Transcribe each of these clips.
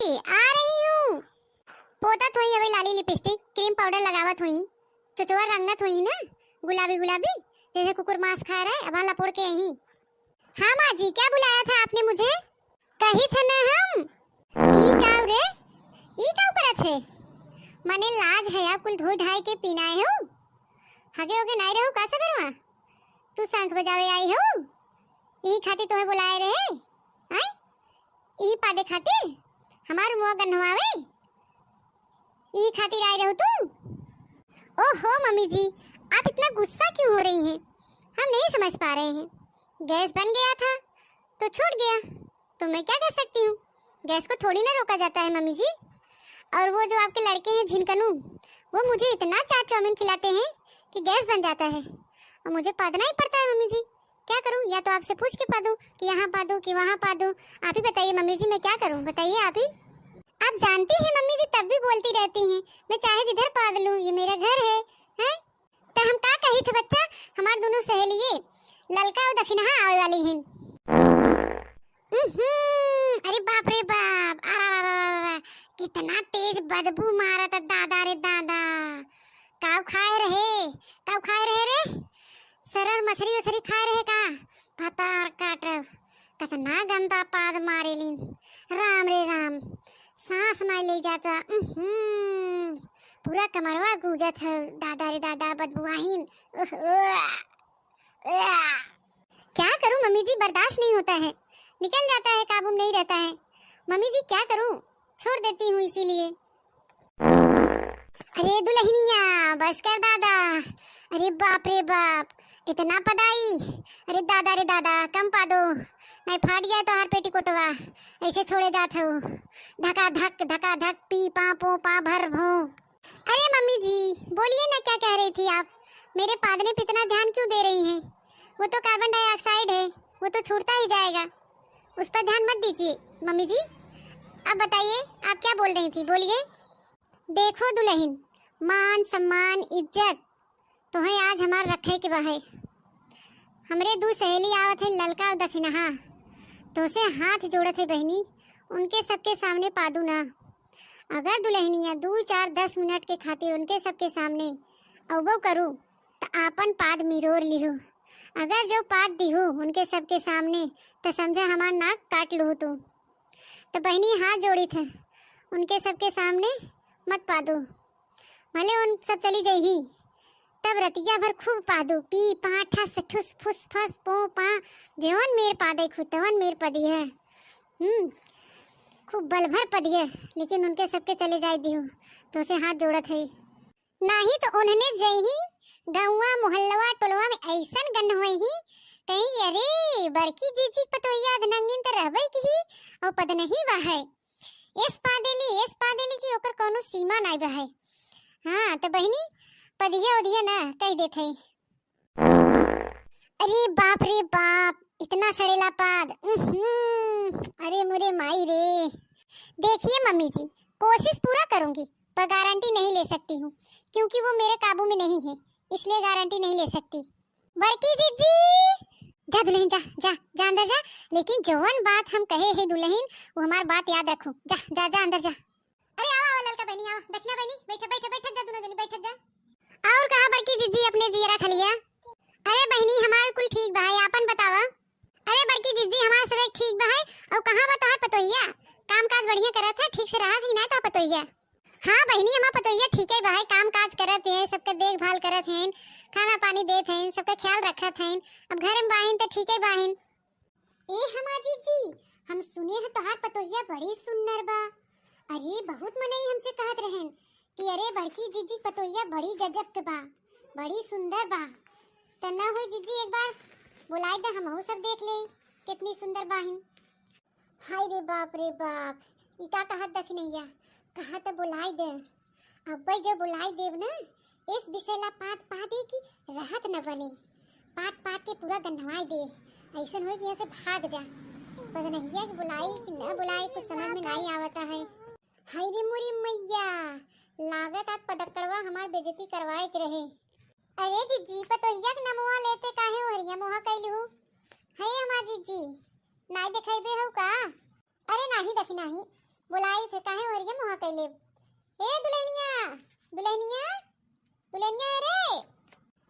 आ रही हूँ। पोता थोई अबे लाली लिपस्टिक क्रीम पाउडर लगावत हुई, चुचवा रंगत हुई ना गुलाबी गुलाबी, जैसे कुकुर मांस खा रहा है। अब लपोड़ के यहीं। हाँ माँ जी, क्या बुलाया था आपने मुझे? कही थे ना हम ई काऊ रे, ई काऊ करत है? मने लाज है कुल धोई धाई के पीनाए हो, हगे होगे नहीं रहो का सबेरवा? तू शंख बजावे आई हो, ई खातिर तुम्हें बुलाए रहे हैं? ई पादे खातिर हमार मुंह गन्हवावे, ई खातिर आई रहो तू? ओहो मम्मी जी, आप इतना गुस्सा क्यों हो रही हैं? हम नहीं समझ पा रहे हैं। गैस बन गया था तो छूट गया, तो मैं क्या कर सकती हूँ? गैस को थोड़ी ना रोका जाता है मम्मी जी। और वो जो आपके लड़के हैं झिनकनू, वो मुझे इतना चाट चाउमीन खिलाते हैं कि गैस बन जाता है, और मुझे पादना ही पड़ता है मम्मी जी। क्या करूँ? या तो आपसे पूछ के पा दूँ कि यहाँ पा दूँ कि वहाँ पा दूँ? आप ही बताइए मम्मी जी, मैं क्या करूँ? बताइए आप ही। आप जानती हैं मम्मी जी, तब भी बोलती रहती हैं मैं चाहे जिधर पाद लूँ, ये मेरा घर है, हैं? तो हम का कही थे बच्चा, हमार दोनों सहेलिये ललका और दक्षिणहा आवे वाली हैं। अरे बाप रे बाप, कितना तेज बदबू मारा था दादा रे दादा। काव खाए रहे रे? सरल मछली उछली खाए रहे का? पतार काटब, कितना गंदा पाद मारे लीन। राम रे राम, सांस नहीं ले जाता। पूरा कमरवा गूंजत है दादा रे दादा, बदबुआहीन। क्या करूं मम्मी जी, बर्दाश्त नहीं होता है, निकल जाता है, काबू में नहीं रहता है। मम्मी जी क्या करूं? छोड़ देती हूँ इसीलिए। अरे दुल्हनिया बस कर दादा। अरे बाप रे बाप, इतना पदाई। अरे दादा रे दादा, कम पा दो, नहीं फाट गया तो हर पेटीकोटवा। ऐसे छोड़े जात हो, धका धक पी पा पो पा भर भो। अरे मम्मी जी बोलिए ना, क्या कह रही थी आप? मेरे पादने पे इतना ध्यान क्यों दे रही हैं? वो तो कार्बन डाइऑक्साइड है, वो तो छूटता ही जाएगा, उस पर ध्यान मत दीजिए मम्मी जी। अब बताइए आप क्या बोल रही थी, बोलिए। देखो दुल्हन, मान सम्मान इज्जत तो है आज हमार रखे के बाहे। हमरे दो सहेली आवत है ललका और दक्षिणहा, तो से हाथ जोड़त है बहनी, उनके सबके सामने पादू ना। अगर दुल्हनिया 2-4-10 मिनट के खातिर उनके सबके सामने अवो करूँ तो आपन पाद मिरोर लिहू। अगर जो पाद दिहू उनके सबके सामने तो समझा हमार नाक काट लू। तो बहनी हाथ जोड़ी थे, उनके सबके सामने मत पादू, भले उन सब चली जाही, तब रतिया भर खूब पादू, पी पा ठस ठुस फुस फस पो पा, जेवन मेर पादे खुतवन मेर पदी है। खूब बल भर पदी है, लेकिन उनके सबके चले जाए दियो तो उसे हाथ जोड़त है। नहीं तो उन्होंने जही गाँवा मोहल्लवा टोलवा में ऐसन गन हुई ही कहीं, अरे बड़की जीजी पतोहिया नंगिन तो रहबई की और पद नहीं बहाय। इस पादेली की ओकर कोनो सीमा नहीं बहाय। हाँ तो बहनी पदिया उदिया ना कह देते। अरे बाप रे बाप, इतना सड़ेला पाद। अरे मुरे माई रे। देखिए मम्मी जी, कोशिश पूरा करूंगी, पर गारंटी नहीं ले सकती हूँ, क्योंकि वो मेरे काबू में नहीं है, इसलिए गारंटी नहीं ले सकती। बड़की जीजी जा दुल्हन, जा जा जा अंदर जा, लेकिन जवन बात हम कहे हैं दुल्हन, वो हमारी बात याद रखो। जा जा जा अंदर जा। अरे आओ आओ ललका बहनी, आओ दक्षिणा बहनी, बैठो बैठो बैठो जा, दोनों जनी बैठो जा। और कहा बड़की जीजी अपने जीरा खा लिया? अरे बहनी हमार कुल ठीक बा है, आपन बतावा। अरे बड़की जीजी हमार सब ठीक बा है, और कहां बा तोहार पतोहिया? काम काज बढ़िया करत है, ठीक से रहा थी ना तो पतोहिया? हाँ बहनी हमार पतोहिया ठीक है बा है, काम काज करत है, सबके देखभाल करत हैं, खाना पानी देत हैं, सबका ख्याल रखत हैं। अब घर में बाहिन तो ठीक है बाहिन। ए हमार जीजी, हम सुने हैं तोहार पतोहिया बड़ी सुंदर बा। अरे बहुत मनई हमसे कहत रहन कि अरे बड़की जीजी पतोहिया बड़ी गजब के बा, बड़ी सुंदर बा। तो ना हो जीजी, एक बार बुलाई दे, हम सब देख ले कितनी सुंदर बाहिन। हाय रे बाप रे बाप, ई का कहत दक्षिणैया, कहा तो बुलाई दे। अब भाई जब बुलाई देव ना, इस विषयला पात पादे की राहत न बने, पात के पूरा गंधवाई दे, ऐसा हो कि यहाँ से भाग जा। पता नहीं है कि बुलाई कि न बुलाई, कुछ समझ में नहीं आवता है। हाय रे मोरी मैया, लागत आज पदकड़वा हमार बेइज्जती करवाए के रहे। अरे जीजी पतोहिया के नमवा लेते काहे हरिया मोहा कैलू? हाय हमार जीजी नाई देखेबे हो का? अरे नहीं देखी नहीं, बुलाई थे काहे हरिया मुहा कैले। ए दुल्हनिया, दुल्हनिया, दुल्हनिया रे,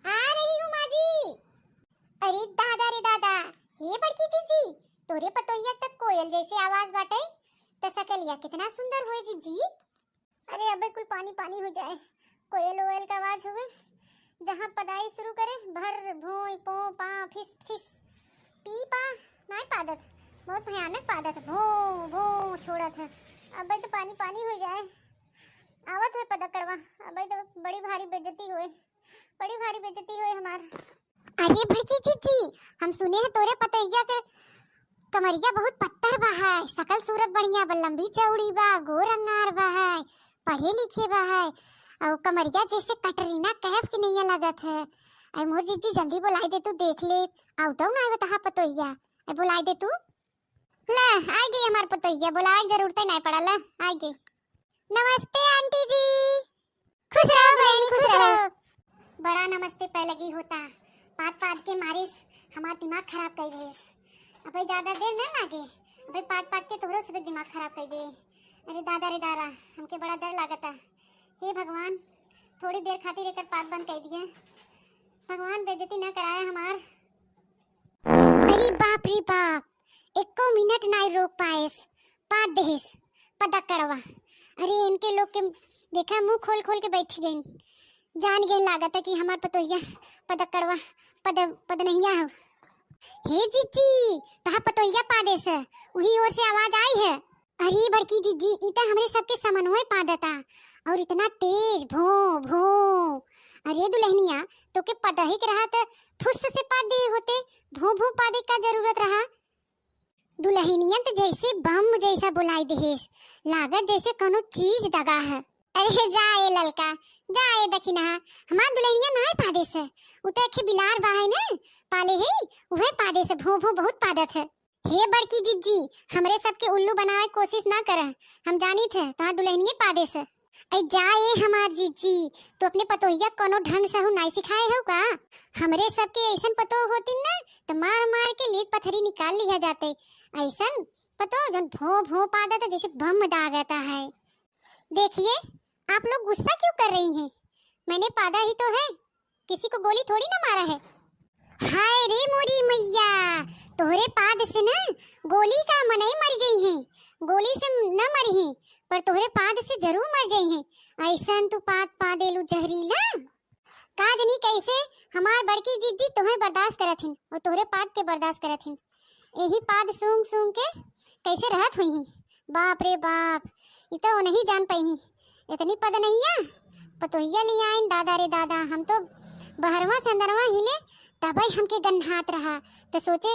आ रही हूँ माँ जी। अरे दादा रे दादा, हे बड़की जीजी, तोरे पतोहिया तक कोयल जैसे आवाज बाटे। त सकलिया कितना सुंदर होए जीजी। अरे अबे कुल पानी पानी हो जाए, कोयल ओयल का आवाज होवे। जहाँ पदाई शुरू करे भर भोई पो पा फिस फिस पी पा नहीं पादत, बहुत भयानक पादत भो भो छोड़त है। अबे तो पानी पानी हो जाए, आवत है पदकड़वा। अबे तो बड़ी भारी बेइज्जती होए, बड़ी भारी बेइज्जती होए हमार। अरे भड़की जीजी, हम सुने हैं तोरे पतैया के कमरिया बहुत पत्थर बा है, सकल सूरत बढ़िया बा, लंबी चौड़ी बा, गोर अंगार बा है, पढ़े लिखे बा है, और कमरिया जैसे कटरीना कैफ की नहीं लगत है। अरे मोर जीजी जल्दी बुलाई दे तू, देख ले आउटो ना आवे तहा पतोहिया। अरे बुलाई दे तू। ले आई गई हमार पतोहिया, बुलाए जरूरत नहीं पड़ल, आई गई। नमस्ते आंटी जी। खुश रहो बहनी, खुश रहो। बड़ा नमस्ते पे लगी होता, पात पात के मारिस हमार दिमाग खराब कर देस। अबे ज्यादा देर न लागे, अबे पात पात के तोरो से दिमाग खराब कर दे। अरे दादा रे दादा, हमके बड़ा डर लागता। हे भगवान, थोड़ी देर खातिर एकर पात बंद कर दिए, भगवान बेइज्जती न कराए हमार। अरे बाप रे बाप, एको मिनट नहीं रोक पाएस, पात देस पदकड़वा। अरे इनके लोग के देखा मुंह खोल खोल के बैठ गए, जान गए लागत है कि हमार पतोहिया पदकड़वा पद नहीं हो। हे जीजी, तहा पतोहिया पादेस, वही ओर से आवाज आई है। अरे बड़की जीजी, इता हमरे सबके समन्वय पादता और इतना तेज भो भो। अरे दुल्हनिया, तो के पता ही रहा था फुस से पाद दे होते, भो भो पादे का जरूरत रहा। दुल्हनिया तो जैसे बम जैसा बुलाई देस, लागत जैसे कोनो चीज दगा है। अरे जाए ललका, जाए दखिना, हमार दुल्हनिया नहीं पादेस, उते के बिलार बाहे ना पाले है, वह पादे से भो भो बहुत पादत है। हे बड़की जीजी, हमरे सबके उल्लू बनावे कोशिश ना करे, हम जानी थे तहां दुल्हनिया पादे से। ऐ जाए हमार जीजी, तो अपने पतोहिया कोनो ढंग से नहीं सिखाए हो का? हमरे सबके ऐसन पतो होती ना तो मार मार के लीद पत्थरी निकाल लिया जाते। ऐसन पतो जन भो भो पादत जैसे बम दागता है। देखिए आप लोग गुस्सा क्यों कर रही हैं? मैंने पादा ही तो है, किसी को गोली थोड़ी ना मारा है। हाय रे मोरी मैया, तोहरे पाद से ना गोली का मन ही मर गई है, गोली से न मरी है पर तोहरे पाद से जरूर मर गई है। ऐसन तू पाद पादेलू जहरीला, काज नहीं कैसे हमार बड़की जीजी तोहे बर्दाश्त करत हिन और तोहरे पाद के बर्दाश्त करत हिन। यही पाद सूंघ सूंघ के कैसे रहत हुई ही। बाप रे बाप, इतना वो नहीं जान पाई, इतनी पद नहीं है पतोहिया लिया आइन। दादा रे दादा, हम तो बहरवा संदरवा हिले तबई हमके गन्हात रहा, तो सोचे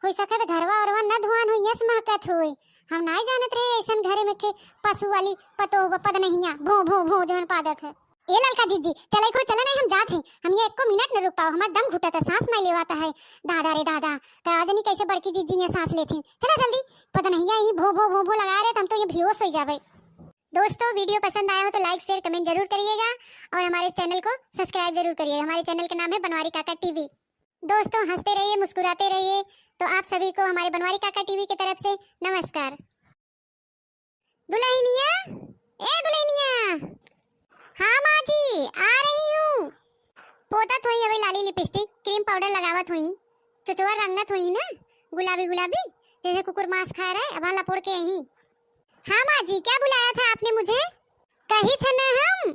हो सकत घरवा औरवा न धुआन हो यस महकत होए। हम नहीं जानत रहे ऐसन घरे में के पशु वाली पतो पद नहीं है, भो भो भो जवन पादत है। ए ललका जीजी, चले खो चला नहीं, हम जात हैं, हम ये एको मिनट न रुक पाओ, हमार दम घुटत है, सांस नहीं लेवाता है। दादा रे दादा, काज नहीं कैसे बड़की जीजी ये सांस लेती, चला जल्दी, पद नहीं है, भो भो भो भो लगा रहे तो हम तो ये बेहोश हो जावे। दोस्तों वीडियो पसंद आया हो तो लाइक शेयर कमेंट जरूर करिएगा और हमारे चैनल को सब्सक्राइब जरूर करिएगा। हमारे चैनल का नाम है बनवारी काका टीवी। दोस्तों हंसते रहिए, मुस्कुराते रहिए। तो आप सभी को हमारे बनवारी काका टीवी की तरफ से नमस्कार। दुल्हनिया, ए दुल्हनिया। हाँ माँ जी, आ रही हूँ। पोतत हुई अभी लाली लिपस्टिक क्रीम पाउडर लगावत हुई, चुचुआ रंगत हुई ना गुलाबी गुलाबी जैसे कुकुर मांस खा रहा है, अब लपोड़ के यहीं। हाँ माँ जी, क्या बुलाया था आपने मुझे? कही थे ना हम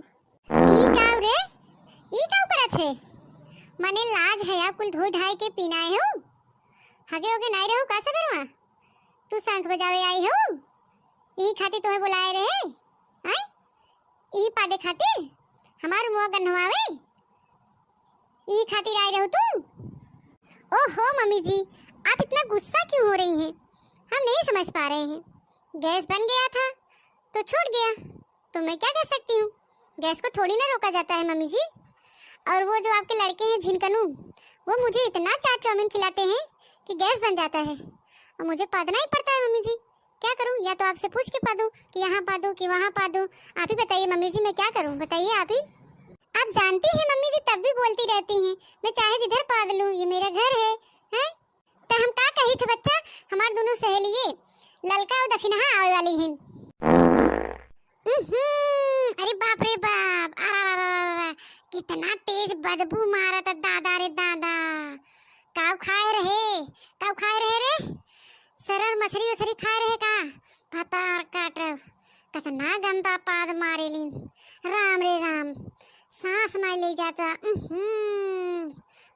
ई काव रे, ई काव करत है? मने लाज है आप कुल धोई धाई के पीनाए हो, हगे होगे नहीं रहो का सबरवा? तू शंख बजावे आई हो, ई खातिर तुम्हें बुलाए रहे आई? ई पादे खातिर हमार मुंह गन्हवावे, ई खातिर आई रहो तू? ओहो मम्मी जी, आप इतना गुस्सा क्यों हो रही हैं? हम नहीं समझ पा रहे हैं। गैस बन गया था तो छूट गया, तो मैं क्या कर सकती हूँ? गैस को थोड़ी ना रोका जाता है मम्मी जी। और वो जो आपके लड़के हैं झिनकनू, वो मुझे इतना चाट चाउमीन खिलाते हैं कि गैस बन जाता है और मुझे पादना ही पड़ता है। मम्मी जी क्या करूँ? या तो आपसे पूछ के पा दूँ कि यहाँ पा दूँ कि वहाँ पा दूँ? आप ही बताइए मम्मी जी, मैं क्या करूँ बताइए आप ही। आप जानती हैं मम्मी जी तब भी बोलती रहती हैं, मैं चाहे जिधर पाद लूँ, ये मेरा घर है, हैं? तो हम क्या कही थे बच्चा, हमारे दोनों सहेलिए ललका और दक्षिणा आवे वाली हैं। अरे बाप रे बाप, कितना तेज बदबू मारा था दादा रे दादा। काव खाए रहे, काव खाए रहे रे, सरल मछली उछली खाए रहे का, पतार काट कितना गंदा पाद मारे लीन। राम रे राम, सांस नहीं ले जाता।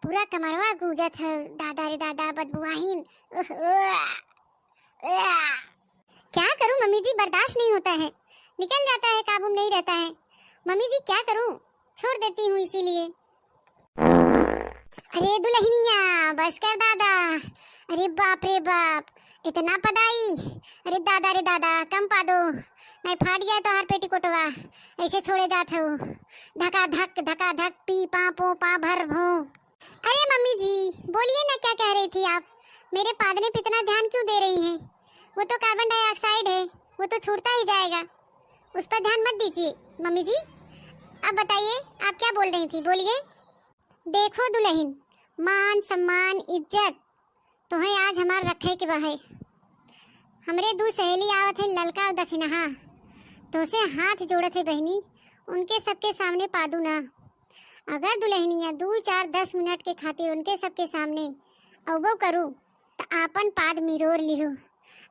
पूरा कमरवा गूंजत है दादा रे दादा, बदबुआहीन। क्या करूं मम्मी जी, बर्दाश्त नहीं होता है, निकल जाता है, काबू में नहीं रहता है। मम्मी जी क्या करूं, छोड़ देती हूँ इसीलिए। अरे दुल्हनिया बस कर दादा। अरे बाप रे बाप, इतना पदाई। अरे दादा रे दादा, कम पा दो, नहीं फाट गया तो हर पेटीकोटवा। ऐसे छोड़े जात हो, धका धक पी पा पो पा भर भो। अरे मम्मी जी बोलिए ना, क्या कह रही थी आप? मेरे पादने पे इतना ध्यान क्यों दे रही हैं? वो तो कार्बन डाइऑक्साइड है, वो तो छूटता ही जाएगा, उस पर ध्यान मत दीजिए। मम्मी जी अब बताइए आप क्या बोल रही थी, बोलिए। देखो दुल्हन, मान सम्मान इज्जत तो है आज हमार रखे के बहे। हमरे दो सहेली आवत है ललका और दक्षिणहा, तो से हाथ जोड़त है बहनी, उनके सबके सामने पादू ना। अगर दुल्हनिया 2 4 10 मिनट के खातिर उनके सबके सामने अवो करूँ तो आपन पाद मिरोर लिहू।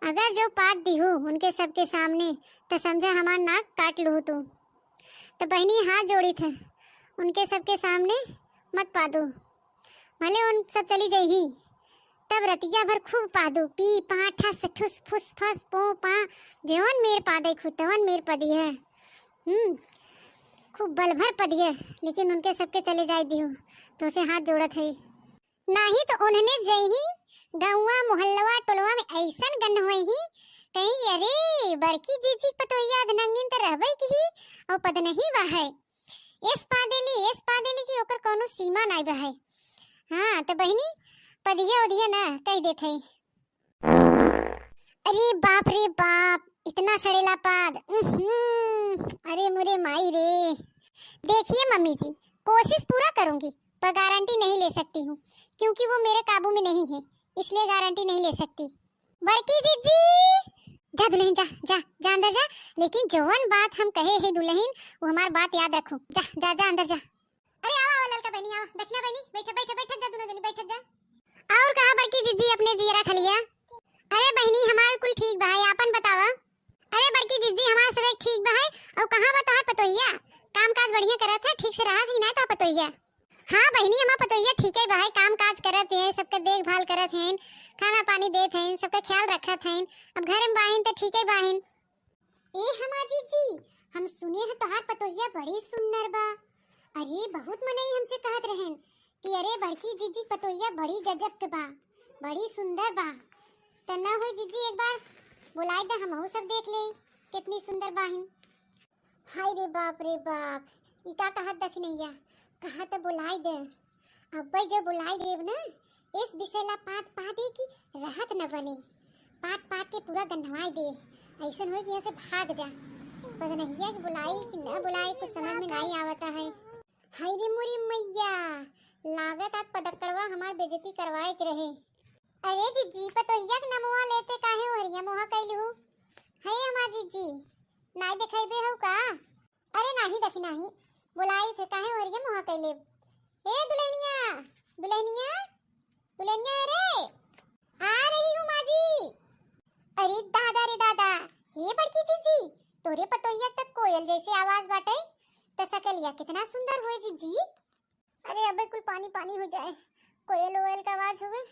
अगर जो पाद दिहू उनके सबके सामने तो समझा हमार नाक काट लू। तो बहनी हाथ जोड़ी थे, उनके सबके सामने मत पादू, भले उन सब चली जाही, तब रतिया भर खूब पादू, पी पा ठस ठुस फुस फस पो पा, जेवन मेर पादे खुतवन मेर पदी है। खूब बल भर पदी है, लेकिन उनके सबके चले जाए दियो तो उसे हाथ जोड़त है। नहीं तो उन्होंने जही गौवा मोहल्लवा टोलवा में ऐसन गन हुई ही कहीं, अरे बड़की जीजी पतोहिया नंगिन तो रहबे की और पद नहीं बा है। इस पादेली की ओकर कोनो सीमा नहीं बा है। हाँ तो बहनी पदिया उदिया ना कह देते। अरे बाप रे बाप, इतना सड़ेला पाद। अरे मुरे माई रे। देखिए मम्मी जी, कोशिश पूरा करूंगी, पर गारंटी नहीं ले सकती हूँ, क्योंकि वो मेरे काबू में नहीं है, इसलिए गारंटी नहीं ले सकती। बड़की जीजी जा दुल्हन, जा जा जा अंदर जा, लेकिन जवन बात हम कहे है दुल्हन वो हमार बात याद रखो। जा जा जा अंदर जा। अरे आओ ललका बहनी, आओ दक्षिणा बहनी, बैठ जा दोनों जनी, बैठ जा। और कहा बड़की जीजी अपने जीरा खा लिया? अरे बहनी हमार कुल ठीक बा है, आपन बतावा। अरे बड़की जीजी हमार सब ठीक बा है, और कहां बा तोहार पतोहिया? काम काज बढ़िया करत है, ठीक से रहत ही ना तो पतोहिया? हाँ बहनी हमार पतोहिया ठीक है भाई, काम काज करत है, सबका देखभाल करत हैं, खाना पानी देत हैं, सबका ख्याल रखत हैं। अब घर में बाहिन तो ठीक है बाहिन। ए हमार जीजी, हम सुने हैं तोहार पतोहिया बड़ी सुंदर बा। अरे बहुत मनई हमसे कहत रहन कि अरे बड़की जीजी पतोहिया बड़ी गजब के बा, बड़ी सुंदर बा। तो ना होई जीजी एक बार बुलाए दे, हमहू सब देख ले कितनी सुंदर बाहिन। हाय रे बाप रे बाप, ई का कहत दखनैया, कहा तो बुलाए दे। अब भाई जब बुलाए देव ना, इस बिसेला पात पादे की राहत न बने, पात पात के पूरा गंधवाई दे, ऐसा हो कि यहाँ से भाग जा। पता नहीं है कि बुलाई कि न बुलाई, कुछ समझ में नहीं आवता है। हाय रे मोरी मैया, लागत आज पदकड़वा हमार बेइज्जती करवाए के रहे। अरे जीजी पतोहिया के नमवा लेते काहे हरिया मोहा कैलू? हाय हमार जीजी नाई देखेबे हो का? अरे नहीं देखी नहीं, बुलाई थे काहे हरिया मोहा कैले। ए दुल्हनिया दुल्हनिया दुल्हनिया, अरे आ रही हूँ माजी। अरे दादा रे दादा, हे बड़की जीजी, तोरे पतोहिया तक कोयल जैसे आवाज बाटे, त सकलिया कितना सुंदर होए जीजी। अरे अबे कुल पानी पानी हो जाए, कोयल ओयल का आवाज होवे,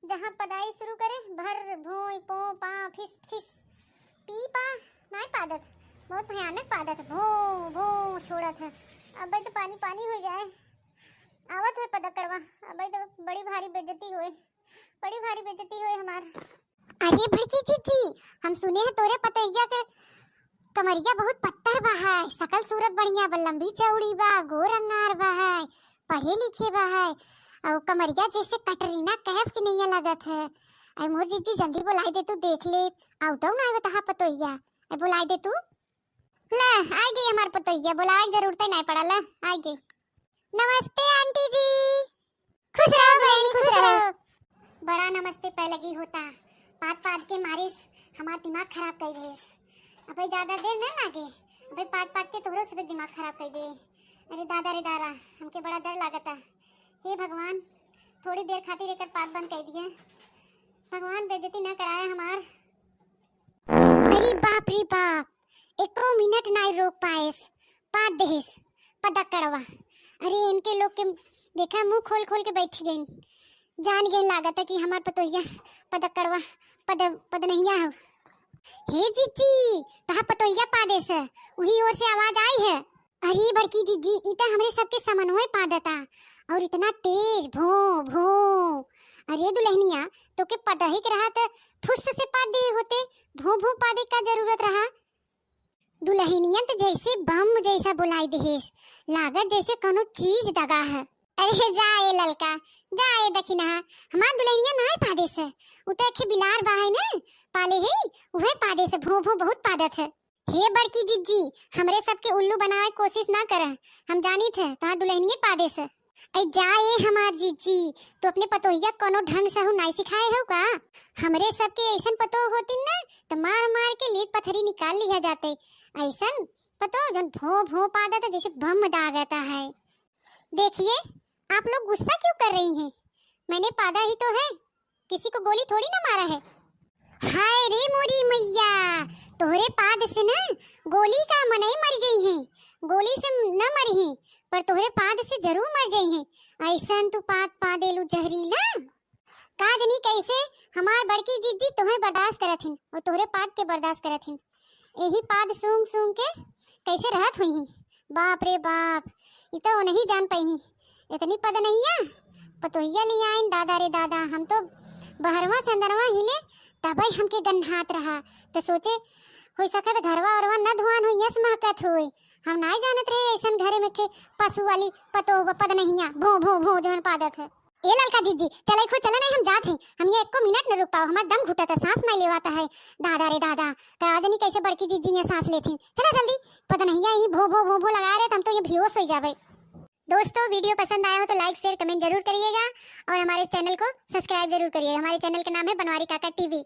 जहाँ पदाई शुरू करे भर भोई पो पा फिस फिस पी पा नहीं पादत, बहुत भयानक पादत, भो भो छोड़त है। अबे तो पानी पानी हो जाए, आवत है पदकड़वा, अबे तो बड़ी भारी बेइज्जती होए, बड़ी भारी बेइज्जती होए हमार। अरे बड़की जीजी, हम सुने हैं तोरे पतैया के कमरिया बहुत पत्थर बा है, सकल सूरत बढ़िया बा, लंबी चौड़ी बा, गोर अंगार बा है, पढ़े लिखे बा है, और कमरिया जैसे कटरीना कैफ की नहीं लगत है। अरे मोर जीजी जल्दी बुलाई दे, तू देख ले, आउटो ना आवे तहा पतोहिया, अरे बुलाई दे तू। ले आई गई हमार पतोहिया, बुलाए जरूरत नहीं पड़ा, ले आई गई। नमस्ते आंटी जी। खुश रहो बहनी, खुश रहो। बड़ा नमस्ते पे लगी होता, पात पात के मारिस हमार दिमाग खराब कर रहे। अबे ज्यादा देर न लागे, भाई पाद पाद के तोहरो सब दिमाग खराब कर दे। अरे दादा रे दादा, हमके बड़ा डर लागता। हे भगवान, थोड़ी देर खातिर एकर पाद बंद कर दिया। भगवान बेइज्जती ना कराए हमार। अरे बाप रे बाप, एको मिनट नहीं रोक पाएस, पाद देहिस पदकड़वा। अरे इनके लोग के देखा मुंह खोल खोल के बैठ गई। जान गए लागत है कि हमार पतोहिया पदकड़वा पद नहिया हो। हे जीजी, तहा पतोहिया पादेस, वही ओर से आवाज आई है। अरे बड़की जीजी, इता हमरे सबके समन्वय पादता और इतना तेज भो भो। अरे दुल्हनिया, तो के पदही के रहा त फुस से पादे होते, भो भो पादे का जरूरत रहा। दुल्हनिया तो जैसे बम जैसा बुलाई देहेस, लागत जैसे कोनो चीज दगा है। अरे जाए ललका, जाए दखिना, हमार दुल्हनिया ना पादेस, उते के बिलार बाहे ना पाले है, वह पादेस भो भो बहुत पादत है। हे बड़की जिज्जी, हमरे सबके उल्लू बनावे कोशिश ना करे, हम जानी थे तहां दुल्हनिया पादेस। ऐ जाए हमार जिज्जी, तो अपने पतोहिया कोनो ढंग से हो नहीं सिखाए हो का? हमरे सबके ऐसन पतो होती ना तो मार मार के लीद पत्थरी निकाल लिया जाते। ऐसन पतो जन भो भो पादत जैसे बम दागता है। देखिए, आप लोग गुस्सा क्यों कर रही हैं? मैंने पादा ही तो है, किसी को गोली थोड़ी ना मारा है। हाय रे मोरी मैया, तोहरे पाद से ना गोली का मन ही मर गई है। गोली से न मरी है, पर तोहरे पाद से जरूर मर गई है। ऐसन तू पाद पादेलू जहरीला, काज नहीं कैसे हमार बड़की जिज्जी तोहे बर्दाश्त करत हिन और तोहरे पाद के बर्दाश्त करत हिन। यही पाद सूंघ सूंघ के कैसे रहत हुई। बाप रे बाप, इतना वो नहीं जान पाई, इतनी पद नहीं है। पतोहिया ले आइन दादा रे दादा, हम तो बहरवा संदरवा हिले तबई हमके गन्हात रहा, तो सोचे हो सकत घरवा औरवा न धुआन हो यस महकत होए। हम नहीं जानत रहे ऐसन घरे में के पशु वाली पतो पद नहीं है, भो भो भो जोन पादत है। ए ललका जीजी, चले खो चला नहीं, हम जात हैं। हम ये एको मिनट न रुक पाओ, हमार दम घुटता, सांस नहीं लेवाता है। दादा रे दादा, काजनी कैसे बड़की जीजी ये सांस लेती। चला जल्दी, पद नहीं है, भो भो भो भो लगा रहे, हम तो ये बेहोश हो जावे। दोस्तों, वीडियो पसंद आया हो तो लाइक शेयर कमेंट जरूर करिएगा और हमारे चैनल को सब्सक्राइब जरूर करिएगा। हमारे चैनल का नाम है बनवारी काका टीवी।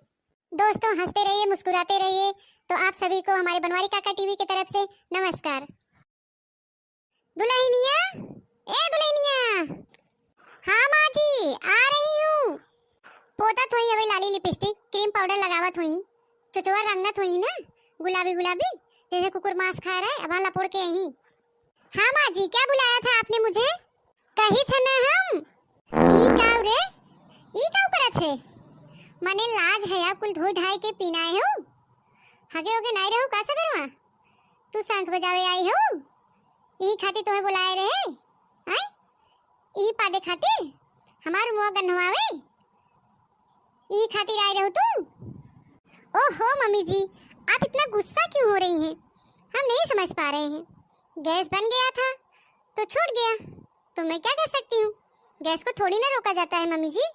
दोस्तों, हंसते रहिए, मुस्कुराते रहिए। तो आप सभी को हमारे बनवारी काका टीवी की तरफ से नमस्कार। दुल्हनिया, ए दुल्हनिया। हाँ माँ जी, आ रही हूँ। पोता थोई अभी लाली लिपस्टिक क्रीम पाउडर लगावत हुई, चुचवा रंगत हुई ना गुलाबी गुलाबी, जैसे कुकुर मांस खा रहा है। अब लपोड़ के यहीं। हाँ माँ जी, क्या बुलाया था आपने मुझे? कही थे ना हम। ई काऊ रे, ई काऊ करत है? मने लाज है आप कुल धोई धाई के पीनाए हो, हगे होगे नहीं रहो का सबरवा? तू शंख बजावे आई हो, ई खातिर तुम्हें बुलाए रहे आई? ई पादे खातिर हमार मुंह गन्हवावे, ई खातिर आई रहो तू? ओहो मम्मी जी, आप इतना गुस्सा क्यों हो रही हैं? हम नहीं समझ पा रहे हैं। गैस बन गया था तो छूट गया, तो मैं क्या कर सकती हूँ? गैस को थोड़ी ना रोका जाता है मम्मी जी।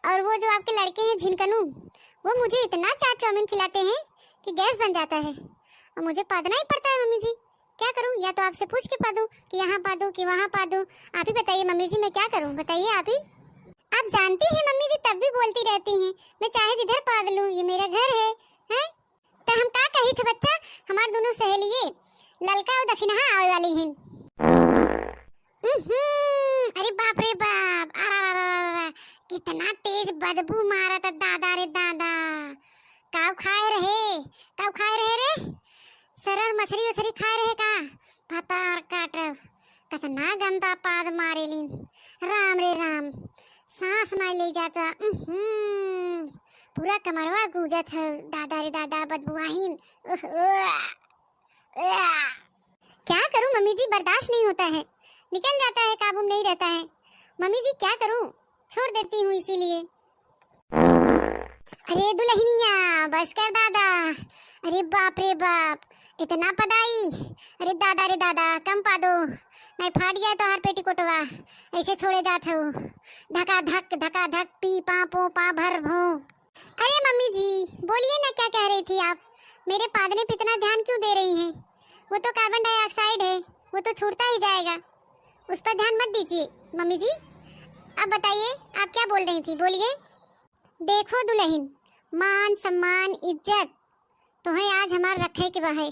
और वो जो आपके लड़के हैं झिनकनू, वो मुझे इतना चाट चाउमीन खिलाते हैं कि गैस बन जाता है और मुझे पादना ही पड़ता है। मम्मी जी क्या करूँ? या तो आपसे पूछ के पादूँ कि यहाँ पादूँ कि वहाँ पादूँ? आप ही बताइए मम्मी जी, मैं क्या करूँ? बताइए आप ही। आप जानती हैं मम्मी जी, तब भी बोलती रहती हैं मैं चाहे जिधर पाद लूँ, ये मेरा घर है, हैं? तो हम क्या कही थे बच्चा, हमारे दोनों सहेलिये ललका और दखिनहा आवे वाली हैं। अरे बाप रे बाप, कितना तेज बदबू मारा था दादा रे दादा। काव खाए रहे रे? सरल मछली उछली खाए रहे का? पतार काट, कितना गंदा पाद मारे लीन। राम रे राम, सांस नहीं ले जाता। पूरा कमरवा गूंजत है दादा रे दादा, बदबुआहीन। क्या करूं मम्मी जी, बर्दाश्त नहीं होता है, निकल जाता है, काबू नहीं रहता है। मम्मी जी क्या करूं, छोड़ देती हूँ इसीलिए। अरे दुल्हनिया, बस कर दादा। अरे बाप रे बाप, इतना पदाई। अरे दादा रे दादा, कम पा दो, नहीं फाट गया तो हर पेटीकोटवा। ऐसे छोड़े जात हो, धका धक पी पा पो पा भर भो। अरे मम्मी जी बोलिए ना, क्या कह रही थी आप? मेरे पादने पे इतना ध्यान क्यों दे रही हैं? वो तो कार्बन डाइऑक्साइड है, वो तो छूटता ही जाएगा, उस पर ध्यान मत दीजिए मम्मी जी। अब बताइए आप क्या बोल रही थी, बोलिए। देखो दुल्हन, मान सम्मान इज्जत तो है आज हमार रखे के बाहे।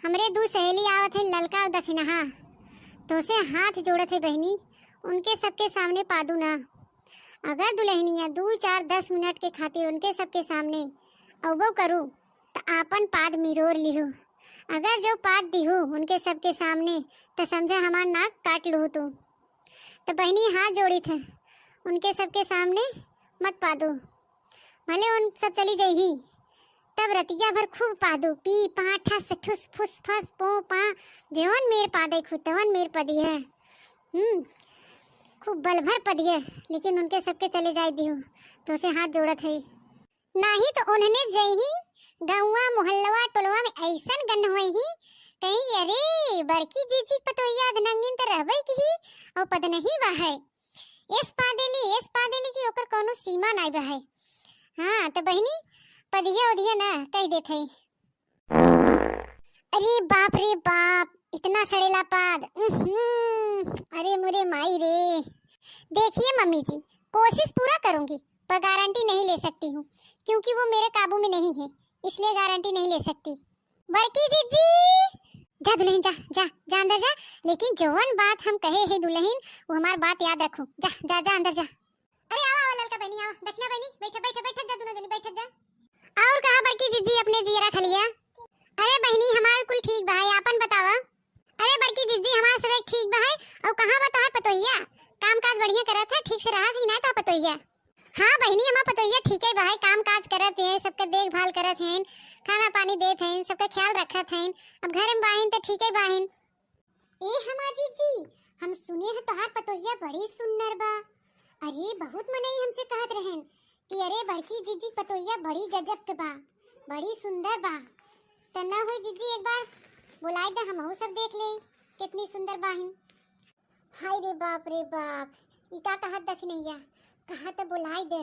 हमरे दू सहेली आवत है ललका और दक्षिणहा, तो से हाथ जोड़त है बहनी, उनके सबके सामने पादू ना। अगर दुल्हनिया 2 4 10 मिनट के खातिर उनके सबके सामने अवो करूँ तो आपन पाद मिरोर लिहू। अगर जो पाद दिहू उनके सबके सामने तो समझे हमार नाक काट लू तू। तो बहनी हाथ जोड़ी थे, उनके सबके सामने मत पादू, भले उन सब चली जाही, तब रतिया भर खूब पादू, पी पा ठस ठुस फुस फस पो पा, जेवन मेर पादे खुतवन मेर पदी है। खूब बल भर पदी है, लेकिन उनके सबके चले जाए दिहू तो उसे हाथ जोड़त है। नहीं तो उन्होंने जही गौवा मोहल्लवा टोलवा में ऐसन गन हुई ही कहीं अरे बड़की जीजी पतोहिया नंगिन तो रहबे की और पद नहीं बा है। एस पादेली की ओकर कोनो सीमा नहीं बा है। हाँ तो बहनी पदिया उदिया ना कह देते। अरे बाप रे बाप, इतना सड़ेला पाद। अरे मुरे माई रे। देखिए मम्मी जी, कोशिश पूरा करूंगी पर गारंटी नहीं ले सकती हूँ, क्योंकि वो मेरे काबू में नहीं है, इसलिए गारंटी नहीं ले सकती। बड़की जीजी जा दुल्हन, जा जा जा अंदर जा, लेकिन जवन बात हम कहे है दुल्हन वो हमार बात याद रखो। जा जा जा अंदर जा। अरे आओ ललका बहनी, आओ दक्षिणा बहनी, बैठ जा दोनों जनी, बैठ जा। और कहा बड़की जीजी अपने जीरा खा लिया? अरे बहनी हमार कुल ठीक बा है, आपन बतावा। अरे बड़की जीजी हमार सब ठीक बा है, और कहां बता है पतोहिया? काम काज बढ़िया करत है, ठीक से रहा थी ना तो पतोहिया? हाँ बहनी हमार पतोहिया ठीक है भाई, काम काज करत है, सबका देखभाल करत हैं, खाना पानी देत हैं, सबका ख्याल रखत हैं। अब घर में बाहिन तो ठीक है बाहिन। ए हमार जीजी, हम सुने हैं तोहार पतोहिया बड़ी सुंदर बा। अरे बहुत मनई हमसे कहत रहन कि अरे बड़की जीजी पतोहिया बड़ी गजब के बा, बड़ी सुंदर बा। तो ना हुई जीजी एक बार बुलाए दे, हमहू सब देख ले कितनी सुंदर बाहिन। हाय रे बाप रे बाप, इका कहत दखनैया, कहा तो बुलाई दे।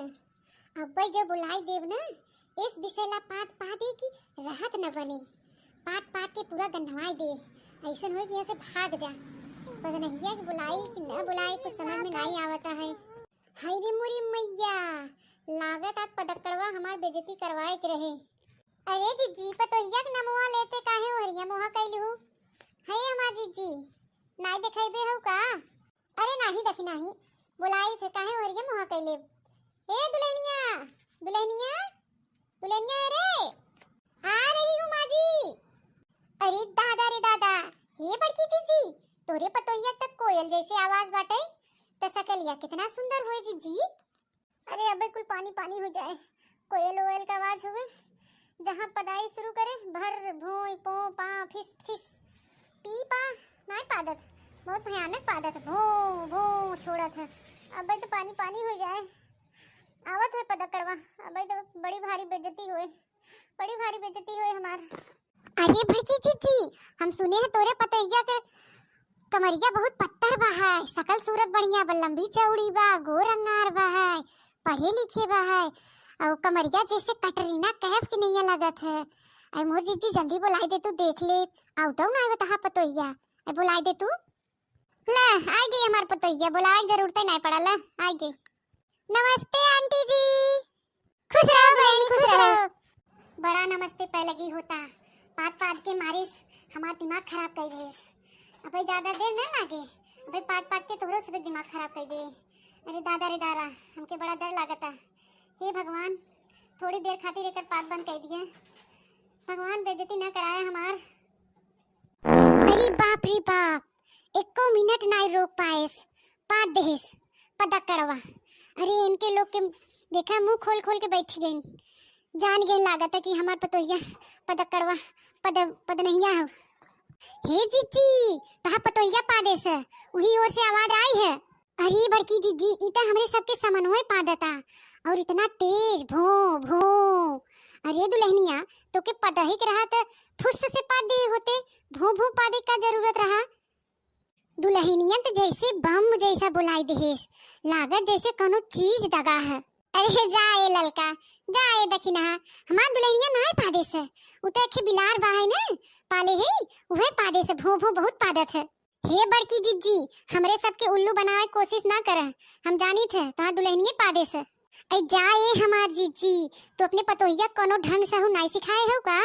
अब भाई जब बुलाई देव ना, इस विषयला पात पादे की राहत न बने, पात पात के पूरा गंधवाई दे, ऐसा हो कि यहाँ से भाग जा। पता नहीं है कि बुलाई कि न बुलाई, कुछ समझ में नहीं आवता है। हाय रे मोरी मैया, लागत आज पदकड़वा हमार बेइज्जती करवाए के रहे। अरे जीजी पतोहिया के नमुआ लेते काहे हरिया मोहा कैलू? है हमार जीजी नाई देखेबे हो का? अरे नहीं देखी नहीं, बुलाई थे काहे हरिया मोहा कैले? ए दुल्हनिया दुल्हनिया दुल्हनिया, अरे आ रही हूँ माँ जी। अरे दादा रे दादा, हे बड़की जीजी, तोरे पतोहिया तक कोयल जैसे आवाज बाटे, त सकलिया कितना सुंदर होए जीजी। अरे अबे कुल पानी पानी हो जाए, कोयल ओयल का आवाज होवे, जहाँ पदाई शुरू करे भर भोई पो पा फिस फिस पी पा नहीं पादत, बहुत भयानक पादत, भो भो छोड़त है। अबे तो पानी पानी हो जाए, आवत है पदकड़वा, अबे तो बड़ी भारी बेइज्जती होए, बड़ी भारी बेइज्जती होए हमार। अरे बड़की जीजी, हम सुने हैं तोरे पतैया के कमरिया बहुत पत्थर बा है, सकल सूरत बढ़िया बा, लंबी चौड़ी बा, गोर अंगार बा है, पढ़े लिखे बा है, और कमरिया जैसे कटरीना कैफ की नहीं लगत है। अरे मोर जीजी जल्दी बुलाई दे, तू देख ले, आउ तो ना बता पतोहिया, अरे बुलाई दे तू। ले आई गई हमार पतोहिया, बुलाए जरूरत नहीं पड़ा, ले आई गई। नमस्ते आंटी जी। खुश रहो बहनी, खुश रहो। बड़ा नमस्ते पै लगी होता, पात पात के मारिस हमार दिमाग खराब कर रहे। अबे ज्यादा देर न लागे, अबे पात पात के तोरो सब दिमाग खराब कर दे। अरे दादा रे दादा, हमके बड़ा डर लागता। हे भगवान, थोड़ी देर खातिर एकर पात बंद कर दिए, भगवान बेइज्जती न कराए हमार। अरे बाप रे बाप, एको मिनट नहीं रोक पाएस, पात देस पदकड़वा। अरे इनके लोग के देखा मुंह खोल खोल के बैठ गई, जान गई लागत है कि हमार पतोहिया पदकड़वा पद नहीं हो। हे जीजी, तहा पतोहिया पादेस, वही ओर से आवाज आई है। अरे बड़की जीजी, इता हमरे सबके समन्वय पादता, और इतना तेज भो भो। अरे दुल्हनिया, तो के पदही के रहा तो फुस से पादे होते, भो भो पादे का जरूरत रहा? दुल्हनिया तो जैसे बम जैसा बुलाई देहेस, लागत जैसे कोनो चीज दगा है। अरे जाए ललका, जाए दखिना, हमार दुल्हनिया नहीं पादेस, उते के बिलार बा है ना पाले है, वह पादेस, भो भो बहुत पादत है। हे बड़की जीजी, हमरे सबके उल्लू बनावे कोशिश ना करे, हम जानी थे तोहार दुल्हनिया पादेस। ऐ जाए हमार जीजी, तो अपने पतोहिया कोनो ढंग से हु नहीं सिखाए हो का?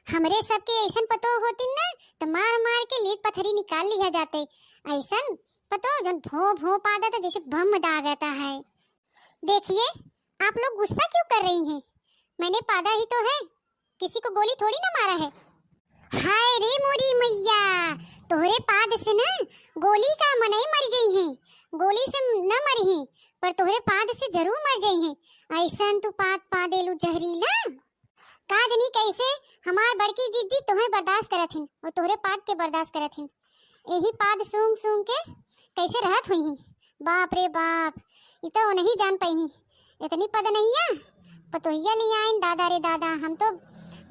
हमरे सबके ऐसन पतो होती ना तो मार मार के लीद पत्थरी निकाल लिया जाते। ऐसन पतो जन भो भो पा देता जैसे बम दाग आता है। देखिए आप लोग गुस्सा क्यों कर रही हैं? मैंने पादा ही तो है, किसी को गोली थोड़ी ना मारा है। हाय रे मोरी मैया, तोहरे पाद से ना गोली का मनई मर गई है, गोली से न मरी है पर तोहरे पाद से जरूर मर गई है। ऐसन तू पाद पा देलू जहरीला, काजनी कैसे हमार बड़की जीजी तोहे बर्दाश्त करत हिन और तोहरे पाद के बर्दाश्त करत हिन। यही पाद सूंघ सूंघ के कैसे रहत हुई ही। बाप रे बाप, इतना वो नहीं जान पाई, इतनी पद नहीं है पतोहिया लिया आइन। दादा रे दादा, हम तो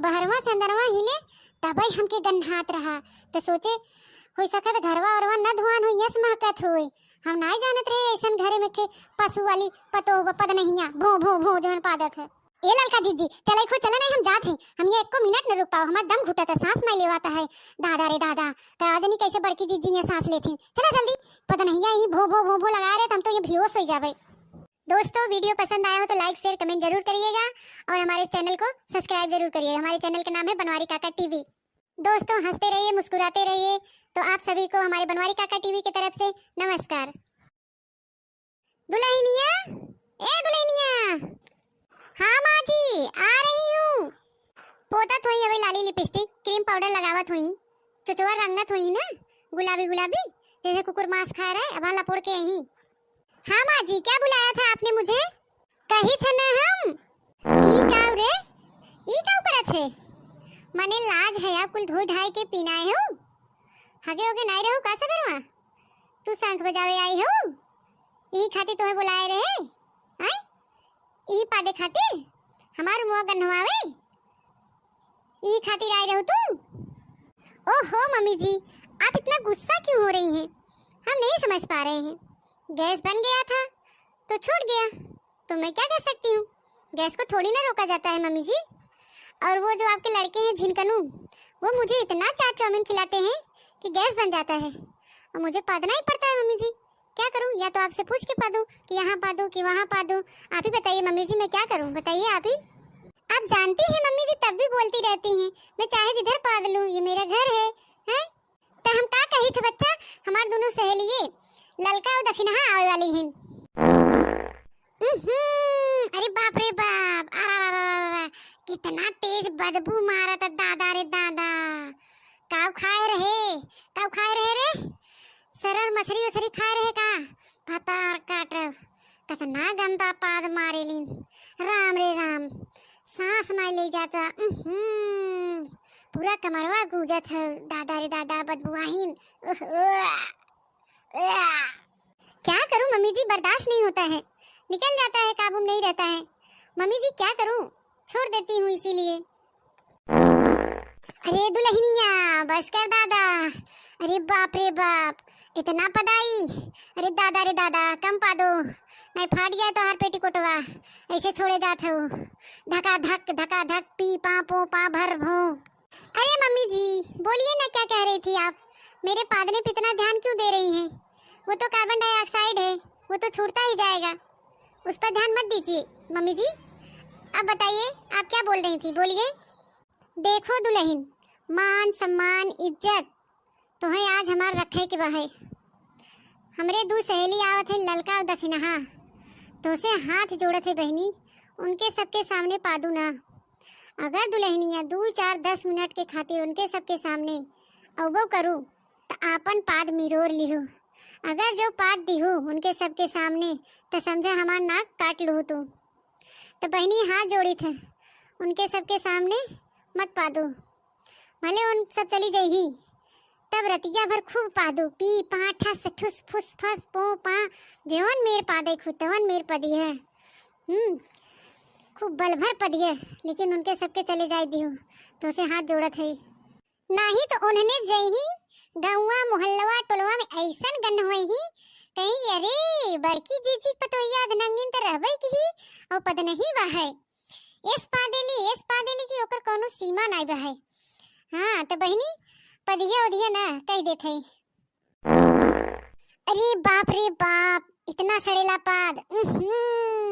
बहरवा संदरवा हिले तबई हमके गन्हात रहा तो सोचे हो सकत घरवा औरवा न धुआन हो यस महकत होए। हम नहीं जानत रहे ऐसन घरे में के पशु वाली पतो पद नहीं है भो भो भो जवन पादत है। ए ललका जीजी चले खो चला नहीं, हम जात हैं, हम ये एको मिनट न रुक पाओ, हमार दम घुटता है, सांस नहीं लेवाता है। दादा रे दादा, काजनी कैसे बड़की जीजी ये सांस लेती, चला जल्दी, पता नहीं है भो भो भो भो लगा रहे तो हम तो ये बेहोश हो जावे। दोस्तों वीडियो पसंद आया हो तो लाइक शेयर कमेंट जरूर करिएगा और हमारे चैनल को सब्सक्राइब जरूर करिएगा। हमारे चैनल का नाम है बनवारी काका टीवी। दोस्तों हंसते रहिए मुस्कुराते रहिए। तो आप सभी को हमारे बनवारी काका टीवी की तरफ से नमस्कार। दुल्हनिया, ए दुल्हनिया। हाँ माँ जी आ रही हूँ। पोतत हुई अभी लाली लिपस्टिक क्रीम पाउडर लगावत हुई, चुचवा रंगत हुई ना गुलाबी गुलाबी जैसे कुकुर मांस खा रहा है, अब लपोड़ के यहीं। हाँ माँ जी क्या बुलाया था आपने मुझे? कही था ना हम ई काव रे, ई काव करत है? मने लाज है आप कुल धोई धाई के पीनाए हो, हगे होगे नहीं रहो का सबरवा? तू शंख बजावे आई हो, ई खातिर तुम्हें बुलाए रहे आई? ई पादे खातिर हमार मुंह गन्हवावे, ई खातिर आई रहो तू? ओहो मम्मी जी आप इतना गुस्सा क्यों हो रही हैं? हम नहीं समझ पा रहे हैं। गैस बन गया था तो छूट गया, तो मैं क्या कर सकती हूँ? गैस को थोड़ी ना रोका जाता है मम्मी जी। और वो जो आपके लड़के हैं झिनकनू, वो मुझे इतना चाट चाउमीन खिलाते हैं कि गैस बन जाता है और मुझे पादना ही पड़ता है मम्मी जी। क्या करूँ? या तो आपसे पूछ के पादूँ कि यहाँ पादूँ कि वहाँ पादूँ? आप ही बताइए मम्मी जी मैं क्या करूँ, बताइए आप ही। आप जानती हैं मम्मी जी तब भी बोलती रहती हैं मैं चाहे जिधर पाद लूँ, ये मेरा घर है, हैं? तो हम क्या कही थे बच्चा, हमारे दोनों सहेलिये ललका और दक्षिणा आवे वाली हैं। अरे बाप रे बाप, कितना तेज बदबू मारा था दादा रे दादा। काव खाए रहे, काव खाए रहे रे, सरल मछली उछली खाए रहे का? पता काट कितना गंदा पाद मारे लीन, राम रे राम, सांस नहीं ले जाता। पूरा कमरवा गूंजत है दादा रे दादा, बदबुआहीन। क्या करूं मम्मी जी, बर्दाश्त नहीं होता है, निकल जाता है, काबू में नहीं रहता है। मम्मी जी क्या करूं, छोड़ देती हूँ इसीलिए। अरे दुल्हनिया बस कर दादा, अरे बाप रे बाप इतना पदाई, अरे दादा रे दादा कम पा दो, नहीं फाट गया तो हर पेटीकोटवा ऐसे छोड़े जाते हो, धका धक पी पा पो पा भर भो। अरे मम्मी जी बोलिए ना क्या कह रही थी आप? मेरे पादने पे इतना ध्यान क्यों दे रही हैं? वो तो कार्बन डाइऑक्साइड है, वो तो छूटता ही जाएगा, उस पर ध्यान मत दीजिए मम्मी जी। अब बताइए आप क्या बोल रही थी, बोलिए। देखो दुल्हन, मान सम्मान इज्जत तो है आज हमार रखे के बहे। हमरे दो सहेली आवत है ललका और दक्षिणा, तो उसे हाथ जोड़त है बहनी, उनके सबके सामने पादू ना। अगर दुल्हनिया 2-4-10 मिनट के खातिर उनके सबके सामने अवबो करूँ तो आपन पाद मिरोर लिहू। अगर जो पाद दिहू उनके सबके सामने तो समझा हमार नाक काट लू। तो बहनी हाथ जोड़ी थे उनके सबके सामने मत पादू, भले उन सब चली जाही, तब रतिया भर खूब पादू, पी पा ठस ठुस फुस फस पो पा, जेवन मेर पादे खुतवन मेर पदी है, खूब बल भर पदी है, लेकिन उनके सबके चले जाए दियो तो उसे हाथ जोड़त है। नहीं तो उन्होंने जही गौवा मोहल्लवा टोलवा में ऐसन गन होई ही कहीं अरे बड़की जीजी पतोहिया नंगिन त रहबे की और पद नहीं बहाय, इस पादेली की ओकर कोनो सीमा नहीं बहाय। हाँ तो बहनी पदिया उदिया ना कह देते। अरे बाप रे बाप इतना सड़ेला पाद,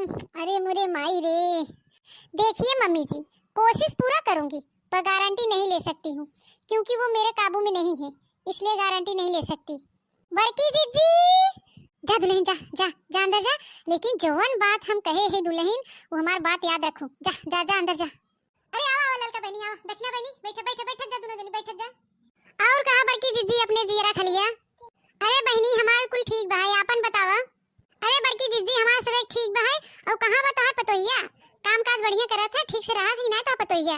अरे मुरे माई रे। देखिए मम्मी जी, कोशिश पूरा करूंगी पर गारंटी नहीं ले सकती हूँ क्योंकि वो मेरे काबू में नहीं है, इसलिए गारंटी नहीं ले सकती। बड़की जीजी, जा दुल्हन जा जा जा अंदर जा, लेकिन जौन बात हम कहे है दुल्हन वो हमार बात याद रखो। जा जा जा अंदर जा। अरे आओ आओ ललका बहनी, आओ दक्षिणा बहनी, बैठो बैठो बैठो जा दोनों जनी बैठो जा। और कहा बड़की जीजी अपने जीरा खा लिया? अरे बहनी हमार कुल ठीक बा है, आपन बतावा। अरे बड़की जीजी हमार सब ठीक बा है। और कहां बता है पतोहिया? काम काज बढ़िया करत है, ठीक से रहत ही ना तो पतोहिया?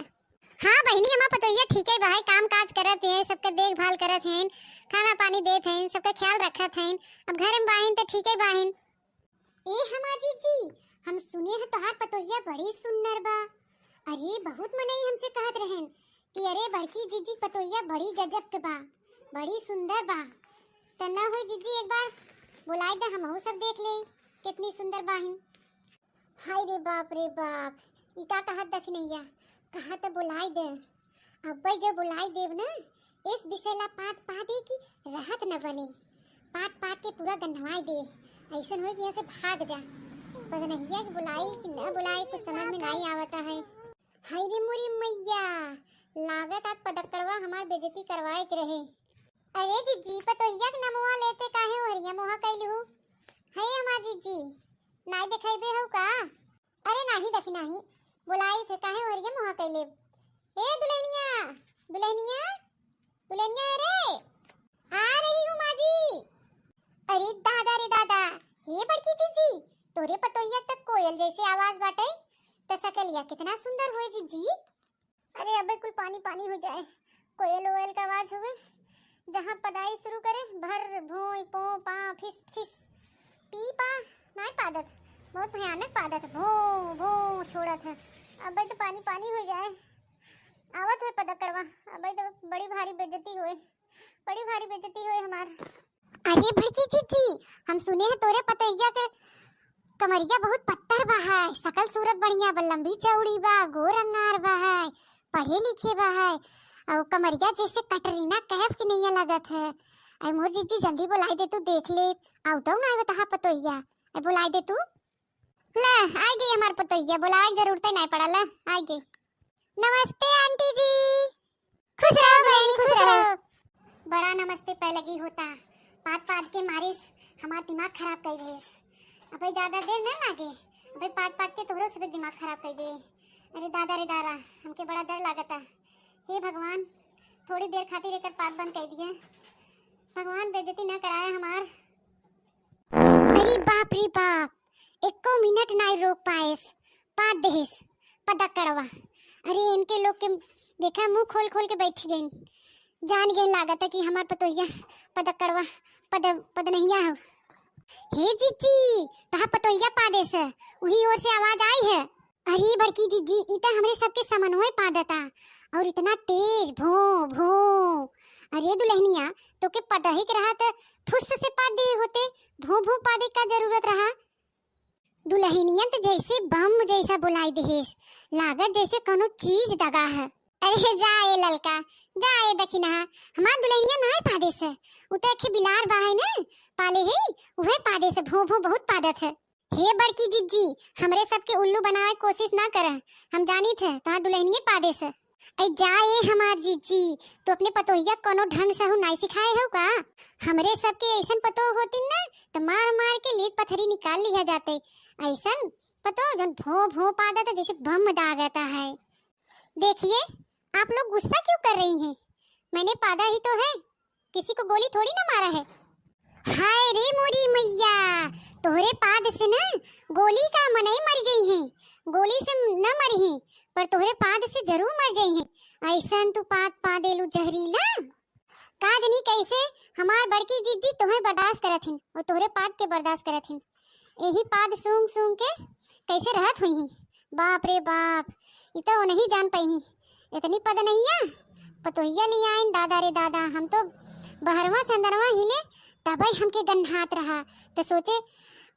हां बहनी हमार पतोहिया ठीक है बा है, काम काज करत है, सबके देखभाल करत हैं, खाना पानी देत हैं, सबका ख्याल रखत हैं। अब घर में बाहिन तो ठीक है बाहिन। ए हमार जीजी, हम सुने हैं तोहार पतोहिया बड़ी सुंदर बा। अरे बहुत मनई हमसे कहत रहन कि अरे बड़की जीजी पतोहिया बड़ी गजब के बा, बड़ी सुंदर बा। तना हो जीजी एक बार बुलाए दे, हमहू सब देख ले कितनी सुंदर बाहिन। हाय रे बाप ई का कहत दखनैया, कहा तो बुलाए दे। अब जब बुलाए देव ना, इस विषयला पात पादे की राहत न बने, पात पात के पूरा गंधवाई दे, ऐसा हो कि यहाँ से भाग जा। पगनहिया के बुलाई कि न बुलाई कुछ समझ में नहीं आवता है। हाय रे मुरी मैया, लागत आज पदकड़वा हमार बेइज्जती करवाए के रहे। अरे जीजी पतोहिया के नमवा लेते काहे हरिया मोहा कैलू? है हमार जीजी नाई देखाइबे हो का? अरे नाही देखी नाही, बुलाई थे काहे हरिया मोहा कैले? ए दुल्हनिया दुल्हनिया दुल्हनिया रे, आ रही हूँ माँ जी। अरे दादा रे दादा, हे बड़की जीजी तोरे पतोहिया तक कोयल जैसे आवाज बाटे, त सकलिया कितना सुंदर होए जीजी। अरे अबे कुल पानी पानी हो जाए, कोयल ओयल का आवाज होवे, जहाँ पदाई शुरू करे भर भोई पो पा फिस फिस पी पा नहीं पादत, बहुत भयानक पादत, भो भो छोड़त है। अबे तो पानी पानी हो जाए, आवत हुए पदकड़वा, अबे तो बड़ी भारी बेइज्जती हुए, बड़ी भारी बेइज्जती हुए हमार। अरे बड़की जीजी, हम सुने हैं तोरे पतोहिया के कमरिया बहुत पत्थर बा है, सकल सूरत बढ़िया बा, लंबी चौड़ी बा, गोर अंगार बा है, पढ़े लिखे बा है, और कमरिया जैसे कटरीना कैफ की नहीं लगत है। अरे मोर जीजी जल्दी बुलाई दे, तू देख ले आउ तो ना बता पतोहिया, अरे बुलाई दे तू। ले आ गई हमार पतोहिया, बुलाए जरूरत नहीं पड़ल, आ गई। नमस्ते आंटी जी। खुश रहो बहनी खुश रहो। बड़ा नमस्ते पे लगी होता, पात पात के मारिस हमार दिमाग खराब कर देस। अबे ज्यादा देर न लागे, अबे पात पात के तोरो सब दिमाग खराब कर दे। अरे दादा रे दादा, हमके बड़ा डर लागता। हे भगवान, थोड़ी देर खातिर एकर पात बंद कर दिया, भगवान बेइज्जती न कराए हमार। अरे बाप रे बाप, एको मिनट नहीं रोक पाएस, पात देस पदकड़वा। अरे इनके लोग के देखा मुंह खोल खोल के बैठ गए, जान गए लागत है कि हमार पतोहिया पदकड़वा पद नहीं हो। हे जीजी तहा पतोहिया पादेस, वही ओर से आवाज आई है। अरे बड़की जीजी इता हमरे सबके समन्वय पादता, और इतना तेज भो भो। अरे दुल्हनिया तो के पदहिक रहा त फुस से पाद दे होते, भो भो पादे का जरूरत रहा? दुल्हनिया तो जैसे बम जैसा बुलाई देस, लागत जैसे कोनो चीज दगा है। अरे जाए ललका जाए दखिना, हमार दुल्हनिया नहीं पादेस, उते के बिलार बाहे न पाले है, वह पादेस भो भो बहुत पादत है। हे बड़की जीजी हमरे सबके उल्लू बनाए कोशिश ना कर, हम जानी थे तहां दुल्हनिया पादेस। ऐ जाए हमार जीजी, तो अपने पतोहिया कोनो ढंग से हो नहीं सिखाए हो का? हमरे सबके ऐसन पतो होती ना तो मार मार के लीट पत्थरी निकाल लिया जाते, ऐसन पतो जन भो भो पादा तो जैसे बम दागता है। देखिए आप लोग गुस्सा क्यों कर रही हैं? मैंने पादा ही तो है, किसी को गोली थोड़ी ना मारा है। हाय रे मोरी मैया, तोहरे पाद से ना गोली का मनई मर गई है, गोली से न मरी है पर तोहरे पाद से जरूर मर गई है। ऐसन तू पाद पादेलू जहरीला, काज नहीं कैसे हमार बड़की जीजी तोहे बर्दाश्त करत हिन और तोहरे पाद के बर्दाश्त करत हिन, यही पाद सूंघ सूंघ के कैसे रहत हुई। बाप रे बाप, इतो नहीं जान पाई इतनी पद नहीं है पतोहिया ले आइन। दादा रे दादा, हम तो बहरवा संदरवा हिले तबई हमके गन्हात रहा, तो सोचे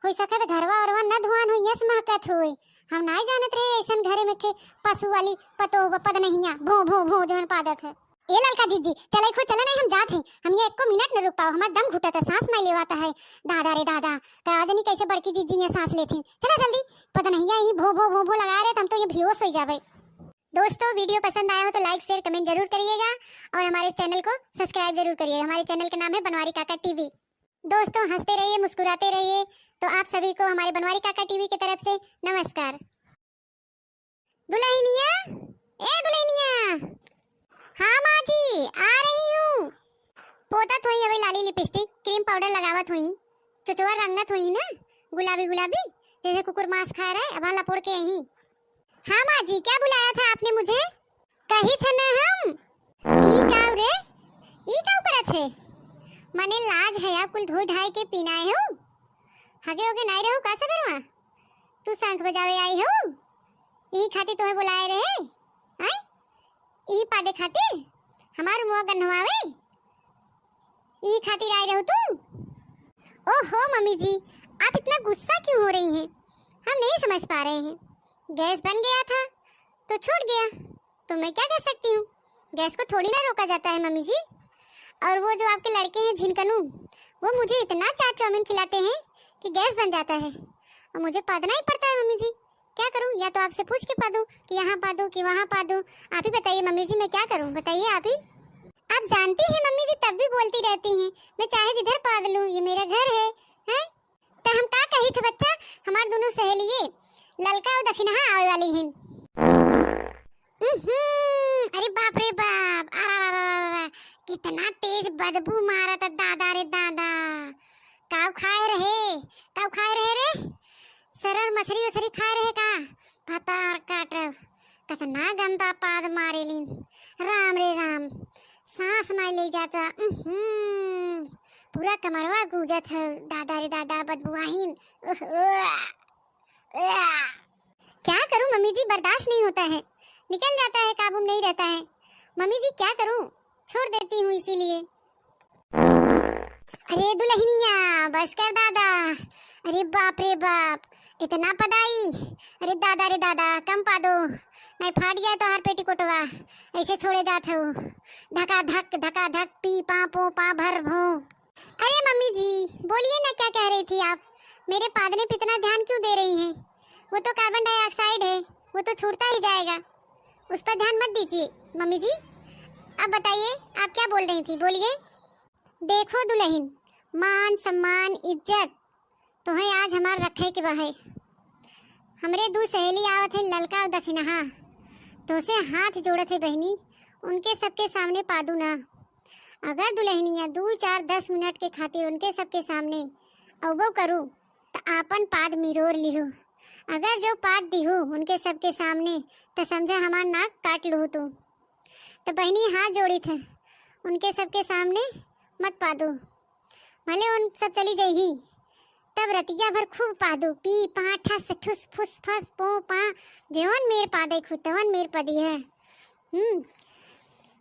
हो सकत घरवा औरवा न धुआन हो यस महकत होए, हम नहीं जानत रहे ऐसन घरे में के पशु वाली पतो पद नहीं भो भो भो जोन पादत है। ए ललका जीजी चले खो चले नहीं हम जात हैं। हम ये एको मिनट न रुक पाओ, हमार दम घुटता, सांस नहीं लेवाता है। दादा रे दादा, का आज नहीं कैसे बड़की जीजी ये सांस लेती। चला जल्दी, पता नहीं यही भो भो भो भो लगा रहे तो हम तो ये बेहोश हो जावे। दोस्तों वीडियो पसंद आया हो तो लाइक शेयर कमेंट जरूर करिएगा और हमारे चैनल को सब्सक्राइब जरूर करिएगा। हमारे चैनल का नाम है बनवारी काका टीवी। दोस्तों हंसते रहिए मुस्कुराते रहिए। तो आप सभी को हमारे बनवारी काका टीवी की तरफ से नमस्कार। दुल्हनिया, ए दुल्हनिया। हाँ माँ जी आ रही हूँ। पोतत हुई अभी लाली लिपस्टिक क्रीम पाउडर लगावत हुई, चुचवा रंगत हुई ना गुलाबी गुलाबी जैसे कुकुर मांस खा रहा है। अब लपोड़ के यहीं। हाँ माँ जी क्या बुलाया था आपने मुझे? कही थे ना हम ई काव रे, ई काव करत है। मने लाज है आप कुल धोई धाई के पीनाए हो, हगे होगे नहीं रहो का सबेरवा। तू शंख बजावे आई हो, ई खातिर तुम्हें बुलाए रहे आई, ई पादे खातिर हमार मुआ गन्हवावे, ई खातिर आई रहो तू। ओहो मम्मी जी आप इतना गुस्सा क्यों हो रही हैं? हम नहीं समझ पा रहे हैं। गैस बन गया था तो छूट गया, तो मैं क्या कर सकती हूँ। गैस को थोड़ी ना रोका जाता है मम्मी जी। और वो जो आपके लड़के हैं झिनकनू, वो मुझे इतना चाट चाउमीन खिलाते हैं कि गैस बन जाता है और मुझे पादना ही पड़ता है। मम्मी जी क्या करूँ, या तो आपसे पूछ के पा दूँ कि यहाँ पा दूँ कि वहाँ पा दूँ। आप ही बताइए मम्मी जी मैं क्या करूँ, बताइए आप ही। आप जानती हैं मम्मी जी तब भी बोलती रहती हैं मैं चाहे जिधर पाद लूँ, ये मेरा घर है, हैं? तो हम का कही थे बच्चा, हमार दोनों सहेलिये ललका और दक्षिणा आवे वाली हैं। अरे बाप रे बाप, कितना तेज बदबू मारा था दादा रे दादा। काव खाए रहे, काव खाए रहे रे, सरल मछली उछली खाए रहे का पतार काट, कितना गंदा पाद मारे लीन। राम रे राम, सांस नहीं ले जाता। पूरा कमरवा गूंजत है दादा रे दादा, बदबू आहीन। क्या करूं मम्मी जी, बर्दाश्त नहीं होता है, निकल जाता है, काबू में नहीं रहता है। मम्मी जी क्या करूं, छोड़ देती हूँ इसीलिए। अरे दुल्हनिया बस कर दादा। अरे बाप रे बाप इतना पदाई, अरे दादा रे दादा कम पा दो, नहीं फाट गया तो हर पेटीकोटवा ऐसे छोड़े जाते हो। धका धक पी पा पो पा भर भो। अरे मम्मी जी बोलिए ना क्या कह रही थी आप, मेरे पादने पे इतना ध्यान क्यों दे रही हैं? वो तो कार्बन डाइऑक्साइड है, वो तो छूटता ही जाएगा, उस पर ध्यान मत दीजिए मम्मी जी। अब बताइए आप क्या बोल रही थी, बोलिए। देखो दुल्हन, मान सम्मान इज्जत तो है आज हमार रखे के बाहे। हमरे दो सहेली आवत है ललका और दक्षिणा, तो से हाथ जोड़त है बहनी, उनके सबके सामने पादू ना। अगर दुल्हनिया 2-4-10 मिनट के खातिर उनके सबके सामने अवबो करूँ तो आपन पाद मिरोर लिहू। अगर जो पाद दिहू उनके सबके सामने तो समझा हमार नाक काट लूँ। तो बहनी हाथ जोड़ी थे उनके सबके सामने मत पादू, भले उन सब चली जाही तब रतिया भर खूब पादू, पी पा ठस ठुस फुस फस पो पा, जेवन मेर पादे खुतवन मेर पदी है।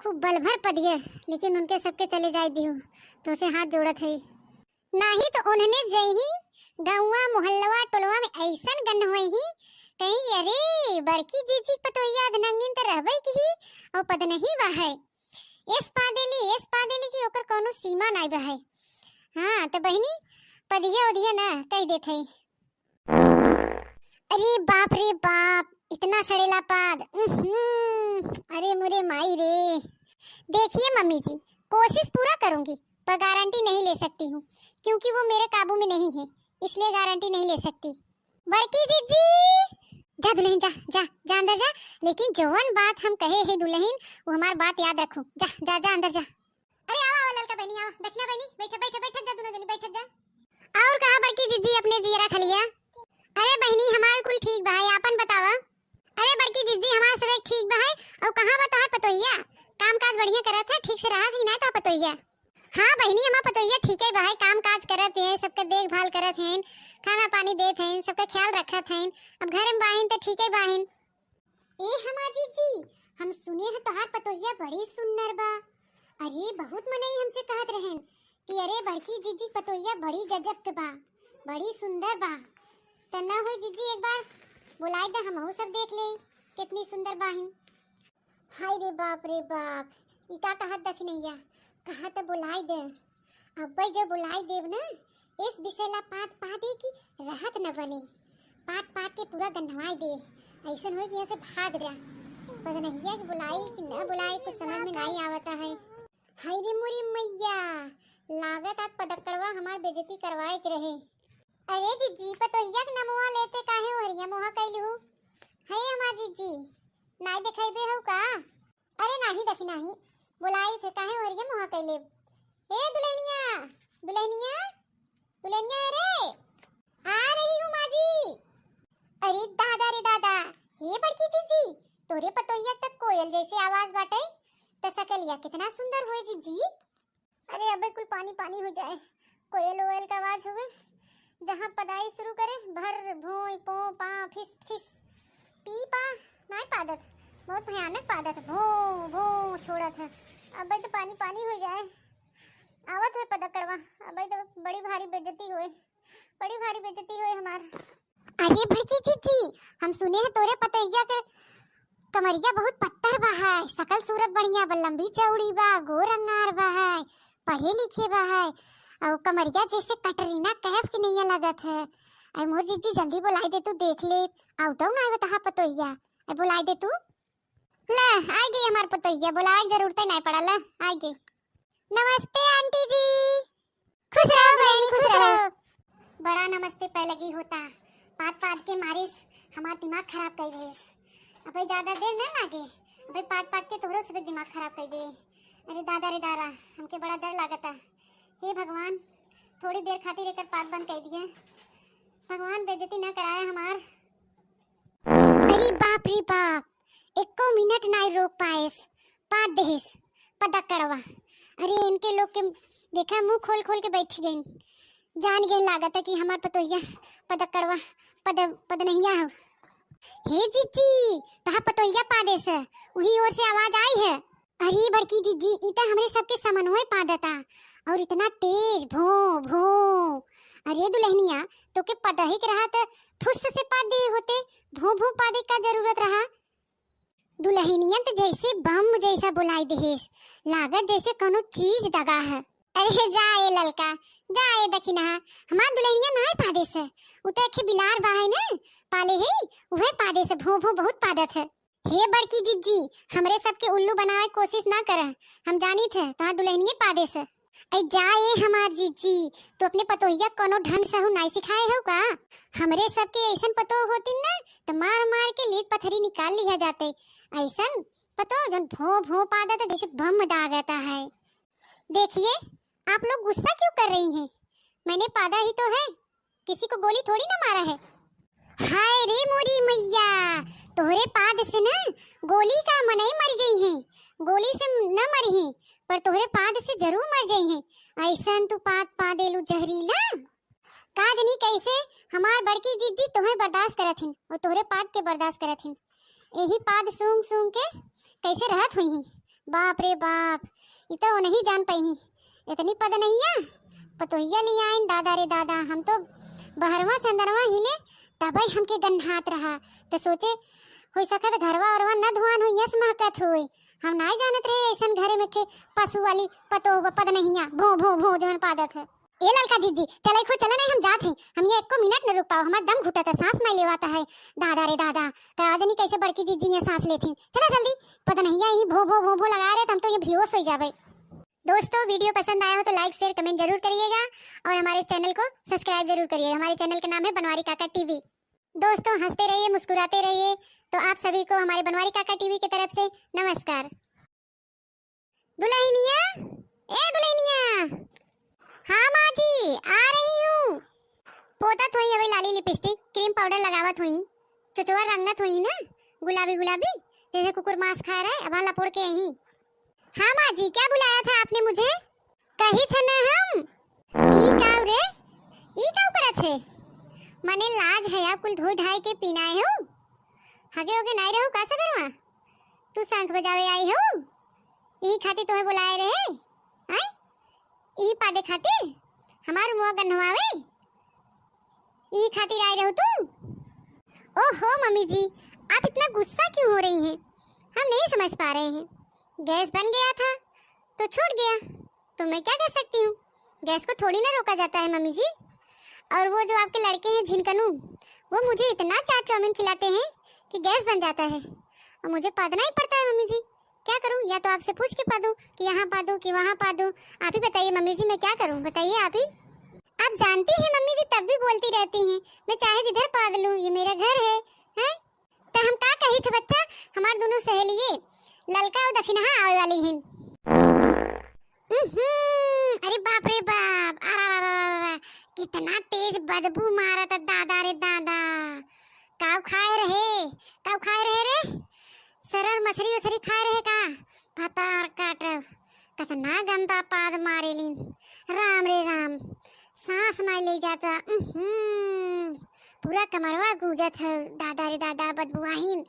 खूब बल भर पदी है, लेकिन उनके सबके चले जाए दिहू तो उसे हाथ जोड़त है। नहीं तो उन्होंने जही गाँवा मोहल्लवा टोलवा में ऐसन गन हुई ही कहीं अरे बड़की जीजी पतोहिया धनंगिन त रहबे की ही और पद नहीं बहाय एस पादेली की ओकर कोनो सीमा नहीं बहाय। हाँ तो बहनी पदिया उदिया ना कह देथे। अरे बाप रे बाप इतना सड़ेला पाद। अरे मुरे माई रे। देखिए मम्मी जी कोशिश पूरा करूंगी पर गारंटी नहीं ले सकती हूँ क्योंकि वो मेरे काबू में नहीं है, इसलिए गारंटी नहीं ले सकती। बड़की जीजी जा दुल्हन जा जा जा अंदर जा, लेकिन जवन बात हम कहे है दुल्हन वो हमार बात याद रखो। जा जा जा अंदर जा। अरे आओ ललका बहनी आओ, दक्षिणा बहनी बैठो बैठो बैठो जा, दोनों जनी बैठो जा। और कहा बड़की जीजी अपने जीरा खलिया। अरे बहनी हमार कुल ठीक बा है, आपन बतावा। अरे बड़की जीजी हमार सब ठीक बा है और कहां बता है पतोहिया, काम काज बढ़िया करत है, ठीक से रहा थी ना तो पतोहिया। हाँ बहनी हमार पतोहिया ठीक है भाई, काम काज करत है, सबके देखभाल करत हैं, खाना पानी देत हैं, सबका ख्याल रखत हैं। अब घर में बाहिन तो ठीक है बाहिन। ए हमार जीजी हम सुने हैं तोहार पतोहिया बड़ी सुंदर बा। अरे बहुत मनई हमसे कहत रहन कि अरे बड़की जीजी पतोहिया बड़ी गजब के बा, बड़ी सुंदर बा। तो ना हो जीजी एक बार बुलाई दे, हम सब देख ले कितनी सुंदर बाहिन। हाय रे बाप, इका कहत दखिनैया कहा तो बुलाई दे। अब जो बुलाई देव ना इस विषयला पात पादे की राहत न बने, पात पात के पूरा गंधवाई दे, ऐसा हो कि यहाँ से भाग जा। पगनहिया की बुलाई कि न बुलाई कुछ समझ में नहीं आवता है। हाय रे मोरी मैया, लागत आज पदकड़वा हमार बेइज्जती करवाए के रहे। अरे जीजी पतोहिया के नमवा लेते काहे हरिया मोहा कैलू? है हमार जीजी नाई देखाइबे हो का? अरे नहीं देखी नहीं बुलाई थे काहे हरिया मोहा कैले। ए दुल्हनिया दुल्हनिया दुल्हनिया रे आ रही हूँ माँ जी। अरे दादा रे दादा, हे बड़की जीजी तोरे पतोहिया तक कोयल जैसे आवाज बाटे त सकलिया कितना सुंदर होए जीजी। अरे अबे कुल पानी पानी हो जाए, कोयल ओयल का आवाज होवे जहाँ पदाई शुरू करे भर भोई पो पा फिस फिस पी पा नहीं पादत, बहुत भयानक पादत भो भो छोड़त है। अबे तो पानी पानी हो जाए, आवत हुए पता करवा। अबे तो बड़ी भारी बेइज्जती हुए, बड़ी भारी बेइज्जती हुए हमार। अरे भड़की जीजी हम सुने हैं तोरे पतैया के कमरिया बहुत पत्थर बा है, सकल सूरत बढ़िया बा, लंबी चौड़ी बा, गोर रंगार बा है, पढ़े लिखे बा है और कमरिया जैसे कटरीना कैफ की नहीं लगत है। अरे मोर जीजी जल्दी बुलाई दे तू देख ले आउतो ना बता पतोहिया। अरे बुलाई दे तू। ले आई गई हमार पतोहिया, बुलाए जरूरत नहीं पड़ल, आई गई। नमस्ते आंटी जी। खुश रहो बहनी खुश रहो। बड़ा नमस्ते पे लगी होता, पात पात के मारे हमार दिमाग खराब कर रहे। अबे ज्यादा देर न लागे, अबे पात पात के तोरो सब दिमाग खराब कर दे। अरे दादा रे दादा हमके बड़ा डर लागता। हे भगवान थोड़ी देर खातिर एकर पात बंद कर दिया, भगवान बेइज्जती न कराए हमार। अरे बाप रे बाप, एको मिनट नहीं रोक पाएस, पात देहिस पदकड़वा। अरे इनके लोग के देखा मुंह खोल खोल के बैठ गई, जान गई लागत है कि हमार पतोहिया पदकड़वा पद नहीं हो। हे जीजी तहा पतोहिया पादेस वही ओर से आवाज आई है। अरे बड़की जीजी इता हमरे सबके समन्वय पादता और इतना तेज भो भो। अरे दुल्हनिया तो के पदही के रहा त फुस से पाद दे होते, भो भो पादे का जरूरत रहा। दुल्हनिया तो जैसे बम जैसा बुलाई देहेस, लागत जैसे कोनो चीज दगा है। अरे जाए ललका जाए दखिना हमार दुल्हनिया नहीं पादेस, उते के बिलार बाहे न पाले है वह पादे से भो भो बहुत पादत है। हे बड़की जीजी हमरे सबके उल्लू बनावे कोशिश ना करे, हम जानी थे तो दुल्हनिया पादे से। ऐ जाए हमार जीजी तो अपने पतोहिया कोनो ढंग से नहीं सिखाए हो का? हमरे सबके ऐसन पतो होती ना तो मार मार के लीट पत्थरी निकाल लिया जाते, ऐसन पतो जन भो भो पादत जैसे बम दागता है। देखिए आप लोग गुस्सा क्यों कर रही हैं? मैंने पादा ही तो है, किसी को गोली थोड़ी ना मारा है। हाय रे मोरी मैया, तोहरे पाद से ना गोली का मनई मर गई है, गोली से न मरी है पर तोहरे पाद से जरूर मर गई है। ऐसन तू पाद पादेलू जहरीला का जनी कैसे हमार बड़की जीजी तुम्हें बर्दाश्त करत हिन और तोहरे पाद के बर्दाश्त करत हिन, यही पाद सूंघ सूंघ के कैसे रहत हुई। बाप रे बाप इतना वो नहीं जान पाई, इतनी पद नहीं है पतोहिया लिया आइन। दादा रे दादा हम तो बहरवा से अंदरवा हिले तबई हमके गन्हात रहा तो सोचे हो सकत घरवा औरवा न धुआन हो यस महकत होए, हम नहीं जानत रहे ऐसन घरे में के पशु वाली पतो पद नहीं है भो भो भो जवन पादत है। ए ललका जीजी चले खो चले नहीं हम जात हैं, हम ये एको मिनट न रुक पाओ, हमार दम घुटता सांस नहीं लेवाता है। दादा रे दादा काजनी कैसे बड़की जीजी ये सांस लेती, चला जल्दी पद नहीं है ही भो भो भो भो लगा रहे हम तो ये बेहोश हो जावे। दोस्तों वीडियो पसंद आया हो तो लाइक शेयर कमेंट जरूर करिएगा और हमारे चैनल को सब्सक्राइब जरूर करिएगा। हमारे चैनल का नाम है बनवारी काका टीवी। दोस्तों हंसते रहिए मुस्कुराते रहिए। तो आप सभी को हमारे बनवारी काका टीवी की तरफ से नमस्कार। दुल्हनिया ए दुल्हनिया, हाँ माँ जी आ रही हूँ। पोतत हुई अभी लाली लिपस्टिक क्रीम पाउडर लगावत हुई, चुचवा रंगत हुई ना गुलाबी गुलाबी जैसे कुकुर मांस खा रहा है, अब लपोड़ के यहीं। हाँ माँ जी क्या बुलाया था आपने मुझे? कही था ना हम ई काऊ रे ई काऊ करत है, मने लाज है आप कुल धोई धाई के पीनाए हो, हगे होगे नहीं रहो का सबरवा तू शंख बजावे आई हो, ई खातिर तुम्हें बुलाए रहे आई, ई पादे खातिर हमार मुआ गन्हवावे ई खातिर आई रहो तू। ओहो मम्मी जी आप इतना गुस्सा क्यों हो रही हैं, हम नहीं समझ पा रहे हैं। गैस बन गया था तो छूट गया, तो मैं क्या कर सकती हूँ? गैस को थोड़ी ना रोका जाता है मम्मी जी। और वो जो आपके लड़के हैं झिनकनू, वो मुझे इतना चाट चाउमीन खिलाते हैं कि गैस बन जाता है और मुझे पादना ही पड़ता है मम्मी जी। क्या करूं? या तो आपसे पूछ के पा दूं कि यहाँ पा दूं कि वहाँ पा दूं। आप ही बताइए मम्मी जी, मैं क्या करूं? बताइए आप ही। आप जानती हैं मम्मी जी, तब भी बोलती रहती हैं मैं चाहे जिधर पाद लूं, ये मेरा घर है। हैं? तो हम का कही थे बच्चा, हमार दोनों सहेलिये ललका और दक्षिणहा आवे वाली हैं। अरे बाप रे बाप, कितना तेज बदबू मारा था दादा रे दादा। काव खाए रहे, काव खाए रहे रे, सरल मछली उछली खाए रहे का? पतार काट, कितना गंदा पाद मारे लीन। राम रे राम, सांस ना ले जाता। पूरा कमरवा गूंजत है दादा रे दादा, बदबुआहीन।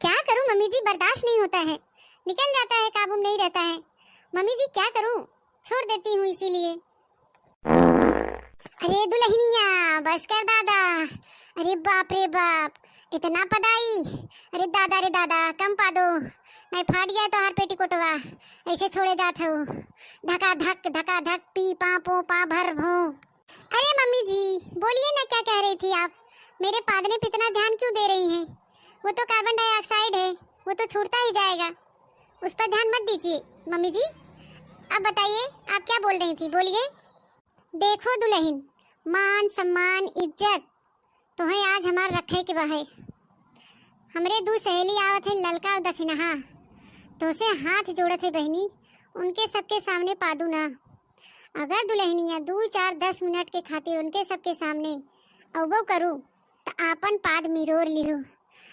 क्या करूं मम्मी जी, बर्दाश्त नहीं होता है, निकल जाता है, काबू में नहीं रहता है। मम्मी जी क्या करूं? छोड़ देती हूँ इसीलिए। अरे दुल्हनिया बस कर दादा। अरे बाप रे बाप, इतना पदाई। अरे दादा रे दादा, कम पा दो, नहीं फाट गया तो हर पेटीकोटवा। ऐसे छोड़े जात हो, धका धक पी पा पो पा भर भो। अरे मम्मी जी बोलिए ना, क्या कह रही थी आप? मेरे पादने पे इतना ध्यान क्यों दे रही हैं? वो तो कार्बन डाइऑक्साइड है, वो तो छूटता ही जाएगा, उस पर ध्यान मत दीजिए मम्मी जी। अब बताइए आप क्या बोल रही थी, बोलिए। देखो दुल्हन, मान सम्मान इज्जत तो है आज हमार रखे के बहे। हमरे दो सहेली आवत है ललका और दक्षिणहा, तो उसे हाथ जोड़त है बहनी, उनके सबके सामने पादू ना। अगर दुल्हनिया 2-4-10 मिनट के खातिर उनके सबके सामने अवो करूँ तो आपन पाद मिरोर लिहू।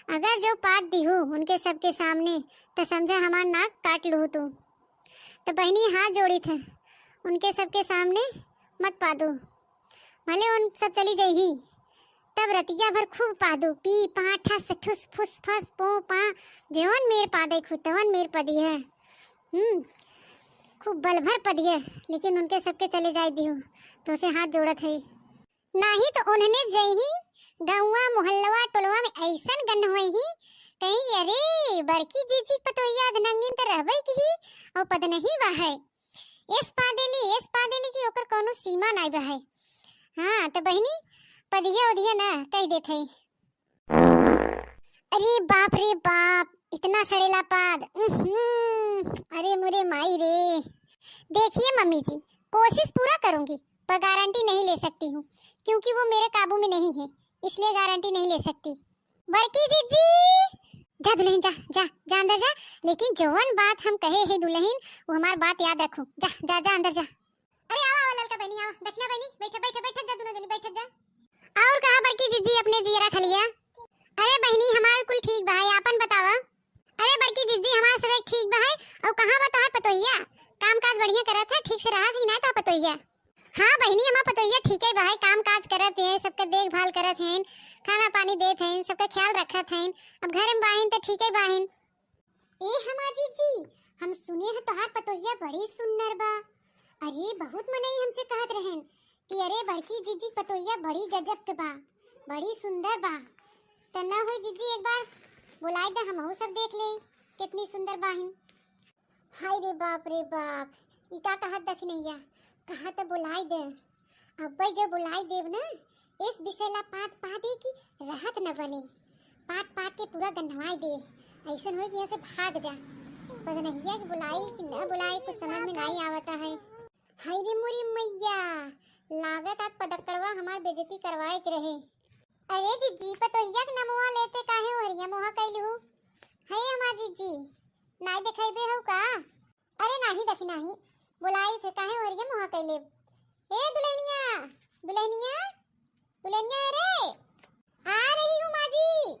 अगर जो पाद दिहू उनके सबके सामने तो समझा हमार नाक काट लू। तो बहनी हाथ जोड़ी थे उनके सबके सामने मत पादू, भले उन सब चली जाही, तब रतिया भर खूब पादू, पी पा ठस ठुस फुस फस पो पा, जेवन मेर पादे खुतवन मेर पदी है। खूब बल भर पदी है, लेकिन उनके सबके चले जाए दियो तो उसे हाथ जोड़त है। नहीं तो उन्होंने जही गौवा मोहल्लवा टोलवा में ऐसन गन हुई ही कहीं, अरे बड़की जीजी पतोहिया नंगिन तो रहबे की ही और पद नहीं बहे। इस पादेली की ओकर कोनो सीमा नहीं बहे। हाँ तो बहनी पदिया उदिया ना कह देते। अरे बाप रे बाप, इतना सड़ेला पाद। अरे मुरे माई रे। देखिए मम्मी जी, कोशिश पूरा करूंगी पर गारंटी नहीं ले सकती हूँ, क्योंकि वो मेरे काबू में नहीं है, इसलिए गारंटी नहीं ले सकती। बड़की जीजी जा दुल्हन, जा जा जा अंदर जा, लेकिन जौन बात हम कहे है दुल्हन वो हमार बात याद रखो। जा जा जा अंदर जा। अरे आओ आओ ललका बहनी, आओ दक्षिणा बहनी, बैठो बैठो बैठो जा, दोनों जनी बैठो जा। और कहा बड़की जीजी अपने जीरा खा लिया? अरे बहनी हमार कुल ठीक बा है, आपन बतावा। अरे बड़की जीजी हमार सब ठीक बा है, और कहां बा तोहार पतोहिया? काम काज बढ़िया करत है, ठीक से रहत ही ना तो पतोहिया? हाँ बहनी हमार पतोहिया ठीक है बा है, काम काज करत है, सबका देखभाल करत हैं, खाना पानी देत हैं, सबका ख्याल रखत हैं। अब घर में बाहिन तो ठीक है बाहिन। ए हमार जीजी, हम सुने हैं तोहार पतोहिया बड़ी सुंदर बा। अरे बहुत मनई हमसे कहत रहन कि अरे बड़की जीजी पतोहिया बड़ी गजब के बा, बड़ी सुंदर बा। तो ना हुई जीजी एक बार बुलाई दे, हमहू सब देख ले कितनी सुंदर बाहिन। हाय रे बाप रे बाप, ई का कहत दखिनैया, कहा तो बुलाई दे। अब भाई जो बुलाई देव ना, इस विषयला पात पादे की राहत न बने, पात पात के पूरा गंधवाई दे, ऐसा हो कि यहाँ से भाग जा। पर नहीं कि बुलाई कि न बुलाई कुछ समझ में नहीं आवता है। हाय रे मोरी मैया, लागत आप पदकड़वा हमार बेइज्जती करवाए के रहे। अरे जीजी पतोहिया के नमुआ लेते काहे हरिया मोहा कैलू? है हमार जीजी नहीं देखेबे हो का? अरे नहीं देखी नहीं, बुलाई थे काहे हरिया मोहा कैले। ए दुल्हनिया दुल्हनिया दुल्हनिया, अरे आ रही हूँ माजी।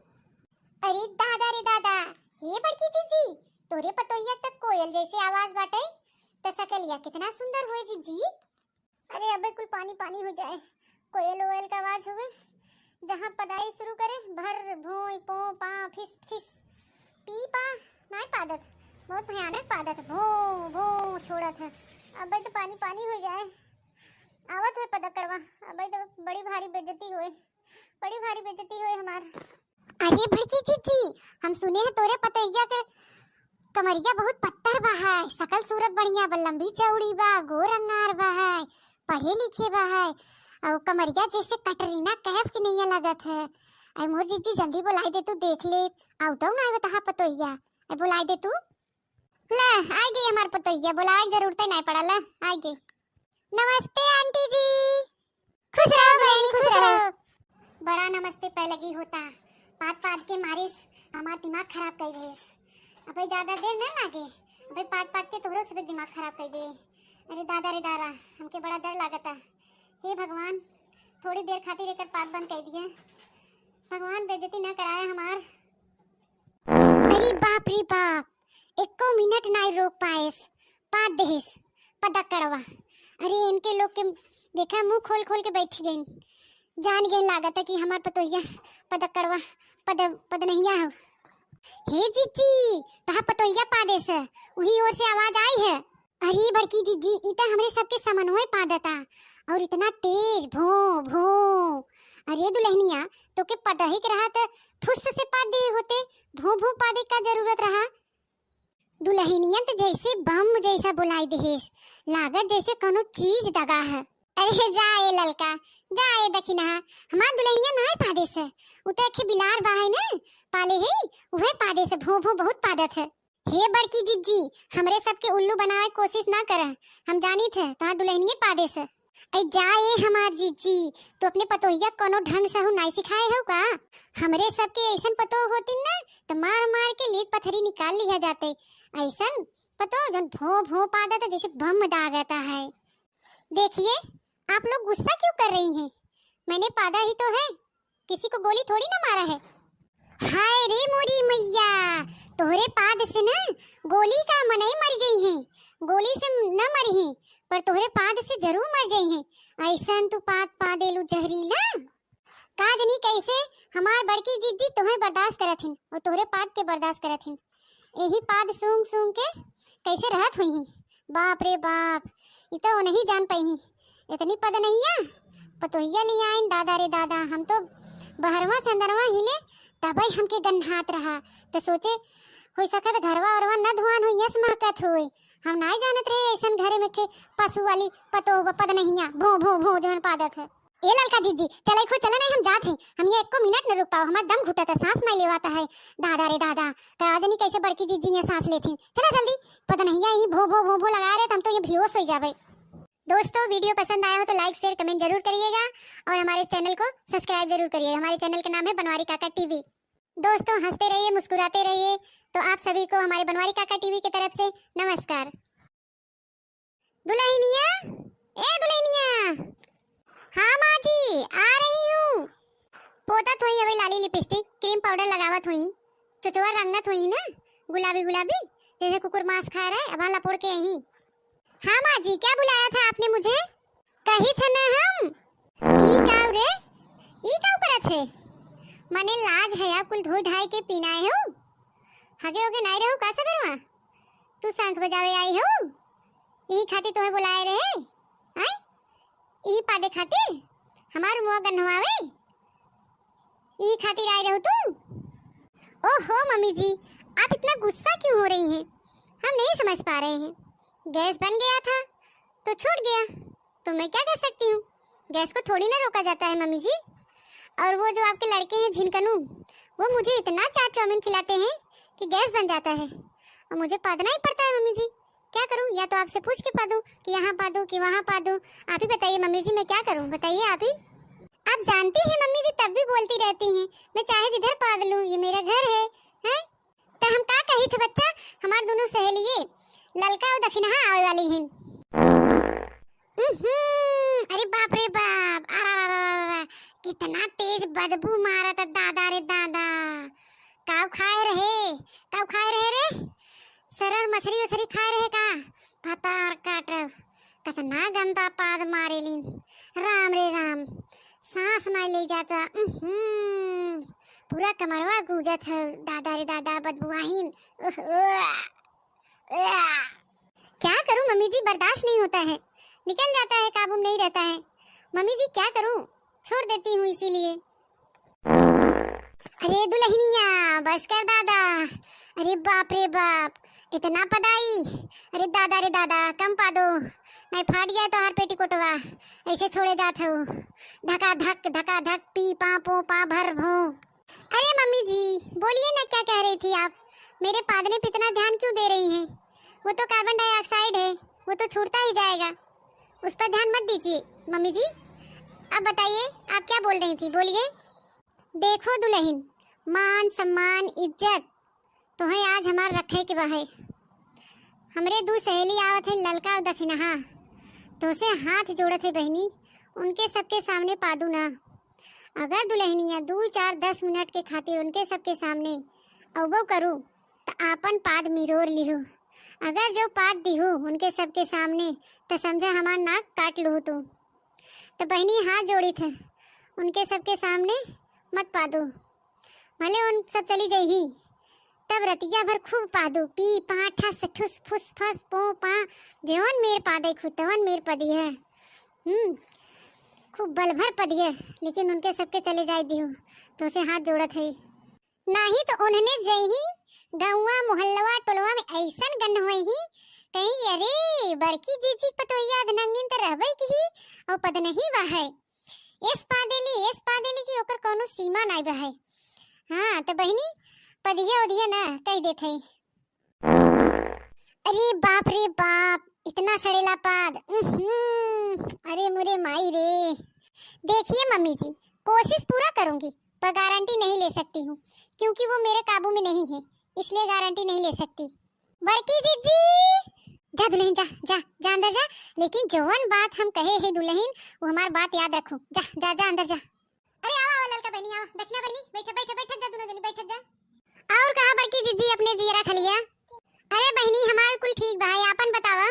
अरे दादा रे दादा, हे बड़की जीजी, तोरे पतोहिया तक कोयल जैसे आवाज बाटे, त सकलिया कितना सुंदर हुए जीजी। अरे अबे कुल पानी पानी हो जाए, कोयल ओयल का आवाज हुए, जहाँ पदाई शुरू करे भर भोई पो पा फिस फिस पी पा नहीं पादत, बहुत भयानक पादत, भो भो छोड़त है। अबे तो पानी पानी हो जाए, आवत हुए पदकड़वा, अबे तो बड़ी भारी बेइज्जती हुए, बड़ी भारी बेइज्जती हुए हमार। अरे भड़की जीजी, हम सुने हैं तोरे पतैया के कमरिया बहुत पत्थर बा है, सकल सूरत बढ़िया बा, लंबी चौड़ी बा, गोर अंगार बा है, पढ़े लिखे बा है, और कमरिया जैसे कटरीना कैफ की नहीं लगत है। अरे मोर जीजी जल्दी बुलाई दे, तू देख ले आउटो ना आवे तहा पतैया। अरे बुलाई दे तू। ले आई गई हमार पतैया, बुलाए जरूरत नहीं पड़ल, आई गई। नमस्ते आंटी जी। खुश रहो बहनी, खुश रहो। बड़ा नमस्ते पे लगी होता, पात पात के मारिस हमार दिमाग खराब कर देस। अबे ज्यादा देर न लागे, अबे पात पात के तोरो सब दिमाग खराब कर दे। अरे दादा रे दादा, हमके बड़ा डर लागता। हे भगवान, थोड़ी देर खातिर एकर पात बंद कर दिया। भगवान बेइज्जती न कराए हमार। अरे बाप रे बाप, एको मिनट नहीं रोक पाएस, पात देस पदकड़वा। अरे इनके लोग के देखा मुंह खोल खोल के बैठ गए, जान गए लागत कि हमार पतोहिया पदकड़वा पद नहीं हो। हे जीजी, तहा पतोहिया पादेस, वही ओर से आवाज आई है। अरे बड़की जीजी, इता हमरे सबके समन्वय पादता और इतना तेज भो भो। अरे दुल्हनिया, तो के पदही के रहा त फुस से पाद दे होते, भो भो पादे का जरूरत रहा। दुल्हनिया तो जैसे बम जैसा बुलाई देहेस, लागत जैसे कोनो चीज दगा है। अरे जाए ललका, जाए दखिना, हमार दुल्हनिया नहीं पादेस, उते के बिलार बा है ना पाले है, वह पादेस भो भो बहुत पादत है। हे बड़की जीजी, हमरे सबके उल्लू बनाए कोशिश ना करे, हम जानी थे तहां दुल्हनिया पादेस। ऐ जाए हमार जीजी, तो अपने पतोहिया कोनो ढंग से हो नहीं सिखाए हो का? हमरे सबके ऐसन पतो होती ना तो मार मार के लीद पत्थरी निकाल लिया जाते। ऐसन पतो जन भो भो पादत जैसे बम दागता है। देखिए, आप लोग गुस्सा क्यों कर रही हैं? मैंने पादा ही तो है, किसी को गोली थोड़ी ना मारा है। हाय रे मोरी मैया, तोहरे पाद से ना गोली का मन ही मर गई है, गोली से न मरी है, पर तोहरे पाद से जरूर मर गई है। ऐसन तू पाद पादेलू जहरीला, काज नहीं कैसे हमार बड़की जीजी तुम्हें बर्दाश्त करत हिन और तोहरे पाद के बर्दाश्त करत हिन। यही पाद सूंघ सूंघ के कैसे रहत हुई। बाप रे बाप, इतना वो नहीं जान पाई, इतनी पद नहीं है पतोहिया लिया आइन। दादा रे दादा, हम तो बहरवा संदरवा हिले तबई हमके गन्हात रहा, तो सोचे हो सकत घरवा औरवा न धुआन हो यस महकत होए। हम नहीं जानत रहे ऐसन घरे में के पशु वाली पतो पद नहीं है, भो भो भो जोन पादत है। ए ललका जीजी, चले खो चले नहीं, हम जात हैं, हम ये एको मिनट न रुक पाओ, हमार दम घुटता, सांस नहीं लेवाता है। दादा रे दादा, काजनी कैसे बड़की जीजी ये सांस लेती। चला जल्दी, पद नहीं है, भो भो भो भो लगा रहे, हम तो ये बेहोश हो जावे। दोस्तों, वीडियो पसंद आया हो तो लाइक शेयर कमेंट जरूर करिएगा और हमारे चैनल को सब्सक्राइब जरूर करिएगा। हमारे चैनल का नाम है बनवारी काका टीवी। दोस्तों, हंसते रहिए, मुस्कुराते रहिए। तो आप सभी को हमारे बनवारी काका टीवी की तरफ से नमस्कार। दुल्हनिया, ए दुल्हनिया। हाँ माँ जी, आ रही हूँ। पोतत हुई अभी लाली लिपस्टिक क्रीम पाउडर लगावत हुई, चुचवा रंगत हुई ना गुलाबी गुलाबी, जैसे कुकुर मांस खा रहा है, अब लपोड़ के यहीं। हाँ माँ जी, क्या बुलाया था आपने मुझे? कही था ना हम ई काव रे, ई काव करत है? मने लाज है, आप कुल धोई धाई के पीनाए हो, हगे होगे नहीं रहो का सबरवा? तू शंख बजावे आई हो, ई खातिर तुम्हें बुलाए रहे आई, ई पादे खातिर हमार मुंह गन्हवावे, ई खातिर आई रहो तू? ओहो मम्मी जी, आप इतना गुस्सा क्यों हो रही हैं? हम नहीं समझ पा रहे हैं। गैस बन गया था तो छूट गया, तो मैं क्या कर सकती हूँ? गैस को थोड़ी ना रोका जाता है मम्मी जी। और वो जो आपके लड़के हैं झिनकनू, वो मुझे इतना चाट चाउमीन खिलाते हैं कि गैस बन जाता है और मुझे पादना ही पड़ता है मम्मी जी। क्या करूँ? या तो आपसे पूछ के पादूँ कि यहाँ पादूँ कि वहाँ पादूँ? आप ही बताइए मम्मी जी, मैं क्या करूँ, बताइए आप ही। आप जानती हैं मम्मी जी, तब भी बोलती रहती हैं मैं चाहे जिधर पाद लूँ, ये मेरा घर है, हैं? तो हम क्या कही थे बच्चा, हमारे दोनों सहेलिये ललका और दक्षिणा आवे वाली हैं। अरे बाप रे बाप, कितना तेज बदबू मारा था दादा रे दादा। काव खाए रहे, काव खाए रहे रे, सरल मछली उछली खाए रहे का? पतार काट, कितना गंदा पाद मारे लीन। राम रे राम, सांस नहीं ले जाता। पूरा कमरवा गूंजत है, दादा रे दादा बदबू आहीन। क्या करूं मम्मी जी, बर्दाश्त नहीं होता है, निकल जाता है, काबू में नहीं रहता है। मम्मी जी क्या करूं, छोड़ देती हूँ इसीलिए। अरे दुल्हनिया बस कर दादा। अरे बाप रे बाप, इतना पदाई। अरे दादा रे दादा, कम पा दो, नहीं फाट गया तो हर पेटीकोटवा। ऐसे छोड़े जात हो, धका धक पी पा पो पा भर भो। अरे मम्मी जी बोलिए ना, क्या कह रही थी आप? मेरे पादने पे इतना ध्यान क्यों दे रही हैं? वो तो कार्बन डाइऑक्साइड है, वो तो छूटता ही जाएगा, उस पर ध्यान मत दीजिए। मम्मी जी अब बताइए आप क्या बोल रही थी, बोलिए। देखो दुल्हन, मान सम्मान इज्जत तो है आज हमार रखे के बाहे। हमरे दो सहेली आवत है ललका और दक्षिणहा, तो से हाथ जोड़त है बहनी, उनके सबके सामने पादू ना। अगर दुल्हनिया 2-4-10 मिनट के खातिर उनके सबके सामने अवबो करूँ तो आपन पाद मिरोर लिहू। अगर जो पाद दिहू उनके सबके सामने तो समझा हमार नाक काट लूँ। तो बहनी हाथ जोड़ी थे, उनके सबके सामने मत पादू, भले उन सब चली जाही, तब रतिया भर खूब पादू, पी पा ठस ठुस फुस फस पो पा, जेवन मेर पादे खुतवन मेर पदी है। खूब बल भर पदी है, लेकिन उनके सबके चले जाए दियो तो उसे हाथ जोड़त है। नहीं तो उन्होंने जही गाँवा मोहल्लवा टोलवा में ऐसन गन होई ही कहीं अरे बड़की जीजी पतोहिया नंगिन त रहबे की और पद नहीं बहाय। इस पादेली की ओकर कोनो सीमा नहीं बहाय। हाँ तो बहनी पदिया उदिया ना कह देते। अरे बाप रे बाप, इतना सड़ेला पाद। अरे मुरे माई रे। देखिए मम्मी जी, कोशिश पूरा करूंगी, पर गारंटी नहीं ले सकती हूँ, क्योंकि वो मेरे काबू में नहीं है, इसलिए गारंटी नहीं ले सकती। बड़की जीजी जा दुल्हन, जा जा जा अंदर जा, लेकिन जवन बात हम कहे है दुल्हन वो हमार बात याद रखो। जा जा जा अंदर जा। अरे आओ ललका बहनी, आओ दक्षिणा बहनी, बैठो बैठो बैठो जा, दोनों जनी बैठो जा। और कहा बड़की जीजी अपने जीरा खलिया? अरे बहनी हमार कुल ठीक बा है, आपन बतावा।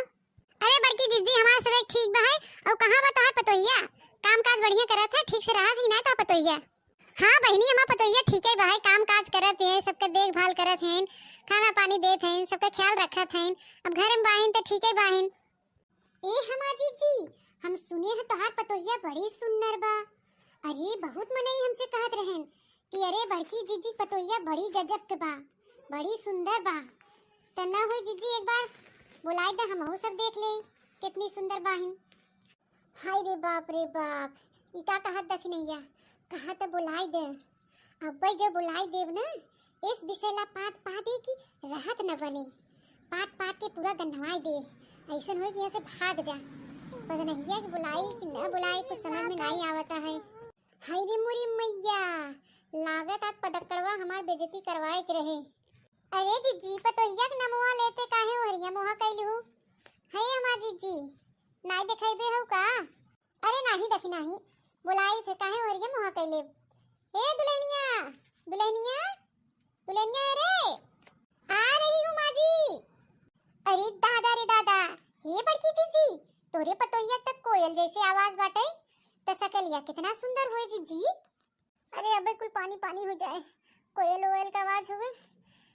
अरे बड़की जीजी हमार सब ठीक बा है, और कहां बता है पतोहिया? काम काज बढ़िया करत है, ठीक से रहत ही ना तो पतोहिया? हाँ बहनी हमार पतोहिया ठीक है बा है, काम काज करत है, सबके देखभाल करत हैं, खाना पानी देत हैं, सबका ख्याल रखत हैं। अब घर में बाहिन तो ठीक है बाहिन। ए हमार जीजी, हम सुने हैं तोहार पतोहिया बड़ी सुंदर बा। अरे बहुत मनई हमसे कहत रहन कि अरे बड़की जीजी पतोहिया बड़ी गजब के बा, बड़ी सुंदर बा। तना हुई जीजी एक बार बुलाए दे, हम सब देख ले कितनी सुंदर बाहिन। हाय रे बाप रे बाप, इका कहत दखनैया, कहा तो बुलाए दे। अब भाई जब बुलाए देव ना, इस विषयला पात पादे की राहत न बने, पात पात के पूरा गंधवाई दे, ऐसा हो कि यहाँ से भाग जा। पता नहीं कि बुलाई कि न बुलाई, कुछ समझ में नहीं आवता है। हाय रे मुरी मैया, लागत आज पदकड़वा हमार बेइज्जती करवाए के रहे। अरे जीजी पतोहिया के नमवा लेते काहे हरिया मोहा कैलू? है हमार जीजी नाई देखाइबे हो का? अरे नहीं देखी नहीं, बुलाई थे काहे हरिया मोहा कैले? ए दुल्हनिया दुल्हनिया दुल्हनिया, अरे आ रही हूँ माँ जी। अरे दादा रे दादा, हे बड़की जीजी तोरे पतोहिया तक कोयल जैसे आवाज बाटे, त सकलिया कितना सुंदर होए जीजी। अरे अबे कुल पानी पानी हो जाए, कोयल ओयल का आवाज होवे,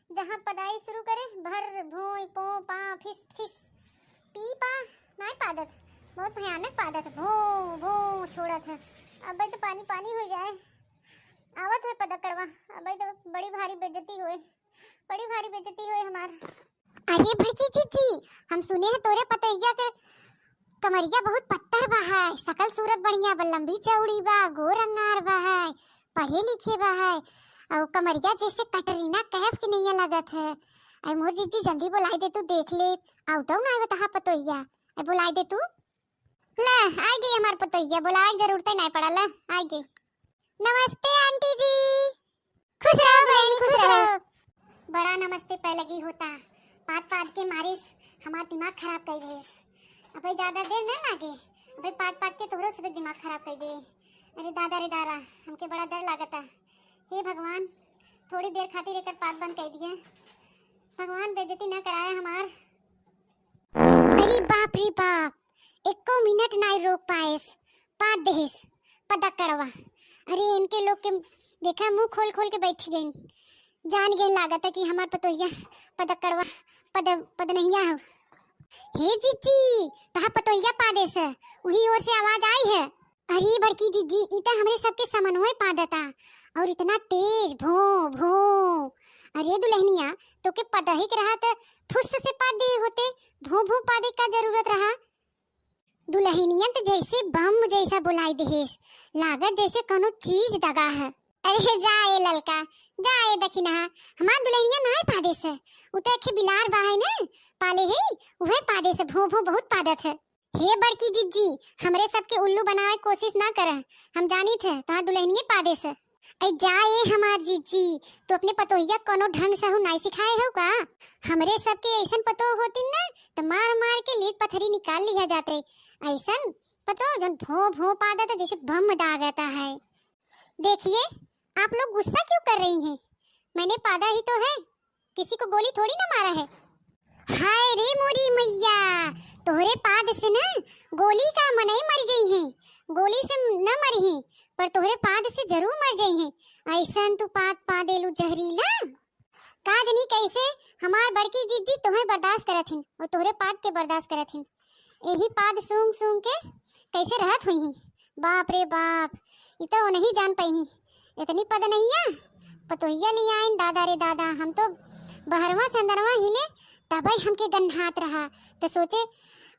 जहाँ पदाई शुरू करे भर भोई पो पा फिस फिस पी पा नहीं पादत, बहुत भयानक पादत, भो भो छोड़त है। अबे तो पानी पानी हो जाए, आवत हुए पदक करवा, अबे तो बड़ी भारी बेइज्जती हुए, बड़ी भारी बेइज्जती हुए हमार। अरे बड़की जीजी, हम सुने हैं तोरे पतोहिया के कमरिया बहुत पत्थर बा है, सकल सूरत बढ़िया बा, लंबी चौड़ी बा, गोर रंगार बा है, पढ़े लिखे बा है, और कमरिया जैसे कटरीना कैफ की नहीं लगत है। अरे मोर जीजी जल्दी बुलाई दे, तू देख ले आउतो ना बता पतोहिया, अरे बुलाई दे तू। ले आई गई हमार पतोहिया, बुलाए जरूरत नहीं पड़ल, आई गई। नमस्ते आंटी जी। खुश रहो बहनी, खुश रहो। बड़ा नमस्ते पे लगी होता, पात पात के मारे हमार दिमाग खराब कर दे। अबे ज्यादा देर न लागे, अबे पात पात के तोरो सब दिमाग खराब कर दे। अरे दादा रे दादा, हमके बड़ा डर लागता। हे भगवान, थोड़ी देर खातिर एकर पात बंद कर दिया, भगवान बेइज्जती न कराए हमार। अरे बाप रे बाप, एको मिनट नहीं रोक पाएस, पात देहिस पदकड़वा। अरे इनके लोग के देखा मुंह खोल खोल के बैठ गई, जान गई लागत है कि हमार पतोहिया पदकड़वा पद नहीं हो। हे जीजी कहा पतोहिया पादेस, वही ओर से आवाज आई है। अरे बड़की जीजी इता हमरे सबके समन्वय पादता, और इतना तेज भो भो। अरे दुल्हनिया तो के पदही के रहा त फुस से पाद दे होते, भो भो पादे का जरूरत रहा। दुल्हनिया तो जैसे बम जैसा बुलाई देहेस, लागत जैसे कोनो चीज दगा है। अरे जाए ललका, जाए दखिना हमार दुल्हनिया नाय पादे से, उते के बिलार बाहे ने पाले ही उहे पादे से भो भो बहुत पादत है। हे बड़की जिज्जी, हमरे सबके उल्लू बनावे कोशिश ना करे, हम जानी थे तोहार दुल्हनिया पादे से। ऐ जाए हमार जीजी, तो अपने पतोहिया कोनो ढंग से नाई सिखाए हो का? हमरे सबके ऐसन पतो होती ना तो मार मार के लीट पत्थरी निकाल लिया जाते। ऐसन पतो जन भो भो पादा था जैसे बम दागता है। देखिए आप लोग गुस्सा क्यों कर रही हैं? मैंने पादा ही तो है, किसी को गोली थोड़ी ना मारा है। हाय रे मोरी मैया, तोहरे पाद से ना गोली का मनई मर गई है, गोली से न मरी है पर तोहरे पाद से जरूर मर जाई है। ऐसन तू पाद पादेलू जहरीला, का जनी कैसे हमार बड़की जिज्जी तुम्हें बर्दाश्त करत हिन और तोहरे पाद के बर्दाश्त करत हिन। यही पाद सूंघ सूंघ के कैसे रहत हुई ही। बाप रे बाप, इतो नहीं जान पाई, इतनी पद नहीं है पतोहिया लिया आइन। दादा रे दादा, हम तो बहरवा संदरवा हिले तबई हमके गन्हात रहा, तो सोचे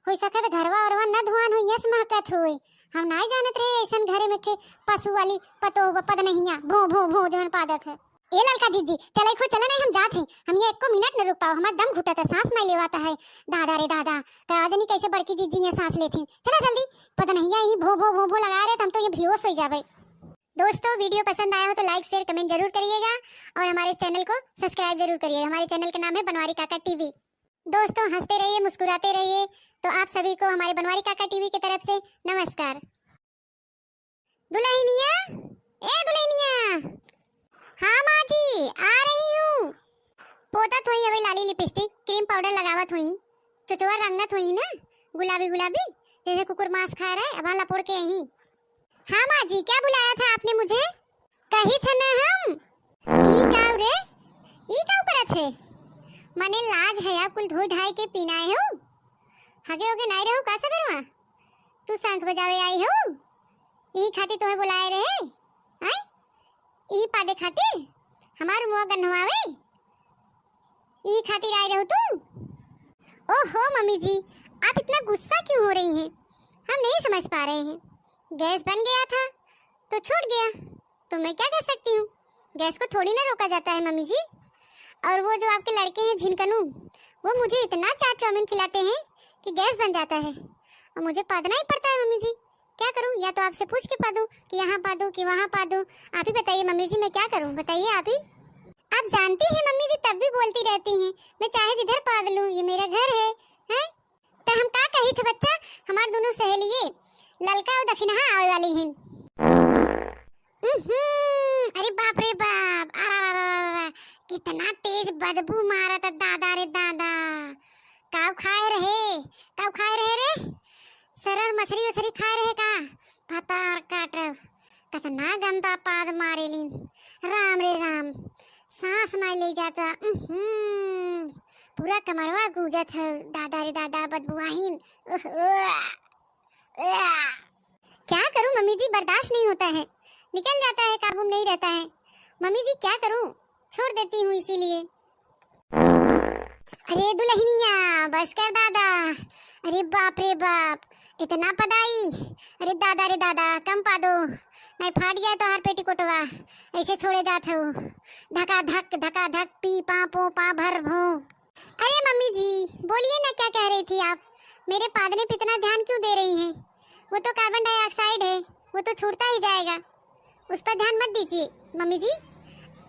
हो सकत घरवा औरवा न धुआन हो यस महकत होई। हम नहीं जानत रहे ऐसन घरे में के पशु वाली पतो पद नहीं है भो भो भो जवन पादत है। ए ललका जीजी चले खो चले नहीं, हम जात हैं, हम ये एको मिनट न रुक पाओ, हमार दम घुटत है, सांस नहीं लेवाता है। दादा रे दादा, काजनी कैसे बड़की जीजी यहाँ सांस लेती। चला जल्दी, पता नहीं यही भो भो भो भो लगा रहे हम तो ये बेहोश हो जावे। दोस्तों वीडियो पसंद आया हो तो लाइक शेयर कमेंट जरूर करिएगा और हमारे चैनल को सब्सक्राइब जरूर करिएगा। हमारे चैनल का नाम है बनवारी काका टीवी। दोस्तों हंसते रहिए मुस्कुराते रहिए। तो आप सभी को हमारे बनवारी काका टीवी की तरफ से नमस्कार। दुल्हनिया, ए दुल्हनिया। हाँ माँ जी आ रही हूँ। पोतत हुई अभी लाली लिपस्टिक क्रीम पाउडर लगावत हुई, चुचुआ रंगत हुई ना गुलाबी गुलाबी जैसे कुकुर मांस खा रहा है, अब लपोड़ के यहीं। हाँ माँ जी क्या बुलाया था आपने मुझे? कही था ना हम ई काव रे, ई काव करत है? मने लाज है आप कुल धोई धाई के पीनाए हो, हगे होगे नहीं रहो का सबरवा? तू शंख बजावे आई हो, ई खातिर तुम्हें बुलाए रहे आई? ई पादे खातिर हमार मुंह गन्हवावे, ई खातिर आई रहो तू? ओहो मम्मी जी आप इतना गुस्सा क्यों हो रही हैं? हम नहीं समझ पा रहे हैं। गैस बन गया था तो छूट गया, तो मैं क्या कर सकती हूँ? गैस को थोड़ी ना रोका जाता है मम्मी जी। और वो जो आपके लड़के हैं झिनकनू, वो मुझे इतना चाट चाउमीन खिलाते हैं कि गैस बन जाता है और मुझे पादना ही पड़ता है। मम्मी जी क्या करूँ? या तो आपसे पूछ के पादूँ कि यहाँ पादूँ कि वहाँ पादूँ? आप ही बताइए मम्मी जी मैं क्या करूँ, बताइए आप ही। आप जानती हैं मम्मी जी तब भी बोलती रहती हैं मैं चाहे जिधर पाद लूँ, ये मेरा घर है, हैं? तो हम क्या कही थे बच्चा, हमारे दोनों सहेलिये ललका और दक्षिणा आवे वाली हैं। अरे बाप रे बाप, कितना तेज बदबू मारा था दादा रे दादा। काव खाए रहे, काव खाए रहे रे? सरल मछली उछली खाए रहे का? पता काट कितना गंदा पाद मारे लीन। राम रे राम, सांस नहीं ले जाता। पूरा कमरवा गूंजत है दादा रे दादा, बदबू आहीन। क्या करूं मम्मी जी, बर्दाश्त नहीं होता है, निकल जाता है, काबू में नहीं रहता है। मम्मी जी क्या करूं, छोड़ देती हूँ इसीलिए। अरे दुल्हनिया बस कर दादा। अरे बाप रे बाप, इतना पदाई। अरे दादा रे दादा कम पा दो, नहीं फाट गया तो हर पेटी कोटवा ऐसे छोड़े जाते हो। धका धक पी पा पो पा भर भो। अरे मम्मी जी बोलिए ना क्या कह रही थी आप? मेरे पादने पे इतना ध्यान क्यों दे रही हैं? वो तो कार्बन डाइऑक्साइड है, वो तो छूटता ही जाएगा, उस पर ध्यान मत दीजिए मम्मी जी।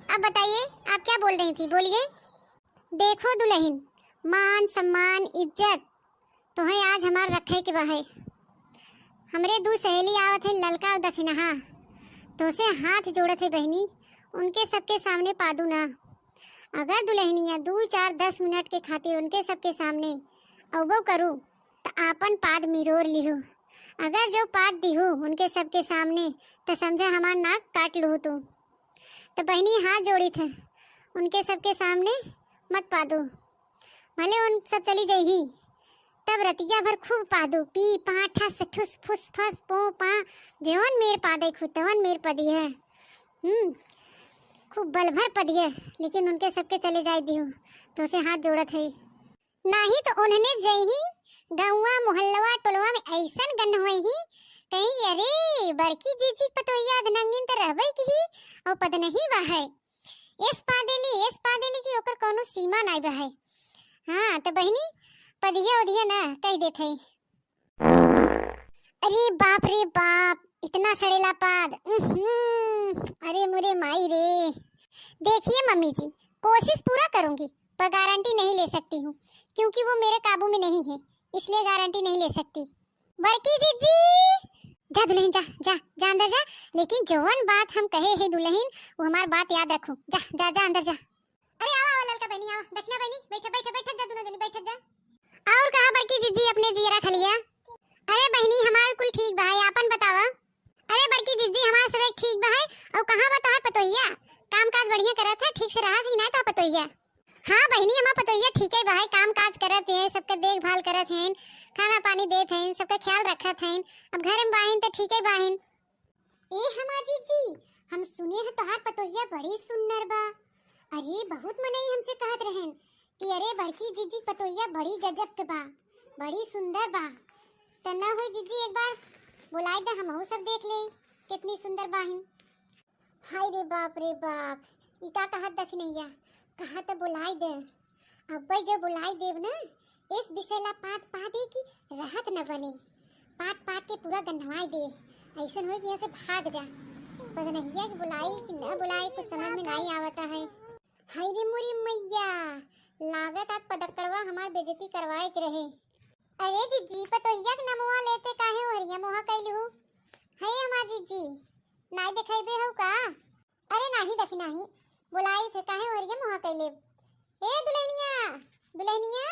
अब बताइए आप क्या बोल रही थी, बोलिए। देखो दुल्हन, मान सम्मान इज्जत तो है आज हमार रखे के बहे। हमरे दो सहेली आवत है ललका और दक्षिणा, तो से हाथ जोड़त है बहनी, उनके सबके सामने पादू ना। अगर दुल्हनिया 2-4-10 मिनट के खातिर उनके सबके सामने अवो करूँ तो आपन पाद मिरोर लिहू। अगर जो पाद दिहू उनके सबके सामने तो समझा हमार नाक काट लूँ। तो बहनी हाथ जोड़ी थे, उनके सबके सामने मत पादू, भले उन सब चली जाही, तब रतिया भर खूब पादू, पी पा ठस ठुस फुस फस पो पा, जेवन मेर पादे खुद तवन मेर पदी है। खूब बल भर पदिए, लेकिन उनके सबके चले जाए दियो तो उसे हाथ जोड़त है। नहीं तो उन्होंने जही गाँवा मोहल्लवा टोलवा में ऐसन गन होई ही कहीं अरे बड़की जीजी पतोहिया नंगिन त रहबे की और पद नहीं बहाय एस पादेली की ओकर कोनो सीमा नहीं बहाय। हाँ तो बहनी पदिया उदिया ना कह देते। अरे बाप रे बाप, इतना सड़ेला पाद। अरे मुरे माई रे। देखिए मम्मी जी, कोशिश पूरा करूंगी पर गारंटी नहीं ले सकती हूँ क्योंकि वो मेरे काबू में नहीं है, इसलिए गारंटी नहीं ले सकती। बड़की जीजी जा दुल्हन जा जा जा अंदर जा, लेकिन जवन बात हम कहे है दुल्हन वो हमारी बात याद रखो। जा जा जा अंदर जा। अरे आओ आओ ललका बहनी, आओ देखना बहनी, बैठो बैठो बैठो जा, दोनों जनी बैठो जा। और कहा बड़की जीजी अपने जीरा खा लिया? अरे बहनी हमार कुल ठीक बा है, आपन बतावा। अरे बड़की जीजी हमार सब ठीक बा है। और कहां बता है पतोहिया? काम काज बढ़िया करत है, ठीक से रहत ही ना तो पतोहिया? हाँ बहनी हमार पतोहिया ठीक है बा है, काम काज करत है, सबके देखभाल करत हैं, खाना पानी देत हैं, सबका ख्याल रखत हैं। अब घर में बाहिन तो ठीक है बाहिन। ए हमार जीजी, हम सुने हैं तोहार पतोहिया बड़ी सुंदर बा। अरे बहुत मनई हमसे कहत रहन कि अरे बड़की जीजी पतोहिया बड़ी गजब के बा, बड़ी सुंदर बा। तना हो जीजी एक बार बुलाए दे, हम सब देख ले कितनी सुंदर बाहिन। हाय रे बाप रे बाप, इका कहत दखनैया कहा तो बुलाए दे। अब जो बुलाए देव ना इस विषयला पात पादे की राहत न बने, पात पात के पूरा गंधवाई दे, ऐसन हो कि यहाँ से भाग जा। पगनहिया की बुलाई कि न बुलाई कुछ समझ में नहीं आवता है। हाय रे मुरी मैया, लागत आज पदकड़वा हमार बेइज्जती करवाए के रहे। अरे जीजी पतोहिया के नमवा लेते काहे हरिया मोहा कैलू? है हमार जीजी नाई देखेबे हो का? अरे नहीं देखी नहीं, बुलाई थे काहे हरिया मोहा कैले? ए दुल्हनिया दुल्हनिया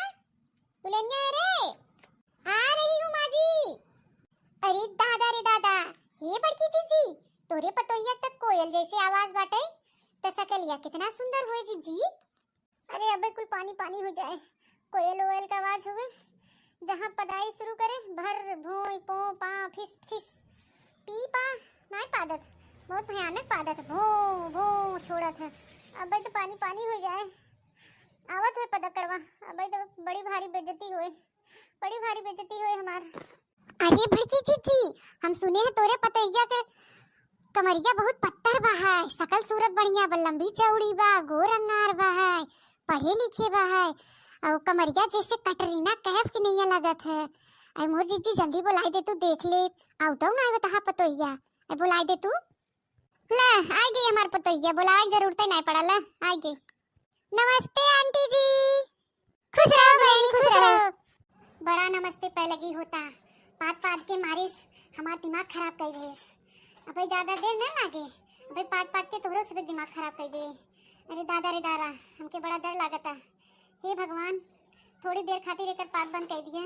दुल्हनिया रे, आ रही हूँ माँ जी। अरे दादा रे दादा, हे बड़की जीजी तोरे पतोहिया तक कोयल जैसे आवाज बाटे, त सकलिया कितना सुंदर होए जीजी। अरे अबे कुल पानी पानी हो जाए, कोयल ओयल का आवाज होवे जहाँ पदाई शुरू करे भर भोई पो पा फिस फिस पी पा नहीं पादत, बहुत भयानक पादत भो भो छोड़त है। अबे तो पानी पानी हो जाए, आवत है पदा करवा। अबे तो बड़ी भारी बेइज्जती होए, बड़ी भारी बेइज्जती होए हमार। अरे भड़की जीजी, हम सुने हैं तोरे पतैया के कमरिया बहुत पत्थर बा है, सकल सूरत बढ़िया बा, लंबी चौड़ी बा, गोर अंगार बा है, पढ़े लिखे बा है, और कमरिया जैसे कटरीना कैफ की नहीं लगत है। अरे मोर जीजी जल्दी बुलाई दे तू, देख ले आउ तो ना बता पतोहिया। अरे बुलाई दे तू, ले आई गई हमार पतोहिया, बुलाए जरूरत नहीं पड़ल, आई गई। नमस्ते आंटी जी। खुश रहो बहनी खुश रहो। बड़ा नमस्ते पे लगी होता, पात पात के मारिस हमार दिमाग खराब कर देस। अबे ज्यादा देर न लागे, अबे पात पात के तोरो सब दिमाग खराब कर दे। अरे दादा रे दादा, हमके बड़ा डर लागता। हे भगवान थोड़ी देर खातिर एकर पात बंद कर दिया,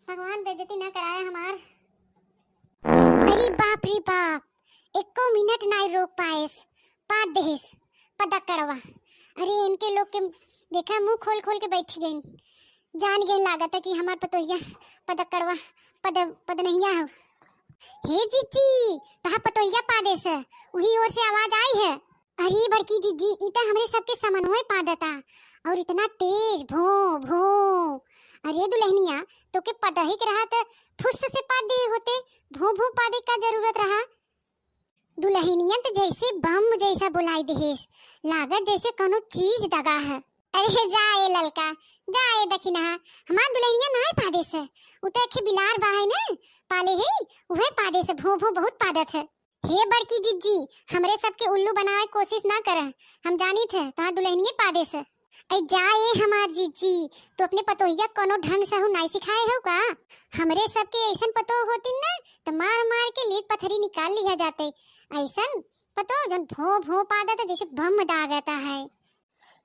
भगवान बेइज्जती न कराए हमार। अरे बाप रे बाप, एको मिनट नहीं रोक पाएस, पात देस पदकड़वा। अरे इनके लोग के देखा मुंह खोल खोल के बैठ गए, जान गए लागत है कि हमार पतोहिया पदकड़वा पद नहीं हो। हे जीजी तहा पतोहिया पादेस, वही ओर से आवाज आई है। अरे बड़की जीजी इता हमरे सबके समन्वय पादता और इतना तेज भो भो। अरे दुल्हनिया तो के पता ही रहा था फुस से पाद दे होते, भो भो पादे का जरूरत रहा? दुल्हनिया तो जैसे बम जैसा बुलाई देस, लागत जैसे कोनो चीज दगा है। अरे जाए ललका जाए दखिना, हमार दुल्हनिया नहीं पादे से, उते के बिलार बाहे ना पाले है वह पादे से भो भो बहुत पादत है। हे बड़की जीजी हमरे सबके उल्लू बनाए कोशिश ना करे, हम जानी थे तहां दुल्हनिया पादे से। ऐ जाए हमार जीजी तो अपने पतोहिया कोनो ढंग से हो नहीं सिखाए हो का? हमरे सबके ऐसन पतो होती ना तो मार मार के लीट पत्थरी निकाल लिया जाते, ऐसन पतो जन भो भो पादत जैसे बम दागता है।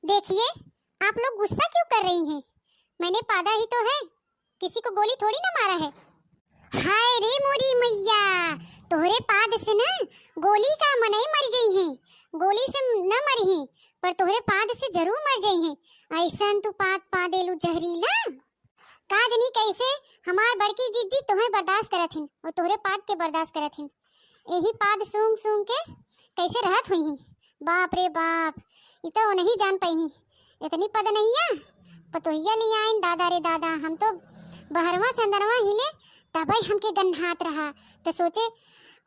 देखिए आप लोग गुस्सा क्यों कर रही हैं? मैंने पादा ही तो है, किसी को गोली थोड़ी ना मारा है। हाय रे मोरी मैया, तोहरे पाद से ना गोली का मनई मर गई है, गोली से न मरी है पर तोहरे पाद से जरूर मर गई है। ऐसन तू पाद पादेलू जहरीला, का जनी कैसे हमार बड़की जीजी तुम्हें बर्दाश्त करत हिन और तोहरे पाद के बर्दाश्त करत हिन। यही पाद सूंघ सूंघ के कैसे रहत हुई, बाप रे बाप, ये तो नहीं जान पाई इतनी पद नहीं है। पतोहिया लिया इन दादा रे दादा, हम तो बहरवा से अंदरवा हिले तबई हमके गन्हात रहा। तो सोचे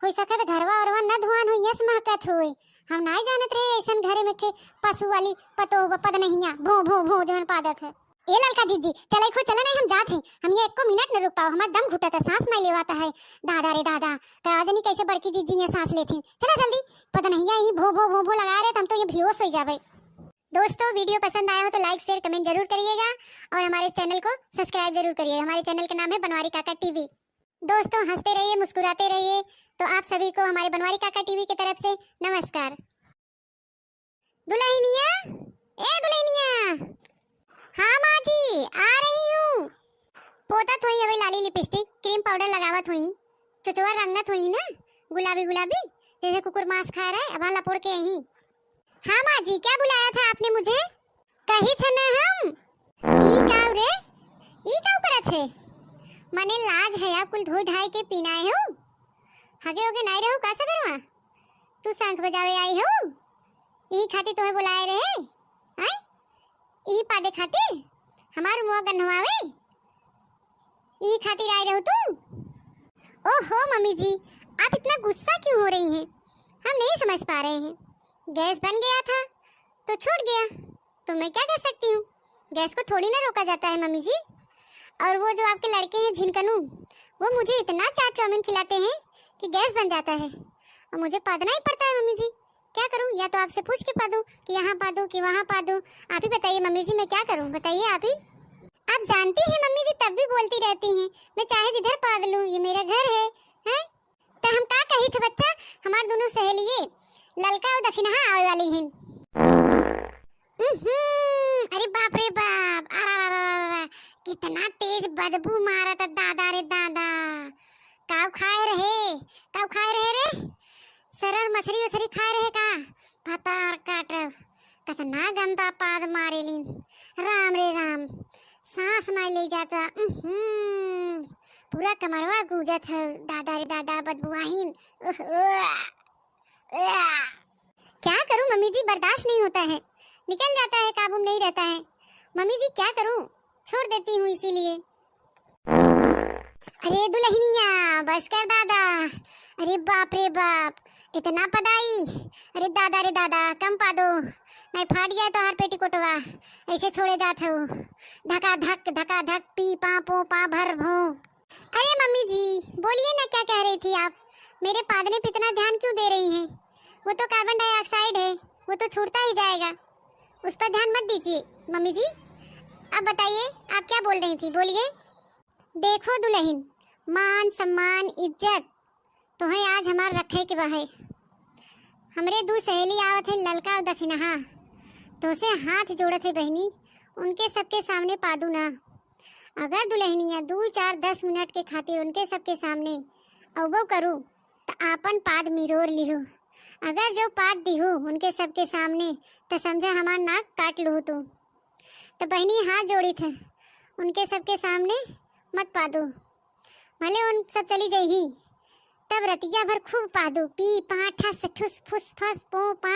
हो सकत घरवा औरवा न धुआन हो यस महकत होए। हम नहीं जानत रहे ऐसन घरे में के पशु वाली पतो पद नहीं है भो भो भो जवन पादत है। ए ललका जीजी चले खो चला नहीं, हम जात हैं। हम ये एको मिनट न रुक पाओ, हमार दम घुटता है, सांस नहीं लेवाता है। दादा रे दादा का नहीं कैसे बड़की जीजी ये सांस लेती। चला जल्दी, पता नहीं यही भो भो भो भो लगा रहे, हम तो ये बेहोश हो जावे। दोस्तों वीडियो पसंद आया हो तो लाइक शेयर कमेंट जरूर करिएगा और हमारे चैनल को सब्सक्राइब जरूर करिएगा। हमारे चैनल का नाम है बनवारी काका टीवी। दोस्तों हंसते रहिए मुस्कुराते रहिए। तो आप सभी को हमारे बनवारी काका टीवी की तरफ से नमस्कार। दुल्हनिया, ए दुल्हनिया। हाँ माँ जी आ रही हूँ। पोता थोड़ी अभी लाली लिपस्टिक क्रीम पाउडर लगावत हुई, चुचवा रंगत हुई ना गुलाबी गुलाबी जैसे कुकुर मांस खा रहा है। अब लपोड़ के यहीं। हाँ माँ जी क्या बुलाया था आपने मुझे? कही था ना हम ई काऊ रे, ई काऊ करत है। मने लाज है आप कुल धोई धाई के पीनाए हो, हगे होगे नहीं रहो का सबेरवा। तू शंख बजावे आई हो, ई खाती तुम्हें बुलाए रहे आई, ई पादे खातिर हमार मुंह गन्हवावे, ई खातिर आई रहो तू। ओहो मम्मी जी आप इतना गुस्सा क्यों हो रही हैं? हम नहीं समझ पा रहे हैं। गैस बन गया था तो छूट गया, तो मैं क्या कर सकती हूँ। गैस को थोड़ी ना रोका जाता है मम्मी जी। और वो जो आपके लड़के हैं झिनकनू, वो मुझे इतना चाट चाउमीन खिलाते हैं कि गैस बन जाता है और मुझे पादना ही पड़ता है मम्मी जी। क्या करूँ, या तो आपसे पूछ के पादूँ कि यहाँ पादूँ कि वहाँ पादूँ। आप ही बताइए मम्मी जी मैं क्या करूँ, बताइए आप ही। आप जानती हैं मम्मी जी तब भी बोलती रहती हैं मैं चाहे जिधर पाद लूँ, ये मेरा घर है, हैं? तो हम क्या कही थे बच्चा, हमारे दोनों सहेलिये ललका और दक्षिणहा आवे वाली हैं। अरे बाप रे बाप, कितना तेज बदबू मारा था दादा रे दादा। काव खाए रहे, काव खाए रहे रे, सरल मछली उछली खाए रहे का पतार काट, कितना गंदा पाद मारे लीन। राम रे राम, सांस नहीं ले जाता। पूरा कमरवा गूंजत है दादा रे दादा बदबुआहीन। क्या करूं मम्मी जी, बर्दाश्त नहीं होता है, निकल जाता है, काबू में नहीं रहता है। मम्मी जी क्या करूं, छोड़ देती हूँ इसीलिए। अरे दुल्हनिया बस कर दादा। अरे बाप रे बाप इतना पदाई। अरे दादा रे दादा कम पा दो, नहीं फाट गया तो हर पेटीकोटवा ऐसे छोड़े जाते हो। धका धक पी पा पो पा भर भो। अरे मम्मी जी बोलिए ना क्या कह रही थी आप, मेरे पादने पे इतना ध्यान क्यों दे रही हैं? वो तो कार्बन डाइऑक्साइड है, वो तो छूटता ही जाएगा, उस पर ध्यान मत दीजिए मम्मी जी। अब बताइए आप क्या बोल रही थी, बोलिए। देखो दुल्हन, मान सम्मान इज्जत तो है आज हमार रखे के बाहे। हमरे दो सहेली आवत है ललका और दक्षिणहा, तो से हाथ जोड़त है बहनी, उनके सबके सामने पादू ना। अगर दुल्हनिया 2-4-10 मिनट के खातिर उनके सबके सामने अवबो करूँ तो आपन पाद मिरोर लिहू। अगर जो पाद दिहू उनके सबके सामने तो समझा हमार नाक काट लूँ। तो बहनी हाथ जोड़ी थे उनके सबके सामने मत पादू, भले उन सब चली जाही तब रतिया भर खूब पादू, पी पा ठस ठुस फुस फस पो पा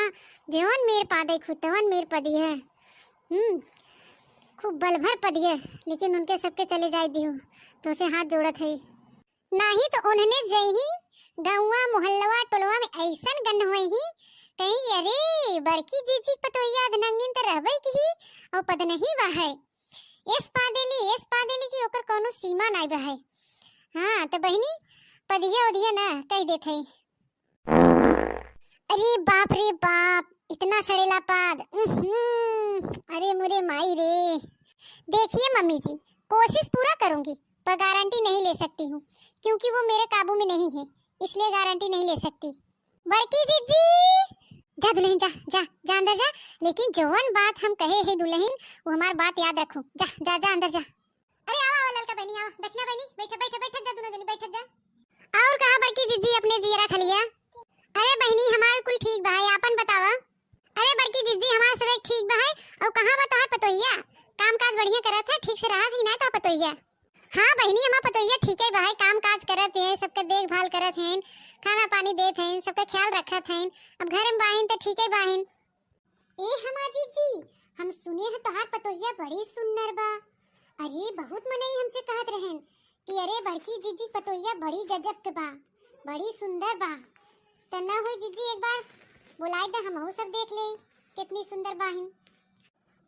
जेवन मेर पादे खुतवन मेर पदी है। खूब बल भर पदी है, लेकिन उनके सबके चले जाए दिहू तो उसे हाथ जोड़त है। नहीं तो उन्होंने जही गाँवा मोहल्लवा टोलवा में ऐसन गन हुई ही कहीं अरे बड़की जीजी पतोहिया धनंगिन तो रहबई की ही और पद नहीं बहाय एस पादेली की ओकर कोनो सीमा नहीं बहाय। हाँ तो बहनी पदिया उदिया ना कह देते। अरे बाप रे बाप इतना सड़ेला पाद। अरे मुरे माई रे। देखिए मम्मी जी कोशिश पूरा करूंगी पर गारंटी नहीं ले सकती हूँ क्योंकि वो मेरे काबू में नहीं है, इसलिए गारंटी नहीं ले सकती। बड़की जीजी जा दुल्हन जा जा जा अंदर जा, लेकिन जवन बात हम कहे है दुल्हन वो हमारी बात याद रखो। जा जा जा अंदर जा। अरे आओ ललका बहनी आओ, दक्षिणा बहनी बैठो बैठो बैठो जा, दोनों जनी बैठो जा। और कहा बड़की जीजी अपने जीरा खा लिया? अरे बहनी हमार कुल ठीक बा है, आपन बतावा। अरे बड़की जीजी हमार सब ठीक बा है और कहां बा तोहार पतोहिया, काम काज बढ़िया करत है, ठीक से रहत ही ना तो पतोहिया। हाँ बहनी, हमार पतोहिया ठीक है भाई, काम काज करत है, सबके देखभाल करत हैं, खाना पानी देत हैं, सबका ख्याल रखत हैं। अब घर में बाहिन तो ठीक है बाहिन। ए हमार जीजी, हम सुने हैं तोहार पतोहिया बड़ी सुंदर बा। अरे बहुत मनई हमसे कहत रहन कि अरे बड़की जीजी पतोहिया बड़ी गजब के बा, बड़ी सुंदर बा। त ना होई जीजी, एक बार बुलाए दे, हमहू सब देख ले कितनी सुंदर बाहिन।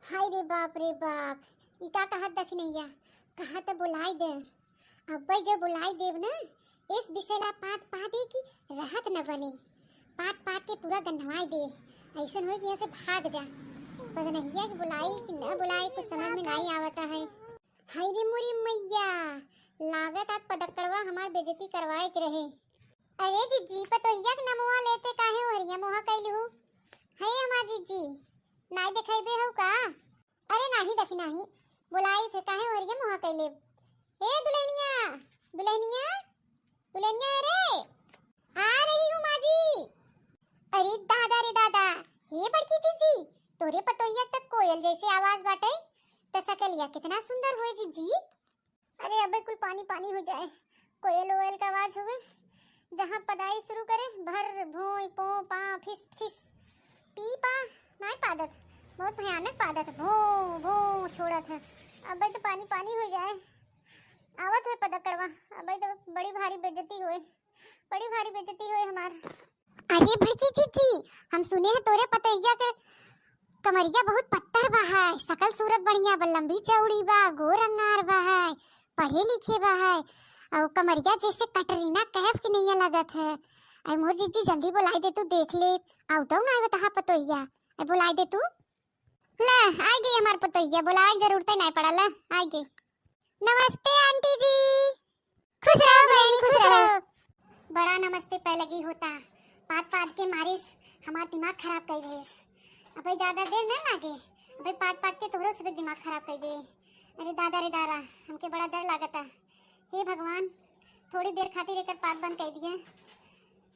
हाय रे बाप, ई का कहत दखनैया, कहा तो बुलाए दे। अब जो बुलाए देव ना, इस बिसेला पात पादे की राहत न बने, पात पात के पूरा गंधवाई दे, ऐसा हो कि यहाँ से भाग जा। पता नहीं कि बुलाई कि न बुलाई, कुछ समझ में नहीं आवता है। हाय रे मोरी मैया, लागत आज पदकड़वा हमार बेइज्जती करवाए के रहे। अरे जीजी पतोहिया के नमवा लेते काहे हरिया मोहा कैलू? है हमार जीजी नाई देखाइबे हो का? अरे नहीं देखी नहीं, बुलाई थे काहे हरिया मोहा कैले। ए दुल्हनिया, दुल्हनिया, दुल्हनिया रे, आ रही हूँ माँ जी। अरे दादा रे दादा, हे बड़की जीजी, तोरे पतोहिया तक कोयल जैसे आवाज बाटे, त सकलिया कितना सुंदर होए जीजी। अरे अबे कुल पानी पानी हो जाए, कोयल ओयल का आवाज होवे, जहाँ पदाई शुरू करे भर भोई पो पा फिस फिस पी पा नहीं पादत, बहुत भयानक पादत, भो भो छोड़त है। अबे तो पानी पानी हो जाए, आवत हुए पता करवा, अबे तो बड़ी भारी बेइज्जती हुए, बड़ी भारी बेइज्जती हुए हमार। अरे भड़की जीजी, हम सुने हैं तोरे पतोहिया के कमरिया बहुत पत्थर बा है, सकल सूरत बढ़िया बा, लंबी चौड़ी बा, गोर रंगार बा है, पढ़े लिखे बा है, और कमरिया जैसे कटरीना कैफ की नहीं लगत है। अरे मोर जीजी जल्दी बुलाई दे, तू देख ले, आउ तो ना बता पतोहिया, अरे बुलाई दे तू। ले आई गई हमार पतोहिया, बुलाए जरूरत नहीं पड़ल, आई गई। नमस्ते आंटी जी, खुश रहो बहनी, खुश रहो। बड़ा नमस्ते पे लगी होता, पात पात के मारिस हमार दिमाग खराब कर देस। अबे ज्यादा देर न लागे, अबे पात पात के तोहरो सब दिमाग खराब कर दे। अरे दादा रे दादा, हमके बड़ा डर लागता। हे भगवान, थोड़ी देर खातिर एकर पात बंद कर दिया,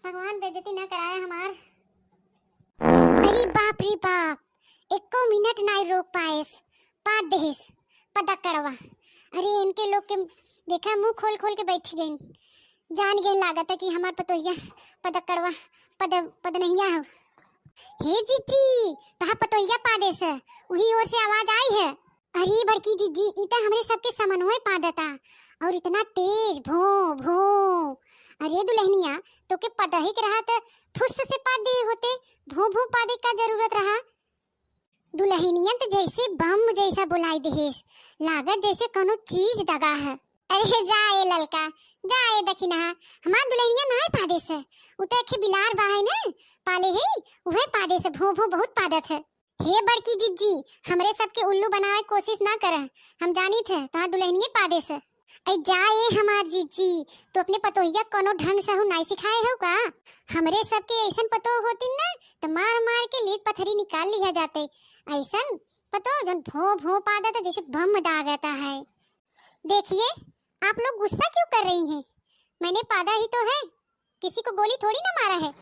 भगवान बेइज्जती न कराए हमार। अरे बाप रे बाप, एको मिनट नहीं रोक पाएस, पात देस पता करवा। अरे इनके लोग के देखा मुंह खोल खोल के बैठ गई, जान गई लागत है कि हमार पतोहिया पता करवा पद नहीं हो। हे जीजी, तहा पतोहिया पादेस, वही ओर से आवाज आई है। अरे बड़की जीजी, इता हमरे सबके समन्वय पादता, और इतना तेज भो भो। अरे दुल्हनिया, तो के पदही के रहा त फुस से पाद दे होते, भो भो पादे का जरूरत रहा। दुल्हनिया तो जैसे बम जैसा बुलाई देस, लागत जैसे कोनो चीज दगा है। अरे जाए ललका, जाए दखिना, हमार दुल्हनिया नहीं पादे से, उते के बिलार बाहे न पाले है, उहे पादे से भो भो बहुत पादत है। हे बड़की जीजी, हमरे सबके उल्लू बनावे कोशिश ना करे, हम जानी थे तहां दुल्हनिया पादे से। ऐ जाए हमार जीजी, तो अपने पतोहिया कोनो ढंग से नहीं सिखाए हो का? हमरे सबके ऐसन पतो होती न तो मार मार के लीट पत्थरी निकाल लिया जाते, ऐसन पतो जन भो भो पादत जैसे बम दागता है। देखिए आप लोग गुस्सा क्यों कर रही हैं? मैंने पादा ही तो है, किसी को गोली थोड़ी ना मारा है।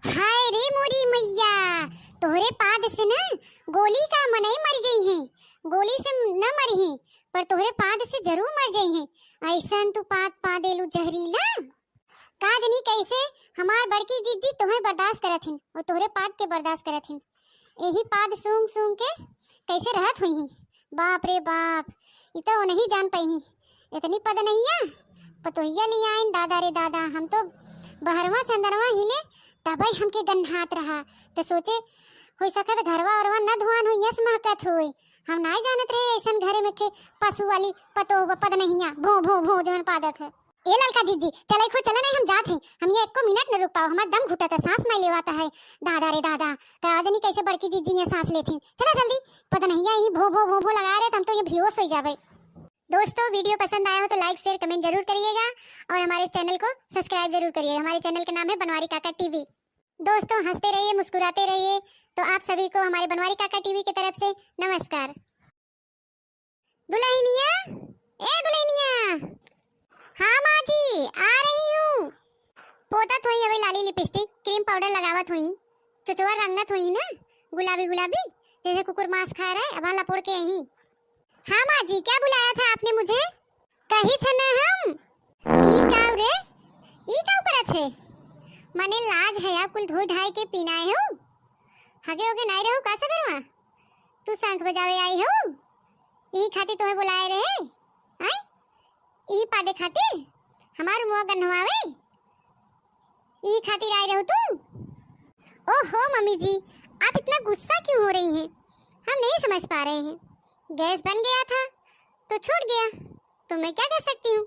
हाय रे मोरी मैया, तोहरे पाद से ना गोली का मनई मर गई है, गोली से न मरी है, पर तोहरे पाद से जरूर मर गई है। ऐसन तू पाद पादेलू जहरीला, का जनी कैसे हमार बड़की जीजी तुम्हें बर्दाश्त करत हिन और तोहरे पाद के बर्दाश्त करत हिन, यही पाद सूंघ सूंघ के कैसे रहत हुई। बाप रे बाप, इतना वो नहीं जान पाई, इतनी पद नहीं है पतोहिया लिया आइन। दादा रे दादा, हम तो बहरवा से अंदरवा हिले तबई हमके गन्हात रहा, तो सोचे हो सकत घरवा औरवा न धुआन हो, यस महकत होए, हम नहीं जानत रहे ऐसन घरे में के पशु वाली पतो पद नहीं है, भो भो भो जवन पादत है। ए ललका जीजी, चले खो चले नहीं, हम जात हैं, हम ये एको मिनट न रुक पाओ, हमार दम घुटता, सांस नहीं लेवाता है। दादा रे दादा, का जनी कैसे बड़की जीजी ये सांस लेती, चला जल्दी, पता नहीं है ये भो भो भो भो लगा रहे, हम तो ये बेहोश हो जावे। दोस्तों वीडियो पसंद आया हो तो लाइक शेयर कमेंट जरूर करिएगा, और हमारे चैनल को सब्सक्राइब जरूर करिएगा। हमारे चैनल का नाम है बनवारी काका टीवी। दोस्तों हंसते रहिए, मुस्कुराते रहिए। तो आप सभी को हमारे बनवारी काका टीवी की तरफ से नमस्कार। दुल्हनिया, ए दुल्हनिया, हाँ माँ जी आ रही हूँ। पोतत हुई अभी लाली लिपस्टिक क्रीम पाउडर लगावत हुई, चुचुआ रंगत हुई ना गुलाबी गुलाबी, जैसे कुकुर मांस खा रहा है, अब लपोड़ के यहीं। हाँ माँ जी, क्या बुलाया था आपने मुझे? कही था ना हम ई काऊ रे ई काऊ करत है मने लाज है कुल धोई धाई के पीनाए हो हगे होगे नहीं रहो का सबरवा तू शंख बजावे आई हो ई खातिर तोहे बुलाए रहे आई ई पादे खातिर हमार मुंह गन्हवावे ई खातिर आई रहो तू। ओहो मम्मी जी आप इतना गुस्सा क्यों हो रही हैं हम नहीं समझ पा रहे हैं। गैस बन गया था तो छूट गया तो मैं क्या कर सकती हूँ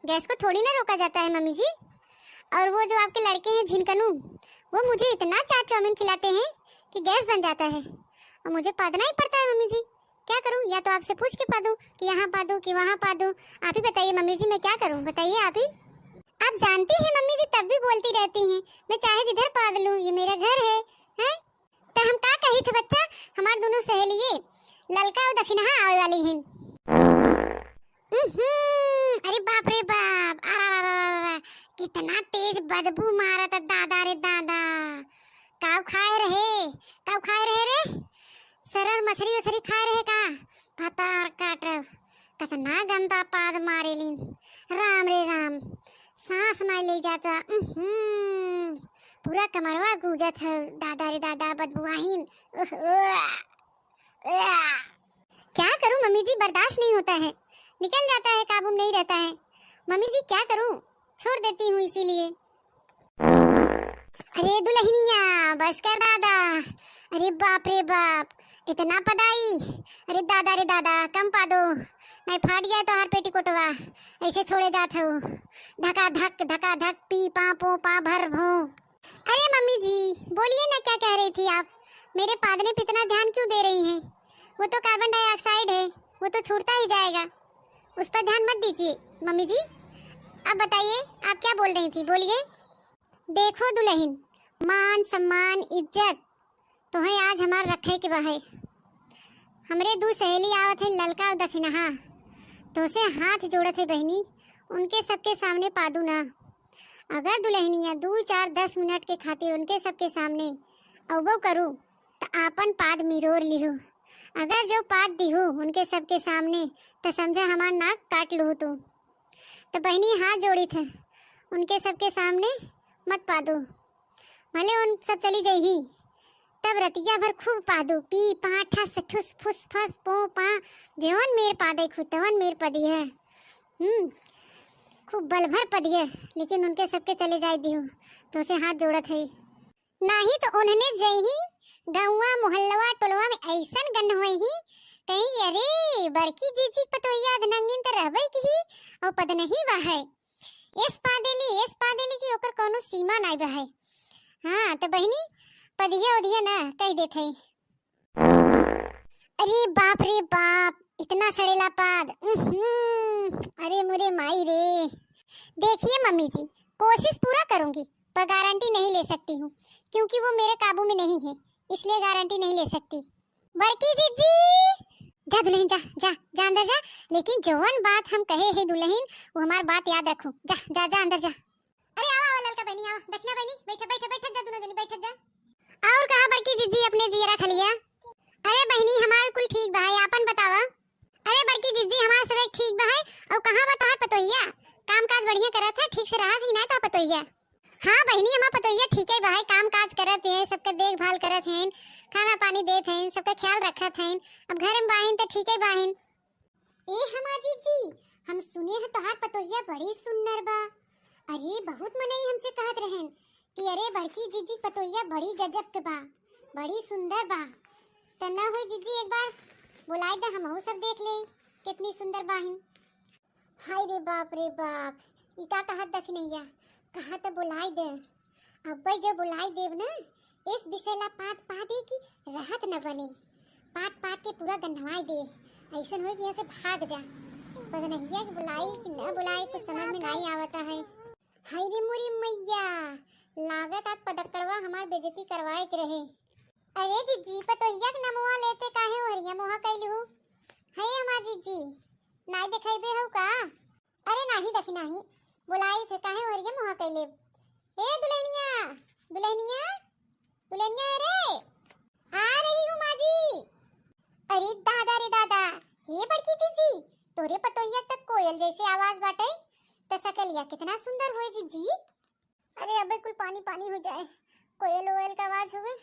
गैस को थोड़ी ना रोका जाता है मम्मी जी। और वो जो आपके लड़के हैं झिनकनू वो मुझे इतना चाट चाउमीन खिलाते हैं कि गैस बन जाता है और मुझे पादना ही पड़ता है। मम्मी जी क्या करूं या तो आपसे पूछ के पा दूं कि यहाँ पा दूं कि वहाँ पा दूं आप ही बताइए मम्मी जी मैं क्या करूं बताइए आप ही। आप जानती हैं मम्मी जी तब भी बोलती रहती हैं मैं चाहे जिधर पाद लूं ये मेरा घर है हैं तो हम का कही थे बच्चा हमार दोनों सहेलिये ललका और दक्षिणहा आवे वाली हैं। अरे बाप रे बाप कितना तेज बदबू मारा था दादा रे दादा काव खाए रहे रे सरल मछली उछली खाए रहे का पतार काट कितना गंदा पाद मारे लीन राम रे राम सांस ना ले जाता पूरा कमरवा गूंजत है दादा रे दादा बदबुआहीन। क्या करूं मम्मी जी बर्दाश्त नहीं होता है निकल जाता है काबू में नहीं रहता है मम्मी जी क्या करूं छोड़ देती हूँ इसीलिए। अरे दुल्हनिया बस कर दादा अरे बाप रे बाप इतना पदाई अरे दादा कम पा दो नहीं फाट गया तो हर पेटी कोटवा ऐसे छोड़े जात हो धका धक पी पा पो पा भर भो। अरे मम्मी जी बोलिए ना क्या कह रही थी आप मेरे पादने पे इतना ध्यान क्यों दे रही हैं वो तो कार्बन डाइऑक्साइड है वो तो छूटता ही जाएगा उस पर ध्यान मत दीजिए मम्मी जी। अब बताइए आप क्या बोल रही थी बोलिए। देखो दुल्हन मान सम्मान इज्जत तो है आज हमार रखे के बहे हमरे दो सहेली आवत है ललका और दक्षिणहा तो से हाथ जोड़त है बहनी उनके सबके सामने पादू ना अगर दुल्हनिया 2-4-10 मिनट के खातिर उनके सबके सामने अवो करूँ तो आपन पाद मिरोर लिहू अगर जो पाद दिहू उनके सबके सामने तो समझा हमार नाक काट लू तो बहनी हाथ जोड़ी थे उनके सबके सामने मत पादो भले उन सब चली जाही तब रतिया भर खूब पादो पी पा ठस ठुस फुस फस पो पा जेवन मेर पादे खुतवन मेर पदी है खूब बल भर पदी है लेकिन उनके सबके चले जाए दियो तो उसे हाथ जोड़त है नहीं तो उन्होंने जही गौवा मोहल्लवा टोलवा में ऐसन गन हुई ही कहीं अरे बड़की जीजी पतोहिया नंगिन तो रहबे की और पद नहीं बा है एस पादेली की ओकर कोनो सीमा नहीं बा है। हाँ तो बहनी पदिया उदिया ना कह देते। अरे बाप इतना सड़ेला पाद अरे मुरे माई रे। देखिए मम्मी जी कोशिश पूरा करूंगी पर गारंटी नहीं ले सकती हूँ क्योंकि वो मेरे काबू में नहीं है इसलिए गारंटी नहीं ले सकती। बड़की जीजी जा दुल्हन जा अंदर जा लेकिन जवन बात हम कहे है दुल्हन वो हमार बात याद रखो जा अंदर जा। अरे आओ ललका बहनी आओ दक्षिणा बहनी बैठ जा दोनों जनी बैठ जा। और कहा बड़की जीजी अपने जीरा खा लिया। अरे बहनी हमार कुल ठीक बा है आपन बतावा। अरे बड़की जीजी हमार सब ठीक बा है और कहां बता पतोहिया काम काज बढ़िया करत है ठीक से रहत ही ना तो पतोहिया। हाँ बहनी हमार पतोहिया ठीक है बा है काम काज करत है सबके देखभाल करत हैं खाना पानी देत हैं सबका ख्याल रखत हैं अब घर में बाहिन तो ठीक है बाहिन। ए हमार जीजी हम सुने हैं तोहार पतोहिया बड़ी सुंदर बा। अरे बहुत मनई हमसे कहत रहन कि अरे बड़की जीजी पतोहिया बड़ी गजब के बा बड़ी सुंदर बा तो ना होई जीजी एक बार बुलाए दे हमहू सब देख ले कितनी सुंदर बाहिन। हाय रे बाप ई का कहत दखनैया कहा तो बुलाई दे अब जब बुलाई देव ना इस विषयला पात दे की राहत न बने पात के पूरा गंधवाई दे ऐसन हो कि यहाँ से भाग जा पता नहीं कि बुलाई कि न बुलाई कुछ समझ में नहीं आवता है। हाय रे मोरी मैया लागत आप पदकड़वा हमार बेइज्जती करवाए के रहे। अरे जीजी पतोहिया के नमवा लेते काहे हरिया मोहा कैलू है हमार जीजी नाई देखेबे हो का। अरे नाही देखी नाही बुलाई थे काहे हरिया मोहा कैले। ए दुल्हनिया रे आ रही हूँ माजी। अरे दादा रे दादा हे बड़की जीजी तोरे पतोहिया तक कोयल जैसे आवाज बाटे त सकलिया कितना सुंदर होए जीजी। अरे अबे कुल पानी पानी हो जाए, कोयल ओयल का आवाज होवे,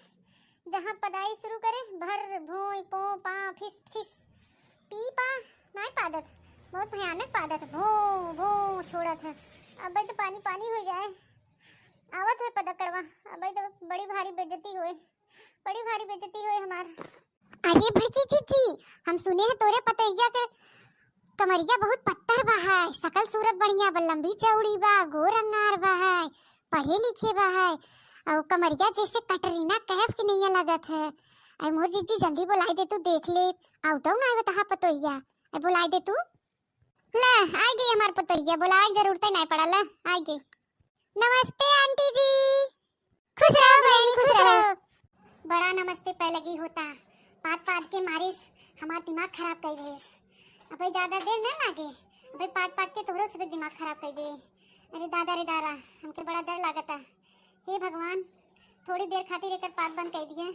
जहाँ पदाई शुरू करे भर भोई पो पा फिस फिस पी पा नहीं पादत, बहुत भयानक पादत भो भो छोड़त है। अबे तो पानी पानी हो जाए, आवत है पदा करवा। अबे तो बड़ी भारी बेइज्जती होए, बड़ी भारी बेइज्जती होए हमार। अरे भड़की जीजी, हम सुने हैं तोरे पतैया के कमरिया बहुत पत्थर बा है, सकल सूरत बढ़िया बा, लंबी चौड़ी बा, गोर अंगार बा है, पढ़े लिखे बा है, और कमरिया जैसे कटरीना कैफ की नहीं लगत है। अरे मोर जीजी जल्दी बुलाई दे तू, देख ले आउटो ना बता पतोइया। अरे बुलाई दे तू, ले आई गई हमार पतोइया, बुलाए जरूरत ही नहीं पड़ा। ले आई गई। नमस्ते आंटी जी। खुश रहो बहनी, खुश रहो। बड़ा नमस्ते पे लगी होता, पात पात के मारिस हमार दिमाग खराब कर रहे। अबे ज्यादा देर न लागे, अबे पात पात के तोरो से दिमाग खराब कर दे। अरे दादा रे दादा, हमके बड़ा डर लागता। हे भगवान, थोड़ी देर खातिर एकर पात बंद कर दिए,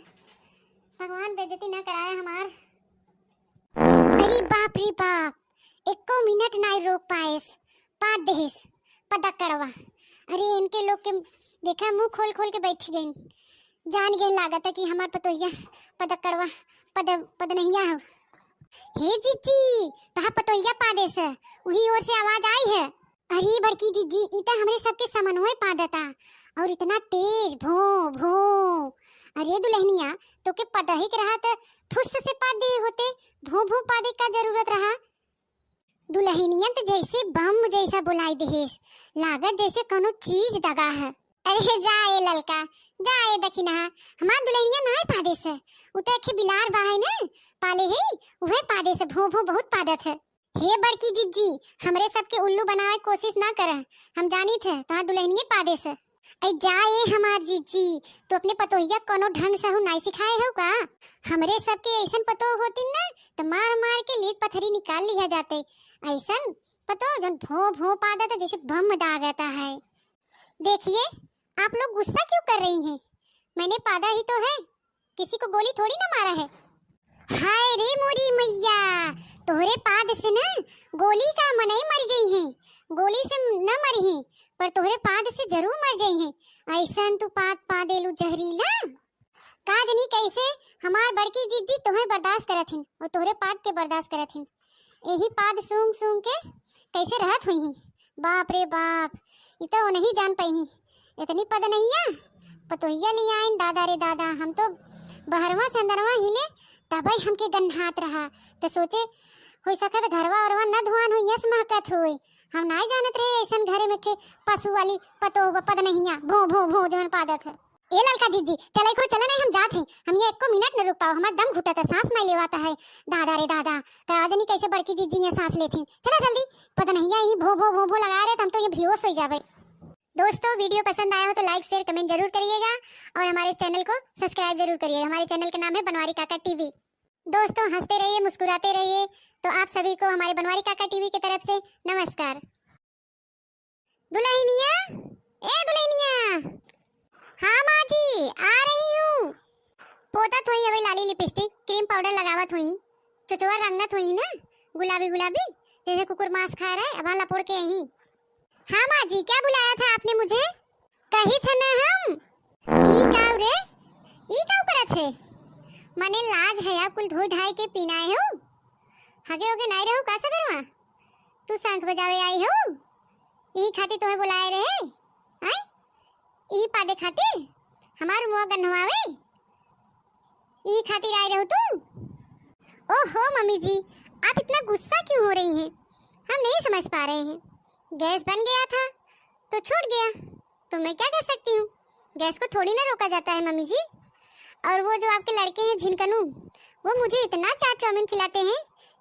भगवान बेइज्जती न कराए हमार। अरे बाप रे बाप, एको मिनट नहीं रोक पाएस, पात देहिस पदा करवा। अरे इनके लोग के देखा मुंह खोल खोल के बैठ गई, जान गई लागत है कि हमार पतोइया पदा करवा पद नहीं हो। हे जीजी, तहा पतोइया पादे से वही ओर से आवाज आई है। अरे बड़की जीजी, इता हमरे सबके समन्वय पादता और इतना तेज भो भो। अरे दुल्हनिया, तो के पता ही रहा था फुस से पादे होते, भो भो पादे का जरूरत रहा। दुल्हनिया तो जैसे बम जैसा बुलाई देहेस, लागत जैसे कोनो चीज दगा है। अरे जाए ललका, जाए दखिना, हमार दुल्हनिया नहीं पादे से, उते के बिलार बाहे ना पाले है, वह पादे से भो भो बहुत पादत है। हे बड़की जीजी, हमरे सबके उल्लू बनावे कोशिश ना करे, हम जानी थे तहां दुल्हनिया पादे से। ऐ जाए हमार जीजी, तो अपने पतोहिया कोनो ढंग से नहीं सिखाए हो का? हमरे सबके ऐसन पतो होती ना तो मार मार के लीद पत्थरी निकाल लिया जाते। ऐसन पतो जन भो भो पादत जैसे बम दागता है। देखिए आप लोग गुस्सा क्यों कर रही हैं? मैंने पादा ही तो है, किसी को गोली थोड़ी ना मारा है। हाय रे मोरी मैया, तोहरे पाद से ना गोली का मन ही मर गई है, गोली से न मरी है पर तोहरे पाद से जरूर मर गई है। ऐसन तू पाद पादेलू जहरीला, काजनी कैसे हमार बड़की जीजी तोहे बर्दाश्त करत हिन और तोहरे पाद के बर्दाश्त करत हिन। यही पाद सूंघ सूंघ के कैसे रहत हुई ही। बाप रे बाप, इतना वो नहीं जान पाई, इतनी पद नहीं है पतोहिया लिया आइन। दादा रे दादा, हम तो बहरवा से अंदरवा हिले तबे हमके गन्हात रहा, तो सोचे हो सकत घरवा औरवा न धुआन हो यस महकत होए। हम नहीं जानत रहे ऐसन घरे में के पशु वाली पतो पद नहीं है, भो भो भो जवन पादत है। ए ललका जीजी, चले को चले नहीं, हम जात हैं, हम ये एको मिनट न रुक पाओ, हमार दम घुटत है, सांस नहीं लेवाता है। दादा रे दादा, काजनी कैसे बड़की जीजी ये सांस लेती। चला जल्दी, पद नहीं है, भो भो भो भो लगा रहे तो हम तो ये बेहोश हो जावे। दोस्तों वीडियो पसंद आया हो तो लाइक शेयर कमेंट जरूर करिएगा और हमारे चैनल को सब्सक्राइब जरूर करिएगा। हमारे चैनल का नाम है बनवारी काका टीवी। दोस्तों हंसते रहिए, मुस्कुराते रहिए। तो आप सभी को हमारे बनवारी काका टीवी की तरफ से नमस्कार। दुल्हनिया, ए दुल्हनिया। हाँ माँ जी, आ रही हूँ। पोतत हुई अभी लाली लिपस्टिक क्रीम पाउडर लगावत हुई, चुचवा रंगत हुई ना गुलाबी गुलाबी जैसे कुकुर मांस खा रहा है, अब लपोड़ के यहीं। हाँ माँ जी, क्या बुलाया था आपने मुझे? कही था ना हम ई काव रे, ई काव करत है? मने लाज है आप कुल धोई धाई के पीनाए हो, हगे होगे नहीं रहो का सबरवा? तू शंख बजावे आई हो, ई खातिर तुम्हें बुलाए रहे आई, ई पादे खातिर हमार मुंह गन्हवावे, ई खातिर आई रहो तू? ओहो मम्मी जी, आप इतना गुस्सा क्यों हो रही हैं? हम नहीं समझ पा रहे हैं। गैस बन गया था तो छूट गया, तो मैं क्या कर सकती हूँ? गैस को थोड़ी ना रोका जाता है मम्मी जी। और वो जो आपके लड़के हैं झिनकनू, वो मुझे इतना चाट चाउमीन खिलाते हैं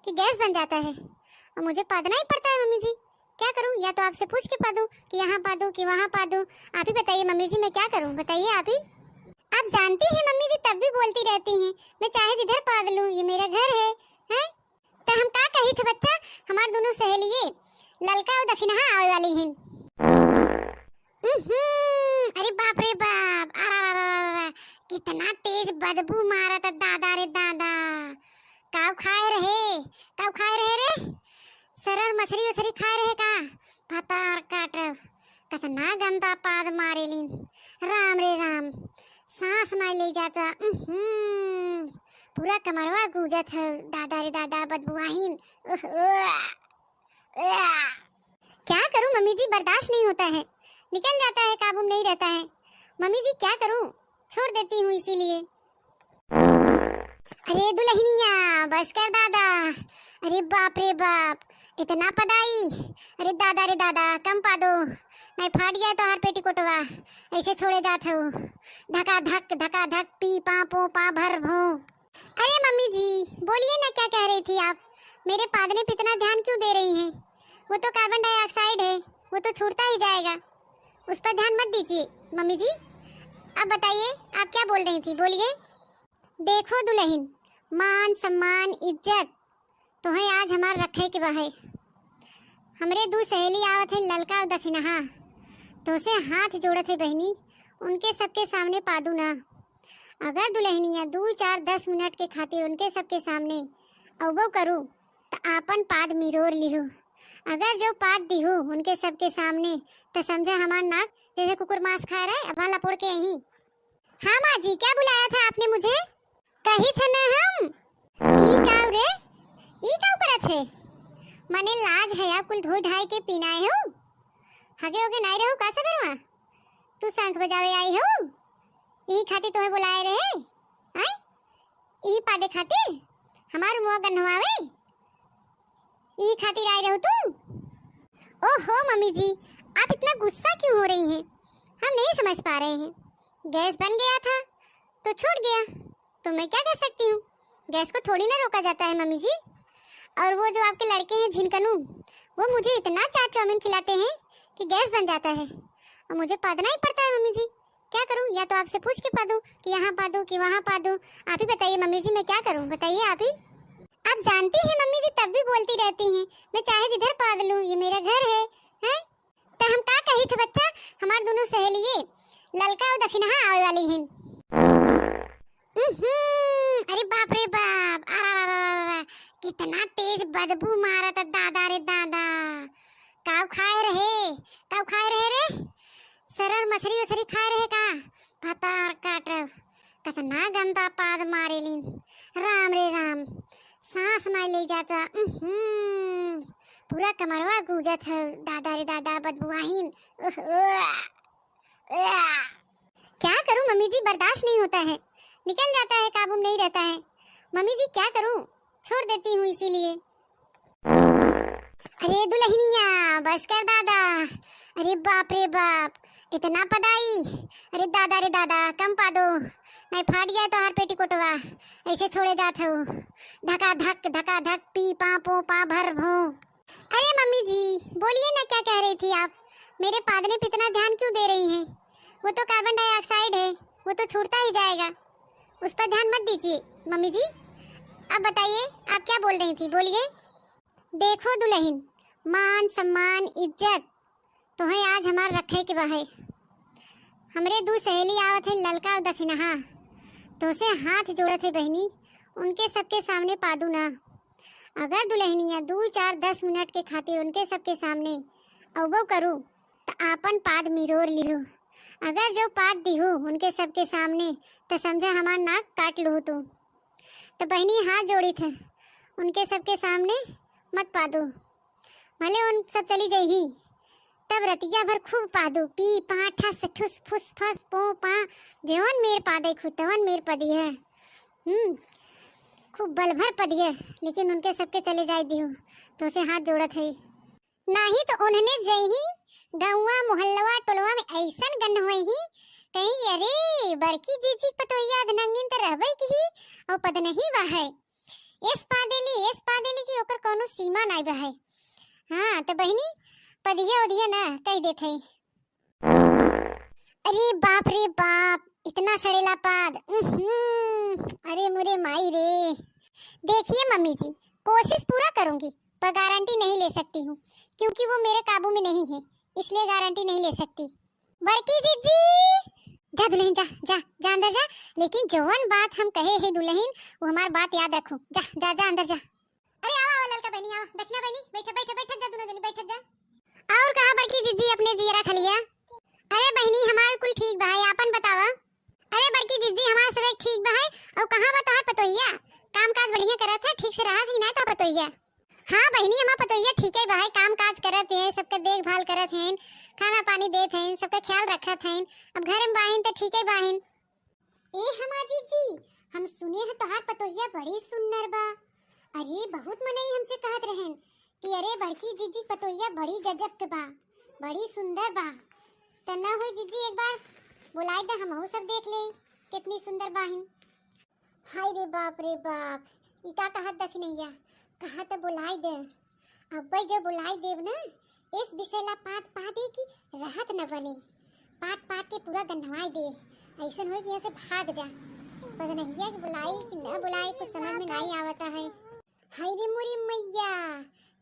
कि गैस बन जाता है और मुझे पादना ही पड़ता है। मम्मी जी क्या करूँ? या तो आपसे पूछ के पा दूँ कि यहाँ पा दूँ कि वहाँ पा दूँ? आप ही बताइए मम्मी जी, मैं क्या करूँ बताइए आप ही। आप जानती हैं मम्मी जी तब भी बोलती रहती हैं, मैं चाहे जिधर पाद लूँ, ये मेरा घर है, हैं? तो हम का कही थे बच्चा, हमारे दोनों सहेलिए ललका और दक्षिणा आवे वाली हैं। अरे बाप रे बाप, कितना तेज बदबू मारा था दादा रे दादा। काव खाए रहे रे, सरल मछली उछली खाए रहे का पतार काटब कतना गंदा पाद मारेलिन। राम रे राम, सांस नहीं ले जाता। पूरा कमरवा गूंजत है। दादा रे दादा बदबुआहीन। क्या करूं मम्मी जी, बर्दाश्त नहीं होता है, निकल जाता है, काबू नहीं रहता है। मम्मी जी क्या करूं, छोड़ देती हूँ इसीलिए। अरे दुल्हनिया बस कर दादा। अरे बाप रे बाप, इतना पदाई। अरे दादा रे दादा कम पा दो, नहीं फाट गया तो हर पेटीकोटवा। ऐसे छोड़े जात हो, धका धक पी पा पो पा भर भो। अरे मम्मी जी बोलिए ना, क्या कह रही थी आप? मेरे पादने पे इतना ध्यान क्यों दे रही हैं? वो तो कार्बन डाइऑक्साइड है, वो तो छूटता ही जाएगा, उस पर ध्यान मत दीजिए। मम्मी जी अब बताइए आप क्या बोल रही थी, बोलिए। देखो दुल्हन, मान सम्मान इज्जत तो है आज हमार रखे के बहे। हमरे दो सहेली आवत है ललका और दक्षिणहा, तो से हाथ जोड़त है बहनी, उनके सबके सामने पादू ना। अगर दुल्हनिया 2 4 10 मिनट के खातिर उनके सबके सामने अवो करूँ तो आपन पाद मिरोर लिहू। अगर जो पाद दिहू उनके सबके सामने तो समझे हमार नाक जैसे कुकुर मांस खा रहा है, अब लपोड़ के यहीं। हाँ माँ जी क्या बुलाया था आपने मुझे? कही था ना हम ई काव रे, ई काव करत है? मने लाज है आप कुल धोई धाई के पीनाए हो, हगे होगे नहीं रहो का सबेरवा? तू शंख बजावे आई हो, ई खातिर तुम्हें बुलाए रहे आई? ई पादे खातिर हमार मुंह गन्हवावे, ई खातिर आई रहो तू? ओहो मम्मी जी आप इतना गुस्सा क्यों हो रही हैं? हम नहीं समझ पा रहे हैं। गैस बन गया था तो छूट गया, तो मैं क्या कर सकती हूँ? गैस को थोड़ी ना रोका जाता है मम्मी जी। और वो जो आपके लड़के हैं झिनकनू, वो मुझे इतना चाट चाउमीन खिलाते हैं कि गैस बन जाता है, और मुझे पादना ही पड़ता है। मम्मी जी क्या करूँ? या तो आपसे पूछ के पादूं कि यहाँ पादूं कि वहाँ पादूं? आप ही बताइए मम्मी जी, मैं क्या करूँ, बताइए आप ही। आप जानती हैं मम्मी जी तब भी बोलती रहती हैं, मैं चाहे जिधर पाद लूँ, ये मेरा घर है, हैं? तो हम का कही थे बच्चा, हमार दोनों सहेलिये ललका और दक्षिणहा आवे वाली हैं। अरे बाप रे बाप, कितना तेज बदबू मारा था दादा रे दादा। काव खाए रहे रे? सरल मछली उछली खाए रहे का पतार काटब कतना गंदा पाद मारेलिन। राम रे राम, सांस नहीं ले जाता। पूरा कमरवा गूंजत है। दादा रे दादा बदबुआहीन। क्या करूं मम्मी जी, बर्दाश्त नहीं होता है, निकल जाता है, काबू नहीं रहता है। मम्मी जी क्या करूं, छोड़ देती हूँ इसीलिए। अरे दुल्हनिया बस कर दादा। अरे बाप रे बाप, इतना पदाई। अरे दादा रे दादा कम पा दो, नहीं फाट गया तो हर पेटीकोटवा। ऐसे छोड़े जात हो, धका धक पी पा पो पा भर भो। अरे मम्मी जी बोलिए ना, क्या कह रही थी आप? मेरे पादने पे इतना ध्यान क्यों दे रही हैं? वो तो कार्बन डाइऑक्साइड है, वो तो छूटता ही जाएगा, उस पर ध्यान मत दीजिए। मम्मी जी अब बताइए आप क्या बोल रही थी, बोलिए। देखो दुल्हन, मान सम्मान इज्जत तो है आज हमार रखे के बहे। हमरे दो सहेली आवत है ललका और दक्षिणहा, तो से हाथ जोड़त है बहनी, उनके सबके सामने पादू ना। अगर दुल्हनिया 2 4 10 मिनट के खातिर उनके सबके सामने अवो करूँ तो आपन पाद मिरोर लिहू। अगर जो पाद दिहू उनके सबके सामने तो समझे हमार नाक काट लूँ। तो बहनी हाथ जोड़ी थे, उनके सबके सामने मत पादू, भले उन सब चली जाही, तब रतिया भर खूब पादू, पी पा ठस ठुस फुस फस पो पा, जेवन मेर पादे खुतवन मेर पदी है। खूब बल भर पदी है, लेकिन उनके सबके चले जाए दियो तो उसे हाथ जोड़त है। नहीं तो उन्होंने जही गौवा मोहल्लवा टोलवा में ऐसन गन होई ही कहीं, अरे बड़की जीजी पतोहिया नंगिन त रहबे की और पद नहीं बहे। इस पादेली की ओकर कोनो सीमा नहीं बहे। हाँ तो बहनी पदिया उदिया ना कह देथे। अरे बाप रे बाप, इतना सड़ेला पाद। अरे मुरे माई रे। देखिए मम्मी जी कोशिश पूरा करूंगी, पर गारंटी नहीं ले सकती हूँ, क्योंकि वो मेरे काबू में नहीं है, इसलिए गारंटी नहीं ले सकती। बड़की जीजी जा दुल्हन, जा जा जा अंदर जा, लेकिन जवन बात हम कहे है दुल्हन वो हमार बात याद रखो। जा जा जा अंदर जा। अरे आओ आओ ललका बहनी, आओ दक्षिणा बहनी, बैठो बैठो रख लिया। अरे बहनी हमार कुल ठीक बा है, आपन बतावा। अरे बड़की दीदी हमार सब ठीक बा है। और कहां बता है पतोहिया? काम काज बढ़िया करत है, ठीक से रहत ही ना तो पतोहिया। हां बहनी हमार पतोहिया ठीक है बा है, काम काज करत है, सबके देखभाल करत हैं, खाना पानी देत हैं, सबका ख्याल रखत हैं। अब घर में बाहिन तो ठीक है बाहिन। ए हमार जीजी, हम सुने हैं तोहार पतोहिया बड़ी सुंदर बा। अरे बहुत मनई हमसे कहत रहन कि अरे बड़की जीजी पतोहिया बड़ी गजब के बा, बड़ी सुंदर बा। तना हुई जीजी एक बार बुलाए दे, हमहू सब देख ले कितनी सुंदर बाहिन। हाय रे बाप इका कहत दखनैया, कहा तो बुलाए दे। अब जब बुलाए देव ना, इस विषयला पात पादे की राहत न बने, पात पात के पूरा गंधवाई दे, ऐसा हो कि यहाँ से भाग जा। पर नैया कि बुलाई कि न बुलाई कुछ समझ में नहीं आवता है। हाय रे मोरी मैया,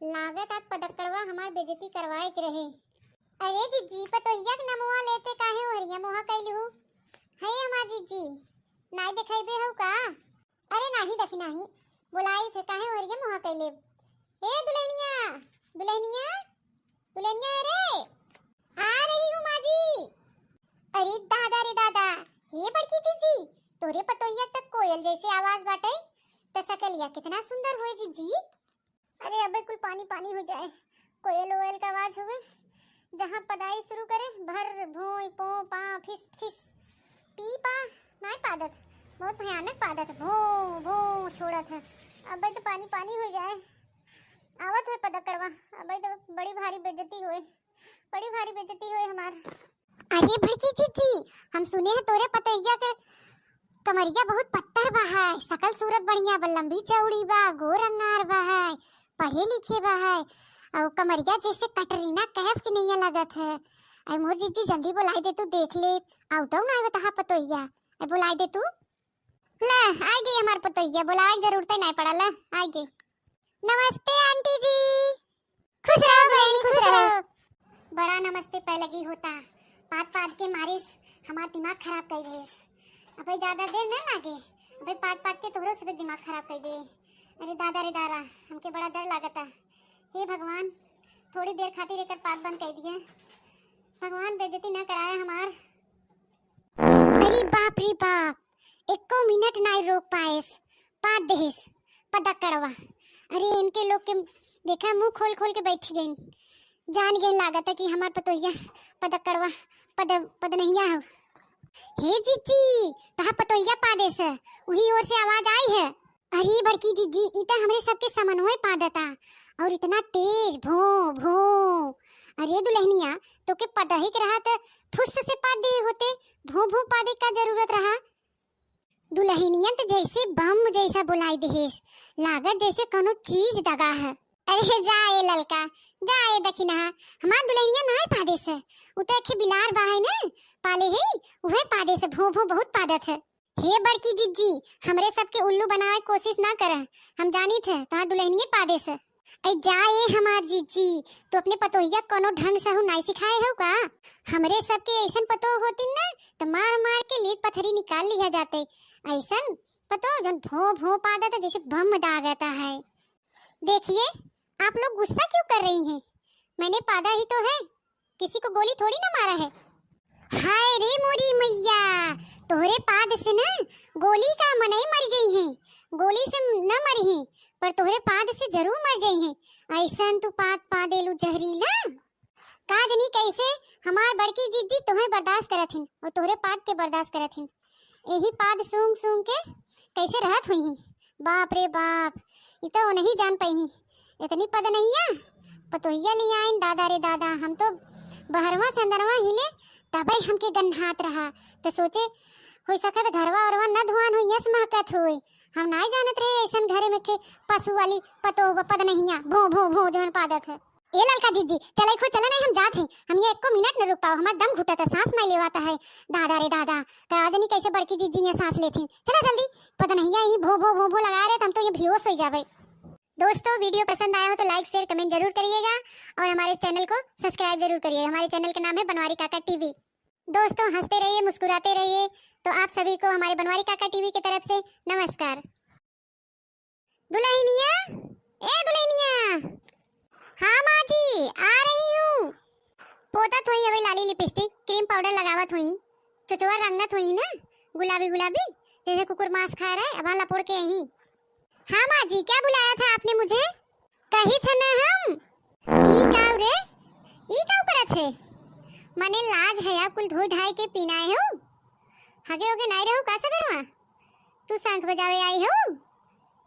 लागत आप पदकड़वा हमार बेइज्जती करवाए के रहे। अरे जीजी पतोहिया के नमुआ लेते काहे हो हरिया मोहा कैलू? है हमार जीजी नाई देखाइबे हो का? अरे नाही देखी नाही, बुलाई थे काहे हो हरिया मोहा कैले? ए दुल्हनिया दुल्हनिया दुल्हनिया रे, आ रही हूँ माजी। अरे दादा रे दादा, हे बड़की जीजी तोरे पतोहिया तक कोयल जैसे आवाज बाटे, त सकलिया कितना सुंदर होए जीजी। अरे अबे कुल पानी पानी हो जाए, कोयल ओयल का आवाज होवे, जहाँ पदाई शुरू करे भर भोई पो पा फिस फिस पी पा नहीं पादत, बहुत भयानक पादत, भो भो छोड़त है। अबे तो पानी पानी हो जाए, आवत हुए पदक करवा। अबे तो बड़ी भारी बेइज्जती हुए, बड़ी भारी बेइज्जती हुए हमार। अरे भड़की जीजी, हम सुने हैं तोरे पतैया के कमरिया बहुत पत्थर बा है, सकल सूरत बढ़िया बा, लंबी चौड़ी बा, गोर अंगार बा है, पढ़े लिखे बा है, और कमरिया जैसे कटरीना कैफ की नहीं लगत है। ऐ मोर जीजी जल्दी बुलाई दे, तू देख ले आउ तो ना बता पतोहिया, ऐ बुलाई दे तू। ले आई गई हमार पतोहिया, बुलाए जरूरत नहीं पड़ल, आई गई। नमस्ते आंटी जी। खुश रहो बहनी खुश रहो। बड़ा नमस्ते पे लगी होता, पात पात के मारिस हमार दिमाग खराब कर रहे। अबे ज्यादा देर न लागे, अबे पात पात के तोरो सब दिमाग खराब कर दे। अरे दादा रे दादा, हमके बड़ा डर लागता। हे भगवान, थोड़ी देर खातिर एकर पात बंद कर दिया, भगवान बेइज्जती न कराए हमार। अरे बाप रे बाप, एको मिनट नहीं रोक पाएस, पात देहिस पदक करवा। अरे इनके लोग के देखा मुंह खोल खोल के बैठ गए, जान गए लागत है कि हमार पतोहिया पदक करवा पद नहीं हो। हे जीजी तहा पतोहिया पादेस, वही ओर से आवाज आई है। अरे बड़की जीजी इता हमरे सबके समन्वय पादता, और इतना तेज भो भो। अरे दुल्हनिया तो के पदहिक रहा त फुस से पादे होते, भो भो पादे का जरूरत रहा? दुल्हनिया तो जैसे बम जैसा बुलाई देहेस, लागत जैसे कोनो चीज दगा है। अरे जाए ललका जाए दखिना, हमार दुल्हनिया ना पादेस, उते के बिलार बा है ना पाले है, वह पादेस भो भो बहुत पादत है। हे बड़की जीजी हमरे सबके उल्लू बनाए कोशिश ना करे, हम जानी थे तहां दुल्हनिया पादेस। ऐ जाए हमार जीजी, तो अपने पतोहिया कोनो ढंग से हो नहीं सिखाए हो का? हमरे सबके ऐसन पतो होती ना तो मार मार के लीड पत्थरी निकाल लिया जाते, ऐसन पतो जन भो भो पादत जैसे बम दागता है। देखिए आप लोग गुस्सा क्यों कर रही हैं? मैंने पादा ही तो है, किसी को गोली थोड़ी ना मारा है। हाय रे मोरी मैया, तोहरे पाद से ना गोली का मनई मर गई है, गोली से न मरी है पर तोहरे पाद से जरूर मर गई है। ऐसन तू पाद पादेलू जहरीला, काज नहीं कैसे हमार बड़की जीजी तुम्हें बर्दाश्त करत हिन और तोहरे पाद के बर्दाश्त करत हिन, यही पाद सूंघ सूंघ के कैसे रहत हुई। बाप रे बाप, इतना वो नहीं जान पाई, इतनी पद नहीं है पतोहिया ले आइन। दादा रे दादा, हम तो बहरवा से अंदरवा हिले तबे हमके गन्हात रहा, तो सोचे हो सकत घरवा औरवा न धुआन हो यस महकत होए, हम नहीं जानत रहे ऐसन घरे में के पशु वाली पतो पद नहीं है, भो भो भो जवन पादत है। ए ललका जीजी चले खो चला नहीं, हम जात हैं, हम ये एको मिनट न रुक पाओ, हमार दम घुटता, सांस नहीं लेवाता है। दादा रे दादा, काज नहीं कैसे बड़की जीजी ये सांस लेती, चला जल्दी, पद नहीं है, भो भो भो भो लगा रहे हम तो ये बेहोश हो जावे। दोस्तों वीडियो पसंद आया हो तो लाइक शेयर कमेंट जरूर करिएगा और हमारे चैनल को सब्सक्राइब जरूर करिएगा। हमारे चैनल का नाम है बनवारी काका टीवी। दोस्तों हंसते रहिए मुस्कुराते रहिए। तो आप सभी को हमारे बनवारी काका टीवी की तरफ से नमस्कार। दुल्हनिया, ए दुल्हनिया, हाँ माँ जी आ रही हूँ। पोतत होई अबे लाली लिपस्टिक क्रीम पाउडर लगावत होई, चुचवा रंगत होई ना गुलाबी गुलाबी, जैसे कुकुर मांस खा रहा है। अब लपोड़ के यहीं। हाँ माँ जी, क्या बुलाया था आपने मुझे? कही थे ना हम ई काव रे, ई काव करत है? मने लाज है आप कुल धोई धाई के पीनाए हो, हगे होगे नहीं रहो का सबेरवा? तू शंख बजावे आई हो,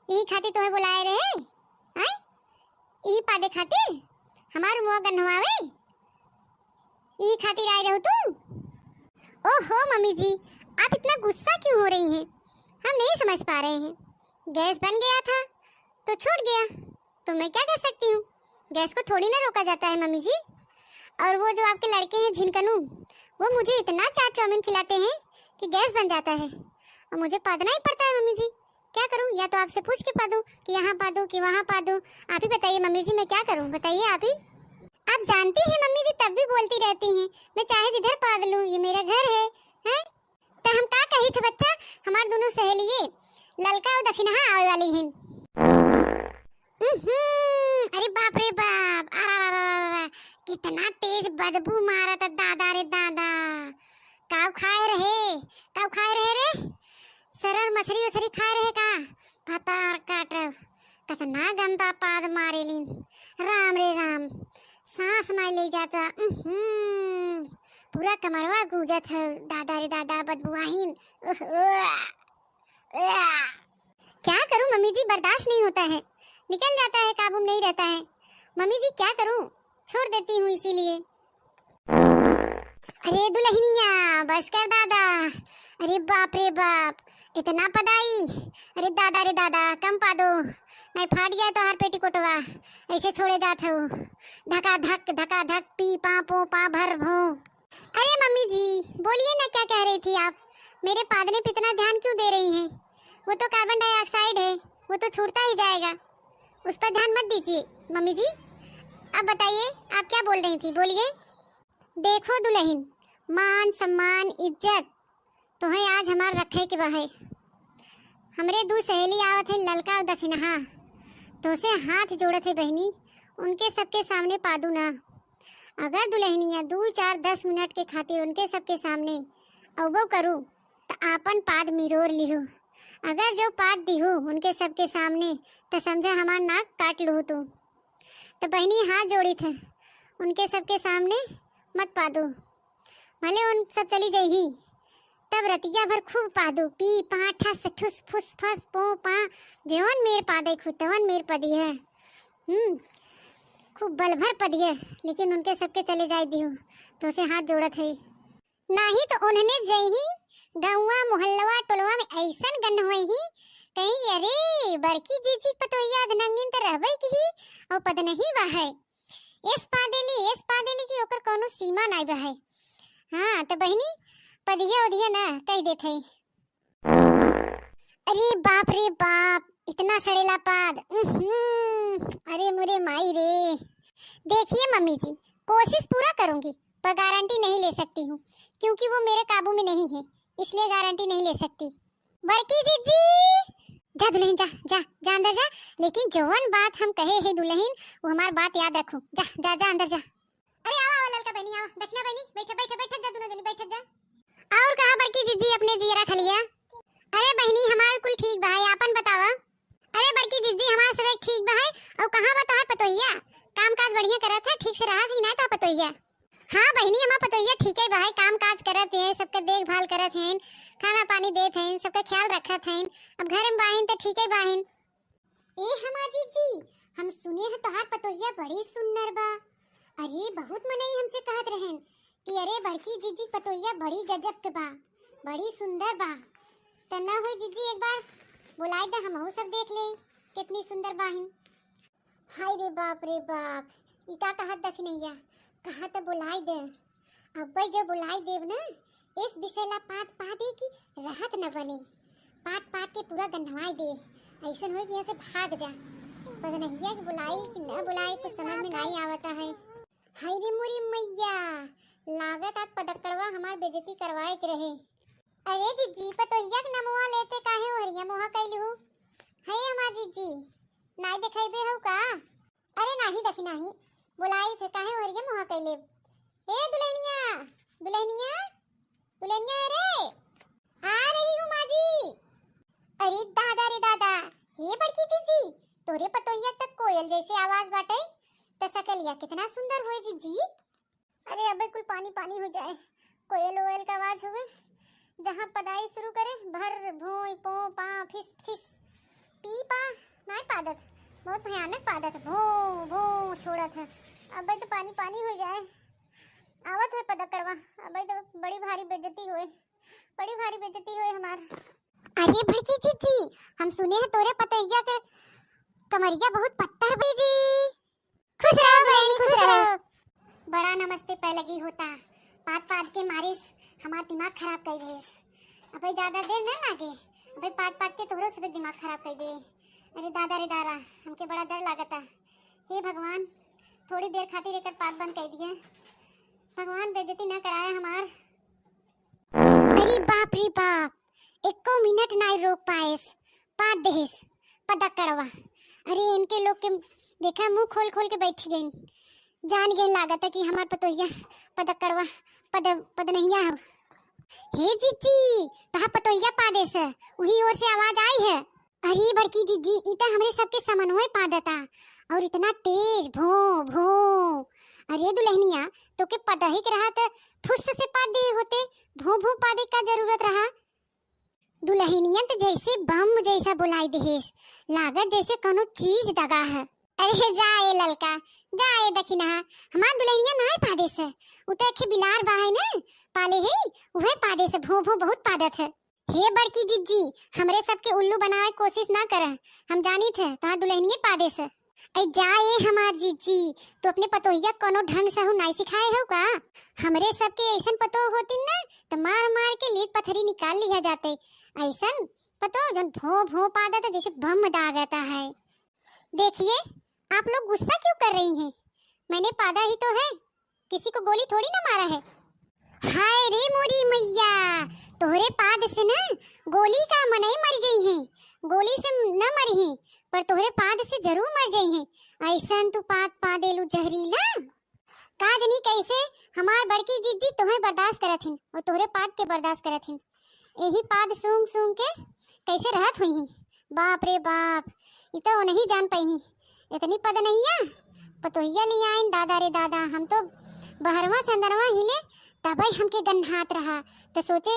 ई खातिर तुम्हें बुलाए रहे आई, ई पादे खातिर हमार मुंह गन्हवावे, ई खातिर आई रहो तू? ओहो मम्मी जी, आप इतना गुस्सा क्यों हो रही हैं? हम नहीं समझ पा रहे हैं। गैस बन गया था तो छूट गया, तो मैं क्या कर सकती हूँ? गैस को थोड़ी ना रोका जाता है मम्मी जी। और वो जो आपके लड़के हैं झिनकनू, वो मुझे इतना चाट चाउमीन खिलाते हैं कि गैस बन जाता है, और मुझे पादना ही पड़ता है मम्मी जी। क्या करूँ? या तो आपसे पूछ के पा दूँ कि यहाँ पा दूँ कि वहाँ पा दूँ? आप ही बताइए मम्मी जी, मैं क्या करूँ? बताइए आप ही। आप जानती हैं मम्मी जी, तब भी बोलती रहती हैं मैं चाहे जिधर पाद लूँ, ये मेरा घर है, हैं? तो हम का कही थे बच्चा, हमार दोनों सहेलिये ललका और दक्षिणहा आवे वाली हैं। अरे बाप रे बाप, कितना तेज बदबू मारा था दादा रे दादा। काव खाए रहे, काव खाए रहे रे, सरल मछली उछली खाए रहे का? पतार काट, कितना गंदा पाद मारे लीन। राम रे राम, सांस नहीं ले जाता। पूरा कमरवा गूंजत है दादा रे दादा, बदबुआहीन। क्या करूं मम्मी जी, बर्दाश्त नहीं होता है, निकल जाता है, काबू में नहीं रहता है। मम्मी जी क्या करूं, छोड़ देती हूँ इसीलिए। अरे दुल्हनिया बस कर दादा। अरे बाप रे बाप, इतना पदाई। अरे दादा रे दादा, कम पा दो, नहीं फाट गया तो हर पेटीकोटवा ऐसे छोड़े जात हो। धका धक पी पा पो पा भर भो। अरे मम्मी जी बोलिए ना, क्या कह रही थी आप? मेरे पादने पे इतना ध्यान क्यों दे रही हैं? वो तो कार्बन डाइऑक्साइड है, वो तो छूटता ही जाएगा, उस पर ध्यान मत दीजिए मम्मी जी। अब बताइए आप क्या बोल रही थी, बोलिए। देखो दुल्हन, मान सम्मान इज्जत तो है आज हमार रखे के बहे। हमरे दो सहेली आवत है ललका और दक्षिणहा, तो से हाथ जोड़त है बहनी, उनके सबके सामने पादू ना। अगर दुल्हनिया 2-4-10 मिनट के खातिर उनके सबके सामने अवबो करूँ तो आपन पाद मिरोर लिहू। अगर जो पाद दिहू उनके सबके सामने तो समझा हमार नाक काट लू। तो बहनी हाथ जोड़ी थे, उनके सबके सामने मत पादू, भले उन सब चली जाही, तब रतिया भर खूब पादू, पी पा ठस ठुस फुस फस पो पा, जेवन मेर पादे खुतवन मेर पदी है। खूब बल भर पदी है, लेकिन उनके सबके चले जाए दिहू तो उसे हाथ जोड़त है। नहीं तो उन्होंने जही गौवा मोहल्लवा टोलवा में ऐसन गन होई ही कहीं, अरे बड़की जीजी पतोहिया नंगिन त रहबे की ही और पद नहीं बहाय, इस पादेली की ओकर कोनो सीमा नहीं बहाय। हाँ तो बहनी पदिया उदिया ना कह देथे। अरे बाप रे बाप, इतना सड़ेला पाद। अरे मुरे माई रे। देखिए मम्मी जी, कोशिश पूरा करूंगी, पर गारंटी नहीं ले सकती हूँ, क्योंकि वो मेरे काबू में नहीं है, इसलिए गारंटी नहीं ले सकती। बड़की जीजी जा दुल्हन, जा जा जा अंदर जा, लेकिन जवन बात हम कहे है दुल्हन, वो हमार बात याद रखो। जा जा जा अंदर जा। अरे आओ ललका बहनी, आओ दक्षिणा बहनी, बैठो बैठो बैठो जा, दोनों जनी बैठो जा। और कहा बड़की जीजी अपने जीरा खा लिया? अरे बहनी हमार कुल ठीक बा है, आपन बतावा। अरे बड़की जीजी हमार सब ठीक बा है, और कहां बा तोहार पतोहिया? काम काज बढ़िया करत है, ठीक से रहा ही ना तो पतोहिया? हाँ बहनी हमार पतोहिया ठीक है बा है, काम काज करत है, सबके देखभाल करत हैं, खाना पानी देत हैं, सबका ख्याल रखत हैं। अब घर में बाहिन तो ठीक है बाहिन। ए हमार जीजी, हम सुने हैं तोहार पतोहिया बड़ी सुंदर बा। अरे बहुत मनई हमसे कहत रहन कि अरे बड़की जीजी पतोहिया बड़ी गजब के बा, बड़ी सुंदर बा। तना हो जीजी एक बार बुलाए दे, हम सब देख ले कितनी सुंदर बाहिन। हाय रे बाप रे बाप, इका कहत दखनैया, कहा तो बुलाए दे। अब जो बुलाए देव ना, इस बिसेला पात पादे की राहत न बने, पात पात के पूरा गंधवाई दे, ऐसा हो कि यहाँ से भाग जा। पता नहीं कि बुलाई कि न बुलाई, कुछ समझ में नहीं आवता है। हाय रे मुरी मैया, लागत आप पदकड़वा हमार बेइज्जती करवाए के रहे। अरे जीजी पतोहिया के नमवा लेते काहे हरिया मोहा कैलू? है हमार जीजी नाई देखेबे हो का? अरे नहीं देखी नहीं, बुलाई थे काहे हरिया मोहा कैले? ए दुल्हनिया, दुल्हनिया, दुल्हनिया रे, आ रही हूँ माँ जी। अरे दादा रे दादा, हे बड़की जीजी, तोरे पतोहिया तक कोयल जैसे आवाज बाटे, त सकलिया कितना सुंदर होए जीजी। अरे अबे कुल पानी पानी हो जाए, कोयल ओयल का आवाज होवे, जहाँ पदाई शुरू करे भर भोई पो पा फिस फिस पी पा नहीं पादत, बहुत भयानक पादत, भो भो छोड़त है। अबे तो पानी पानी हो जाए, आवत हुए पदक करवा, अबे तो बड़ी भारी बेइज्जती हुए, बड़ी भारी बेइज्जती हुए हमार। अरे भड़की जीजी, हम सुने हैं तोरे पतैया के कमरिया बहुत पत्थर बीजी। खुश रहो बहनी, खुश रहो। बड़ा नमस्ते पे लगी होता, पात पात के मारिस हमार दिमाग खराब कर देस। अबे ज्यादा देर न लागे, अबे पात पात के तोरो सब दिमाग खराब कर दे। अरे दादा रे दादा, हमके बड़ा डर लागता। हे भगवान, थोड़ी देर खातिर एकर पात बंद कर दिया, भगवान बेइज्जती न कराए हमार। अरे बाप रे बाप, एको मिनट नहीं रोक पाएस, पात देहिस पदक करवा। अरे इनके लोग के देखा मुंह खोल खोल के बैठ गई, जान गई लागत है कि हमार पतोहिया पदक करवा पद नहीं आ। हे जीजी, तहा पतोहिया पादेस, वही ओर से आवाज आई है। अरे बड़की जीजी, इता हमरे सबके समन्वय पादता और इतना तेज भो भो। अरे दुल्हनिया, तो के पदहिक रहा त फुस से पाद दे होते, भो भो पादे का जरूरत रहा। दुल्हनिया तो जैसे बम जैसा बुलाई देहेस, लागत जैसे कोनो चीज दगा है। अरे जाए ललका, जाए दखिना, हमार दुल्हनिया नहीं पादेस, उते के बिलार बाहे न पाले है, वह पादेस भो भो बहुत पादत है। हे बड़की जिज्जी, हमरे सबके उल्लू बनाए कोशिश ना करे, हम जानी थे तहां दुल्हनिया पादेस। ऐ जाए हमार जीजी, तो अपने पतोहिया कोनो ढंग से हो नहीं सिखाए हो का? हमरे सबके ऐसन पतो होती ना तो मार मार के लीद पत्थरी निकाल लिया जाते। ऐसन पतो जन भो भो पादत जैसे बम दागता है। देखिए, आप लोग गुस्सा क्यों कर रही हैं? मैंने पादा ही तो है, किसी को गोली थोड़ी ना मारा है। हाय रे मोरी मैया, तोहरे पाद से ना गोली का मनई मर गई है, गोली से न मरी है, पर तोहरे पाद से जरूर मर गई है। ऐसन तू पाद पादेलू जहरीला, काज नहीं कैसे हमार बड़की जीजी तोहे बर्दाश्त करत हिन और तोहरे पाद के बर्दाश्त करत हिन। यही पाद सूंघ सूंघ के कैसे रहत हुई। बाप रे बाप, इतना वो नहीं जान पाई, इतनी पद नहीं है पतोहिया लिया आइन। दादा रे दादा, हम तो बहरवा संदरवा हिले तबई हमके गन्हात रहा, तो सोचे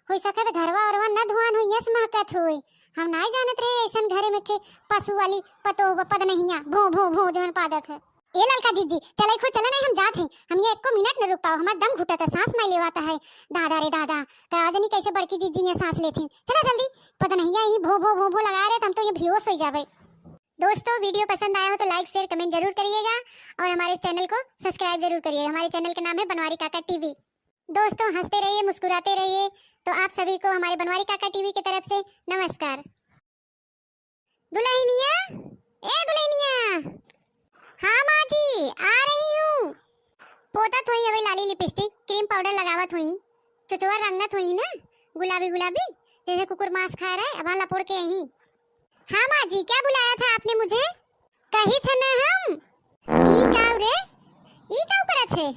हो सकत घरवा औरवा न धुआन हो यस महकत होए। हम नहीं जानत रहे ऐसन घरे में के पशु वाली पतो पद नहीं है, भो भो भो जोन पादत है। ए ललका जीजी, चले खो चला नहीं, हम जात हैं, हम ये एको मिनट न रुक पाओ, हमार दम घुटता, सांस नहीं लेवाता है। दादा रे दादा, काजनी कैसे बड़की जीजी ये सांस लेती, चला जल्दी, पता नहीं है भो भो भो भो लगा रहे, हम तो ये बेहोश हो जावे। दोस्तों, वीडियो पसंद आया हो तो लाइक शेयर कमेंट जरूर करिएगा और हमारे चैनल को सब्सक्राइब जरूर करिएगा। हमारे चैनल का नाम है बनवारी काका टीवी। दोस्तों, हंसते रहिए, मुस्कुराते रहिए। तो आप सभी को हमारे बनवारी काका टीवी की तरफ से नमस्कार। दुल्हनिया, ए दुल्हनिया, हाँ माँ जी आ रही हूँ। पोतत हुई अभी लाली लिपस्टिक क्रीम पाउडर लगावत हुई, चुचुआ रंगत हुई ना गुलाबी गुलाबी, जैसे कुकुर मांस खा रहा है, अब लपोड़ के यहीं। हाँ माँ जी, क्या बुलाया था आपने मुझे? कही था ना हम ई काऊ रे, ई काऊ करत है?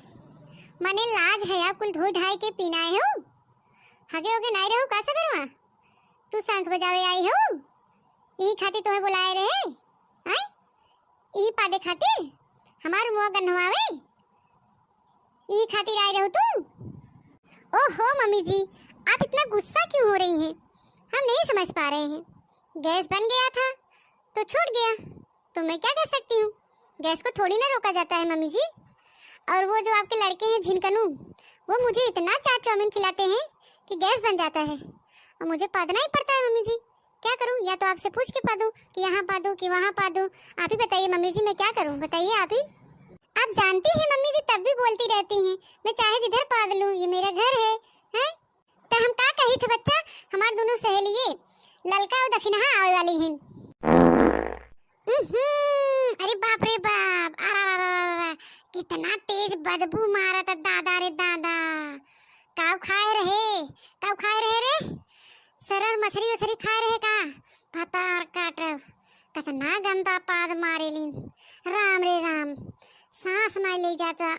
मने लाज है आप कुल धोई धाई के पीनाए हो, हगे होगे नहीं रहो का सबेरवा? तू शंख बजावे आई हो, ई खातिर तुम्हें बुलाए रहे हैं? ई पादे खातिर हमार मुंह गन्हवावे, ई खातिर आई रहो तू? ओहो मम्मी जी, आप इतना गुस्सा क्यों हो रही हैं? हम नहीं समझ पा रहे हैं। गैस बन गया था तो छूट गया, तो मैं क्या कर सकती हूँ? गैस को थोड़ी ना रोका जाता है मम्मी जी। और वो जो आपके लड़के हैं झिनकनू, वो मुझे इतना चाट चाउमीन खिलाते हैं कि गैस बन जाता है और मुझे पादना ही पड़ता है। मम्मी जी क्या करूँ? या तो आपसे पूछ के पा दूँ कि यहाँ पा दूँ कि वहाँ पा दूँ, आप ही बताइए मम्मी जी, मैं क्या करूँ बताइए आप ही। आप जानती हैं मम्मी जी तब भी बोलती रहती हैं, मैं चाहे जिधर पाद लूँ, ये मेरा घर है, हैं? तो हम का कही थे बच्चा, हमार दोनों सहेलिए ललका और दक्षिणहा आवे वाली हैं। अरे बाप रे बाप, कितना तेज बदबू मारा था दादा रे दादा। काव खाए रहे रे, सरल मछली उछली खाए रहे का? पतार काट, कितना गंदा पाद मारे लीन, राम रे राम, सांस नहीं ले जाता।